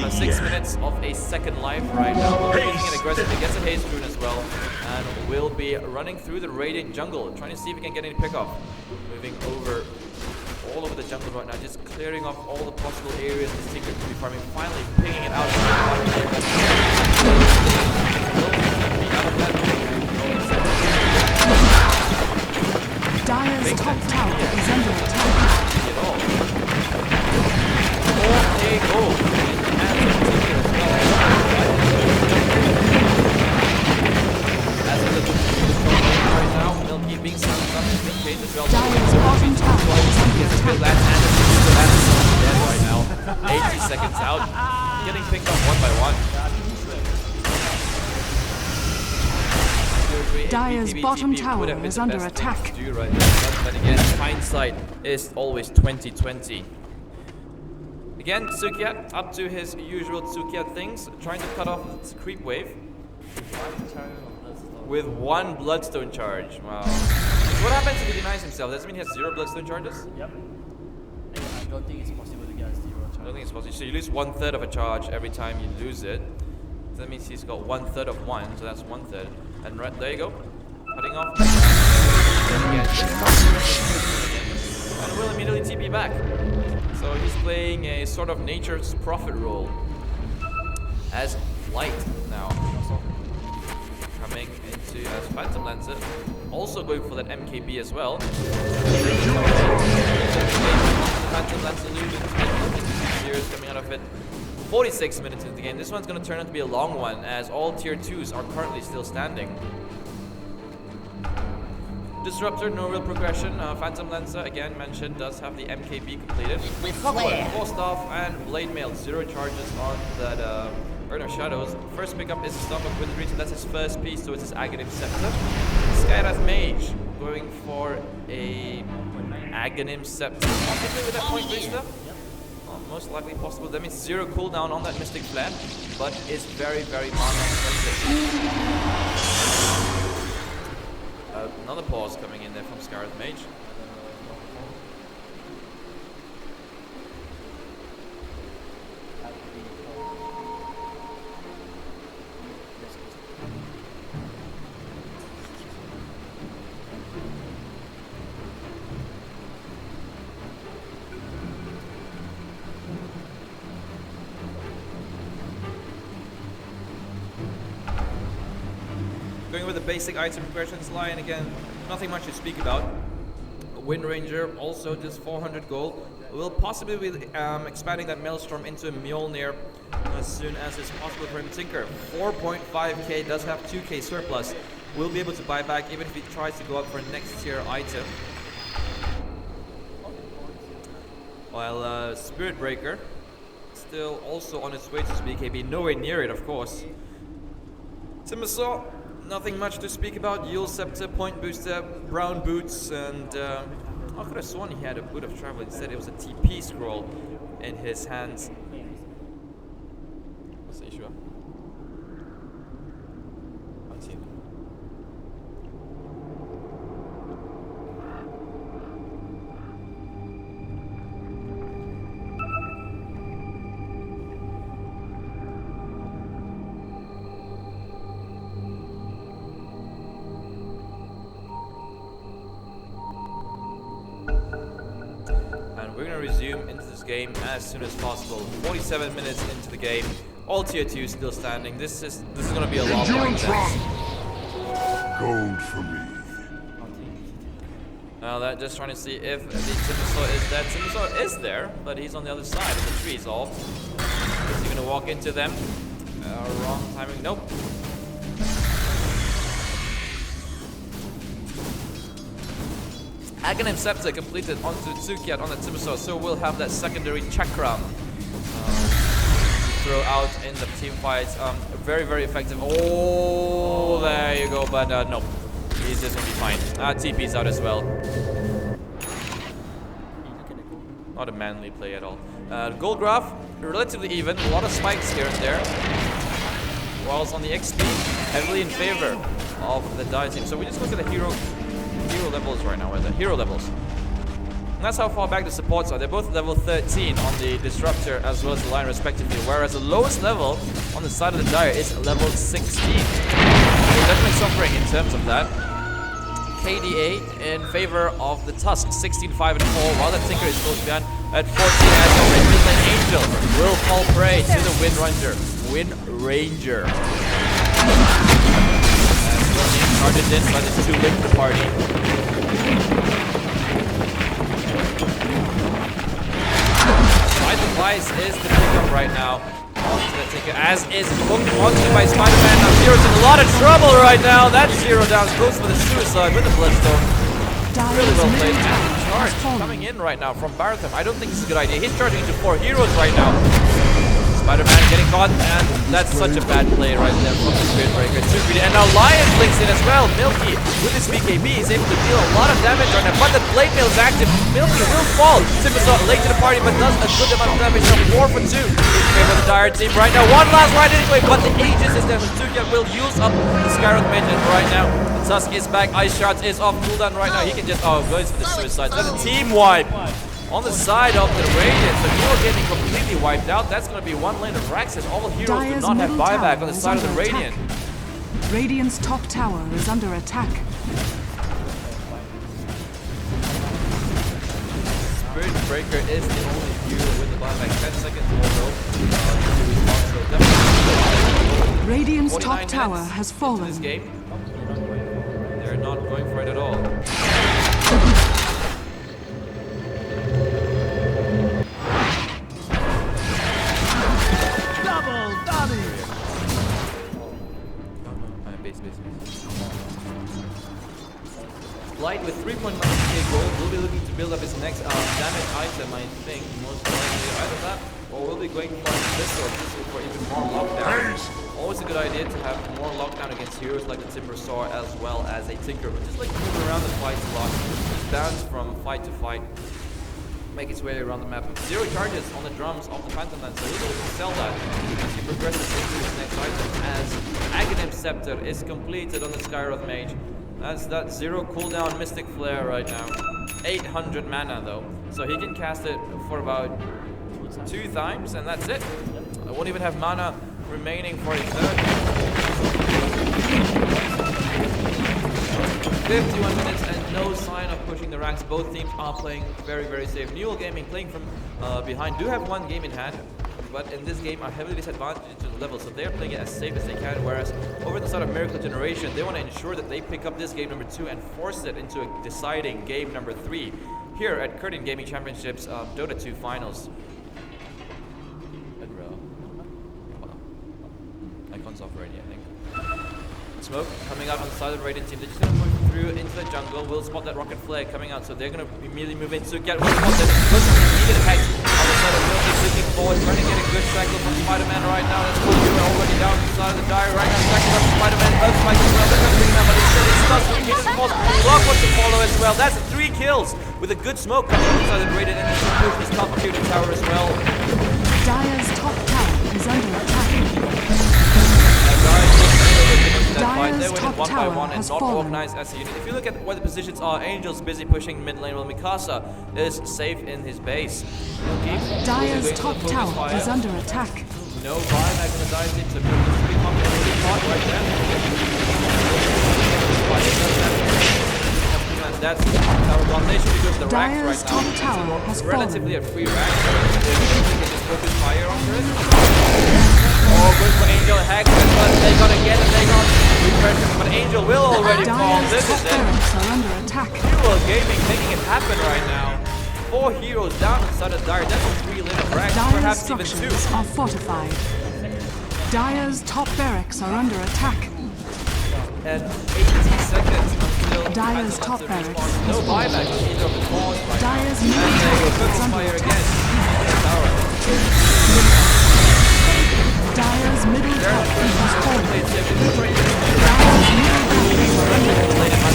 is 6 minutes of a second life right now. Using it aggressively, gets a haste rune as well, and will be running through the Radiant jungle, trying to see if he can get any pickoff. Moving over all over the jungle right now, just clearing off all the possible areas this Tinker could be farming, finally picking it out. Dire's top tower is under attack. Dire's bottom tower is under attack. Right now, 80 seconds out, getting picked up one by one. Dire's bottom tower is under attack. Right now, but again, hindsight is always 2020. Again, Tsukiat up to his usual Tsukiat things, trying to cut off this creep wave with one Bloodstone charge. Wow. So what happens if he denies himself? Does that mean he has 0 Bloodstone charges? Yep. I don't think it's possible to get 0 charge. I don't think it's possible. So you lose 1/3 of a charge every time you lose it. So that means he's got 1/3 of one, so that's 1/3. And right there you go, cutting off. And will immediately TP back. So he's playing a sort of nature's prophet role as Light now. Coming into as Phantom Lancer, also going for that MKB as well. Phantom Lancer losing tears coming out of it. 46 minutes into the game. This one's going to turn out to be a long one, as all tier 2s are currently still standing. Disruptor, no real progression. Phantom Lancer, again mentioned, does have the MKB completed. Forced off and Blade Mail, 0 charges on that Urn of Shadows. First pickup is a Stomp of Wind Reach, and that's his first piece, so it's his Aghanim Scepter. Skyrath Mage, going for a Aghanim Scepter. Possibly with that point reach there? Most likely possible. That means 0 cooldown on that Mystic Flare, but is very, very mana expensive. Another pause coming in there from Skyrath Mage. Going with the basic item progressions line again, nothing much to speak about. Wind Ranger also just 400 gold. We'll possibly be expanding that Maelstrom into a Mjolnir as soon as it's possible for him. Tinker, 4.5k, does have 2k surplus. Will be able to buy back even if he tries to go up for a next tier item. While Spirit Breaker, still also on its way to BKB, nowhere near it of course. Timbersaw, nothing much to speak about. Yield Scepter, Point Booster, Brown Boots, and I could have sworn he had a Boot of Travel. Instead, it was a TP scroll in his hands. What's the issue? Can't see him. We're going to resume into this game as soon as possible. 47 minutes into the game. All tier 2 still standing. This is going to be a lot more intense. Gold for me. Now that just trying to see if the Timbersaw is dead. Timbersaw is there, but he's on the other side of the trees all. Is he going to walk into them? Wrong timing. Nope. Aghanim Scepter completed onto Tsukiat on the Timbersaw, so we'll have that secondary chakra throw out in the team fights. Very, very effective. Oh, there you go, but no. He's just gonna be fine. TP's out as well. Not a manly play at all. Gold graph, relatively even. A lot of spikes here and there. Whilst on the XP, heavily in favor of the Dire team. So we just look at the hero levels right now, the hero levels. And that's how far back the supports are. They're both level 13 on the Disruptor as well as the Lion respectively, whereas the lowest level on the side of the Dire is level 16. They're definitely suffering in terms of that. KDA in favor of the Tusk, 16, 5, and 4, while the Tinker is close behind at 14 as the Midnight Angel will fall prey to the Wind Ranger. Charges in, but it's too late for the party. Device is the pickup right now onto the Tinker, as is hooked onto by Spider-Man. Now Zero's in a lot of trouble right now. That's Zero down, goes for the suicide with the Bloodstone. Really well played. And the charge coming in right now from Baratham. I don't think this is a good idea. He's charging into 4 heroes right now. Spider-Man getting caught, and that's such a bad play right there from the Spirit Breaker. Too greedy, and now Lion blinks in as well. Milky, with his BKB, is able to deal a lot of damage right now, but the Blade Mail is active. Milky will fall. Timbersaw late to the party, but does a good amount of damage. So 4 for 2 in favor of the Dire team right now. One last ride anyway, but the Aegis is there. Tsukiya will use up the Scarlet Mage, and right now the Tusk is back. Ice Shards is off cooldown right now. He can just, goes for the suicide. That's a team wipe on the side of the Radiant. So you're getting completely wiped out. That's going to be one lane of Rax, and all heroes Dire's do not have middle buyback tower on the is side of the under Radiant. attack. Radiant's top tower is under attack. Spirit Breaker is the only hero with the buyback. 10 seconds more though to respond. So definitely Radiant's 49 top tower minutes has into fallen. this game. They're not going for it at all. Light with 3.9k gold will be looking to build up his next damage item, I think. Most likely either that, or we'll be going for this or for even more lockdown. Always a good idea to have more lockdown against heroes like the Timbersaw as well as a Tinker, but just like move around the fights a lot. Just bounce from fight to fight, make its way around the map. 0 charges on the drums of the Phantom Lance, so he'll be able to sell that as he progresses into his next item, as Aghanim Scepter is completed on the Skyroth Mage. That's that 0 cooldown Mystic Flare right now. 800 mana though, so he can cast it for about 2 times, and that's it. I won't even have mana remaining for a third. 51 minutes and no sign of pushing the ranks. Both teams are playing very, very safe. Newell Gaming playing from behind do have 1 game in hand, but in this game are heavily disadvantaged to the level, so they're playing it as safe as they can, whereas over the side of Miracle Generation, they want to ensure that they pick up this game number 2 and force it into a deciding game number 3 here at Curtin Gaming Championships Dota 2 Finals. Icon's off already, I think. Smoke coming out on the side of the Radiant team. They're just going to move through into the jungle. We'll spot that rocket flare coming out, so they're going to immediately move in. So get one spot that needed attacks on the side of Milky, clicking forward, trying to get a good cycle from Spider-Man right now. That's cool. Already down the side of the Dire right now. Cycle up Spider-Man spike as well. They're going to bring that, but instead it's Tusk who catches the balls. Block wants to follow as well. That's 3 kills with a good smoke coming inside the Raiden, and he's going to push his top computing tower as well. Dire's top tower is under attack. They win it 1 by 1 and has not fallen. organized as a unit. If you look at where the positions are, Angel's busy pushing mid lane while Mikasa is safe in his base. Dire's top tower is under attack. No buyback on the dive team, so Milky should be comfortably caught right there. And that's tower 1. They should be good with the racks Dire's right now. top tower has Relatively fallen. a free rack. They can just focus fire onto it. Oh, good for Angel. Hex, but they gotta get it. They got refresh, but Angel will already fall. Dire's This top is it. barracks are under attack. Hero Gaming making it happen right now. 4 heroes down inside of Dire. That's a 3 lit of racks, Dire's perhaps even 2. structures are fortified. Dire's top barracks are under attack. And 80 seconds until Dire's Phantom top Lancer barracks respawns. has No fallen. buyback on either of the calls right now. Dire's And middle they will tower put is the under fire attack. again on the tower. Dire's middle They're tower has fallen. played safe. They're Dire's middle barracks are under attack.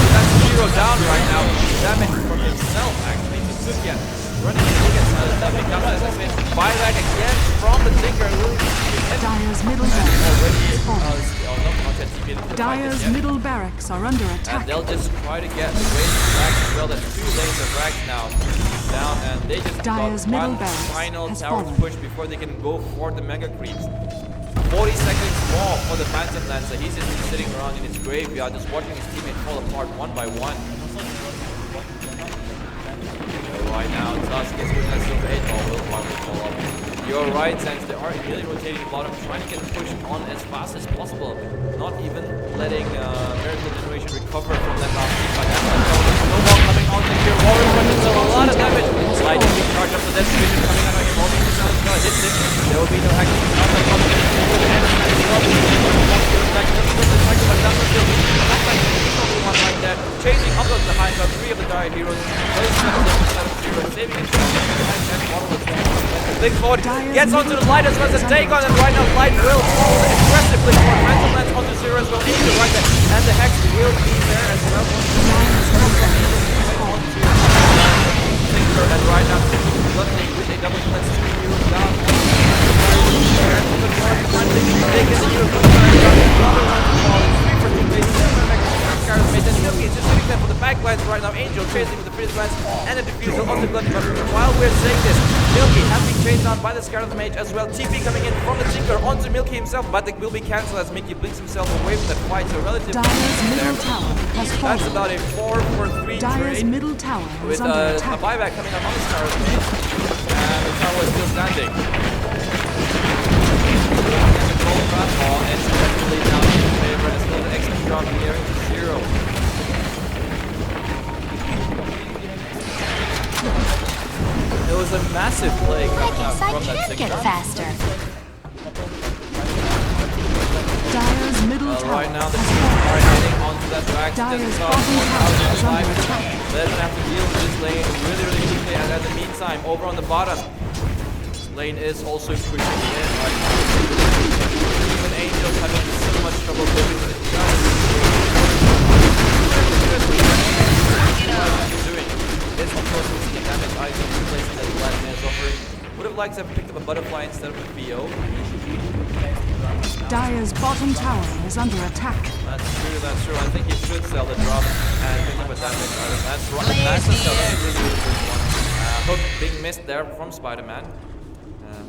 That's 0 down right now. Damage from himself actually. He took it. Running against that becomes as I said. Buyback again from the Tinker. Dire's middle barracks has fallen. Dire's Dire's middle barracks are under and attack. they'll just try to get the race back as well. There's 2 lanes of racks now down, and they just Dire's got middle one barracks final has tower fallen. push before they can go for the mega creeps. 40 seconds more for the Phantom Lancer. He's just sitting around in his graveyard, just watching his teammate fall apart 1 by 1. Right now, Tusk is with that silver 8 ball, will probably fall up. You're right, since they are really rotating the bottom, trying to get the push on as fast as possible. Not even letting Miracle Generation recover from that last team. But snowball coming out in here. Warrior weapons are a lot of damage. Lightning being charged up to that division coming out of him. All these sounds gonna hit him. There will be no action. Not like one minute. Like that. Chasing up on the high ground, 3 of the Dire heroes. Saving his Big Ford gets onto the Light as well as a take on, and right now Light will fall aggressively for Phantom Lance onto 0 as well. Angel right there, and the Hex will be there as well. And right now, Gluttony with a double cleanse, 2 heroes down. They get the hero from another one to fall. It's 3 for 2 places. And Milky is just sitting there for the backlines right now. Angel chasing with the freeze lines and a diffusal on the Gluttony. But while we're saying this, Milky has been chased down by the Scarlet Mage as well. TP coming in from the Tinker onto Milky himself, but it will be cancelled as Mickey blinks himself away from that fight. So relatively Dire's middle tower has fallen. that's about a 4 for 3 Dire's trade middle tower with is under a attack. buyback coming up on the Scarlet Mage. And the tower is still standing. And it's definitely down in favor as well. The extra drop here to 0. It was a massive play coming out from that Tinker. faster. Dire's middle tower Right now the has team fallen. are heading onto that track. Dire's bottom tower is under attack. They're gonna have to deal with this lane really, really quickly. And at the meantime, over on the bottom, lane is also pushing in right now. Even Angel's having so much trouble coping with it. It's of course missing damage items replacing that Vladimir is offering. Would have liked to have picked up a butterfly instead of a BO. Dire's bottom tower is under attack. That's true. I think he should sell the drop and pick up a damage item. That's right. That's a sell. That's a really, really good one. Hook being missed there from Spider-Man.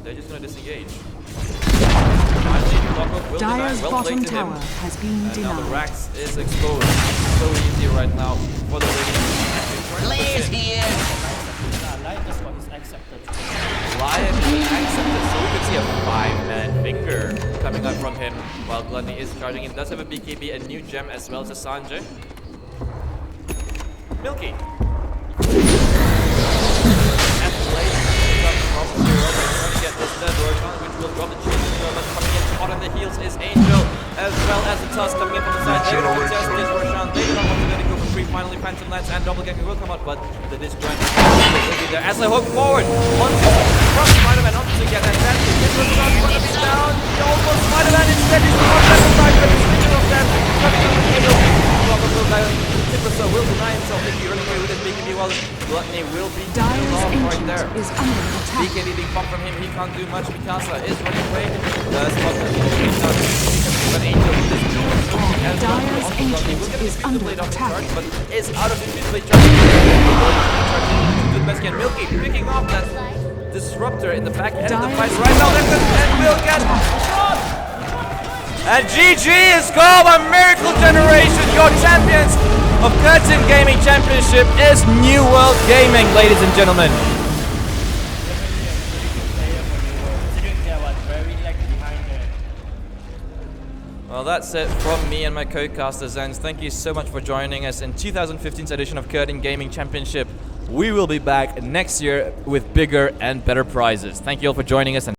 They're just gonna disengage. Finally, Clockwork will Dire's deny. Well bottom played to him. tower has been And now the denied. Rax is exposed. So easy right now for the Radiant. Blaze here! Light just got his accepted. Lion accepted, so we could see a 5-man finger coming out from him while Gluttony is charging in. Does have a BKB, a new gem as well as a Sanjay. Milky. And Blade picks up from 0, but trying to get this dead Roshan, which will drop the chain as well. But coming in hot on the heels is Angel, as well as the Tusk coming in from the side. They're going to contest this Roshan. They do not want to let it go for free. Finally, Phantom Lance and Double Gang will come out, but the disjoint will be there as they hook forward. Once from Spider-Man onto together, and that's it. Roshan going to be down. he will be Dire's killed off right ancient there. is under attack. BKB being popped from him, he can't do much. Mikasa is running away. Spot but Angel with this duel as well. Dire's ancient is under Blade off the attack. charge, but is out of Infinite charge. Good best can Milky picking off that disruptor in the back end of the fight right now. And will get shot. And GG is called by Miracle Generation. Your champions of Curtin Gaming Championship is New World Gaming, ladies and gentlemen. Well, that's it from me and my co-casters, and thank you so much for joining us in 2015's edition of Curtin Gaming Championship. We will be back next year with bigger and better prizes. Thank you all for joining us. And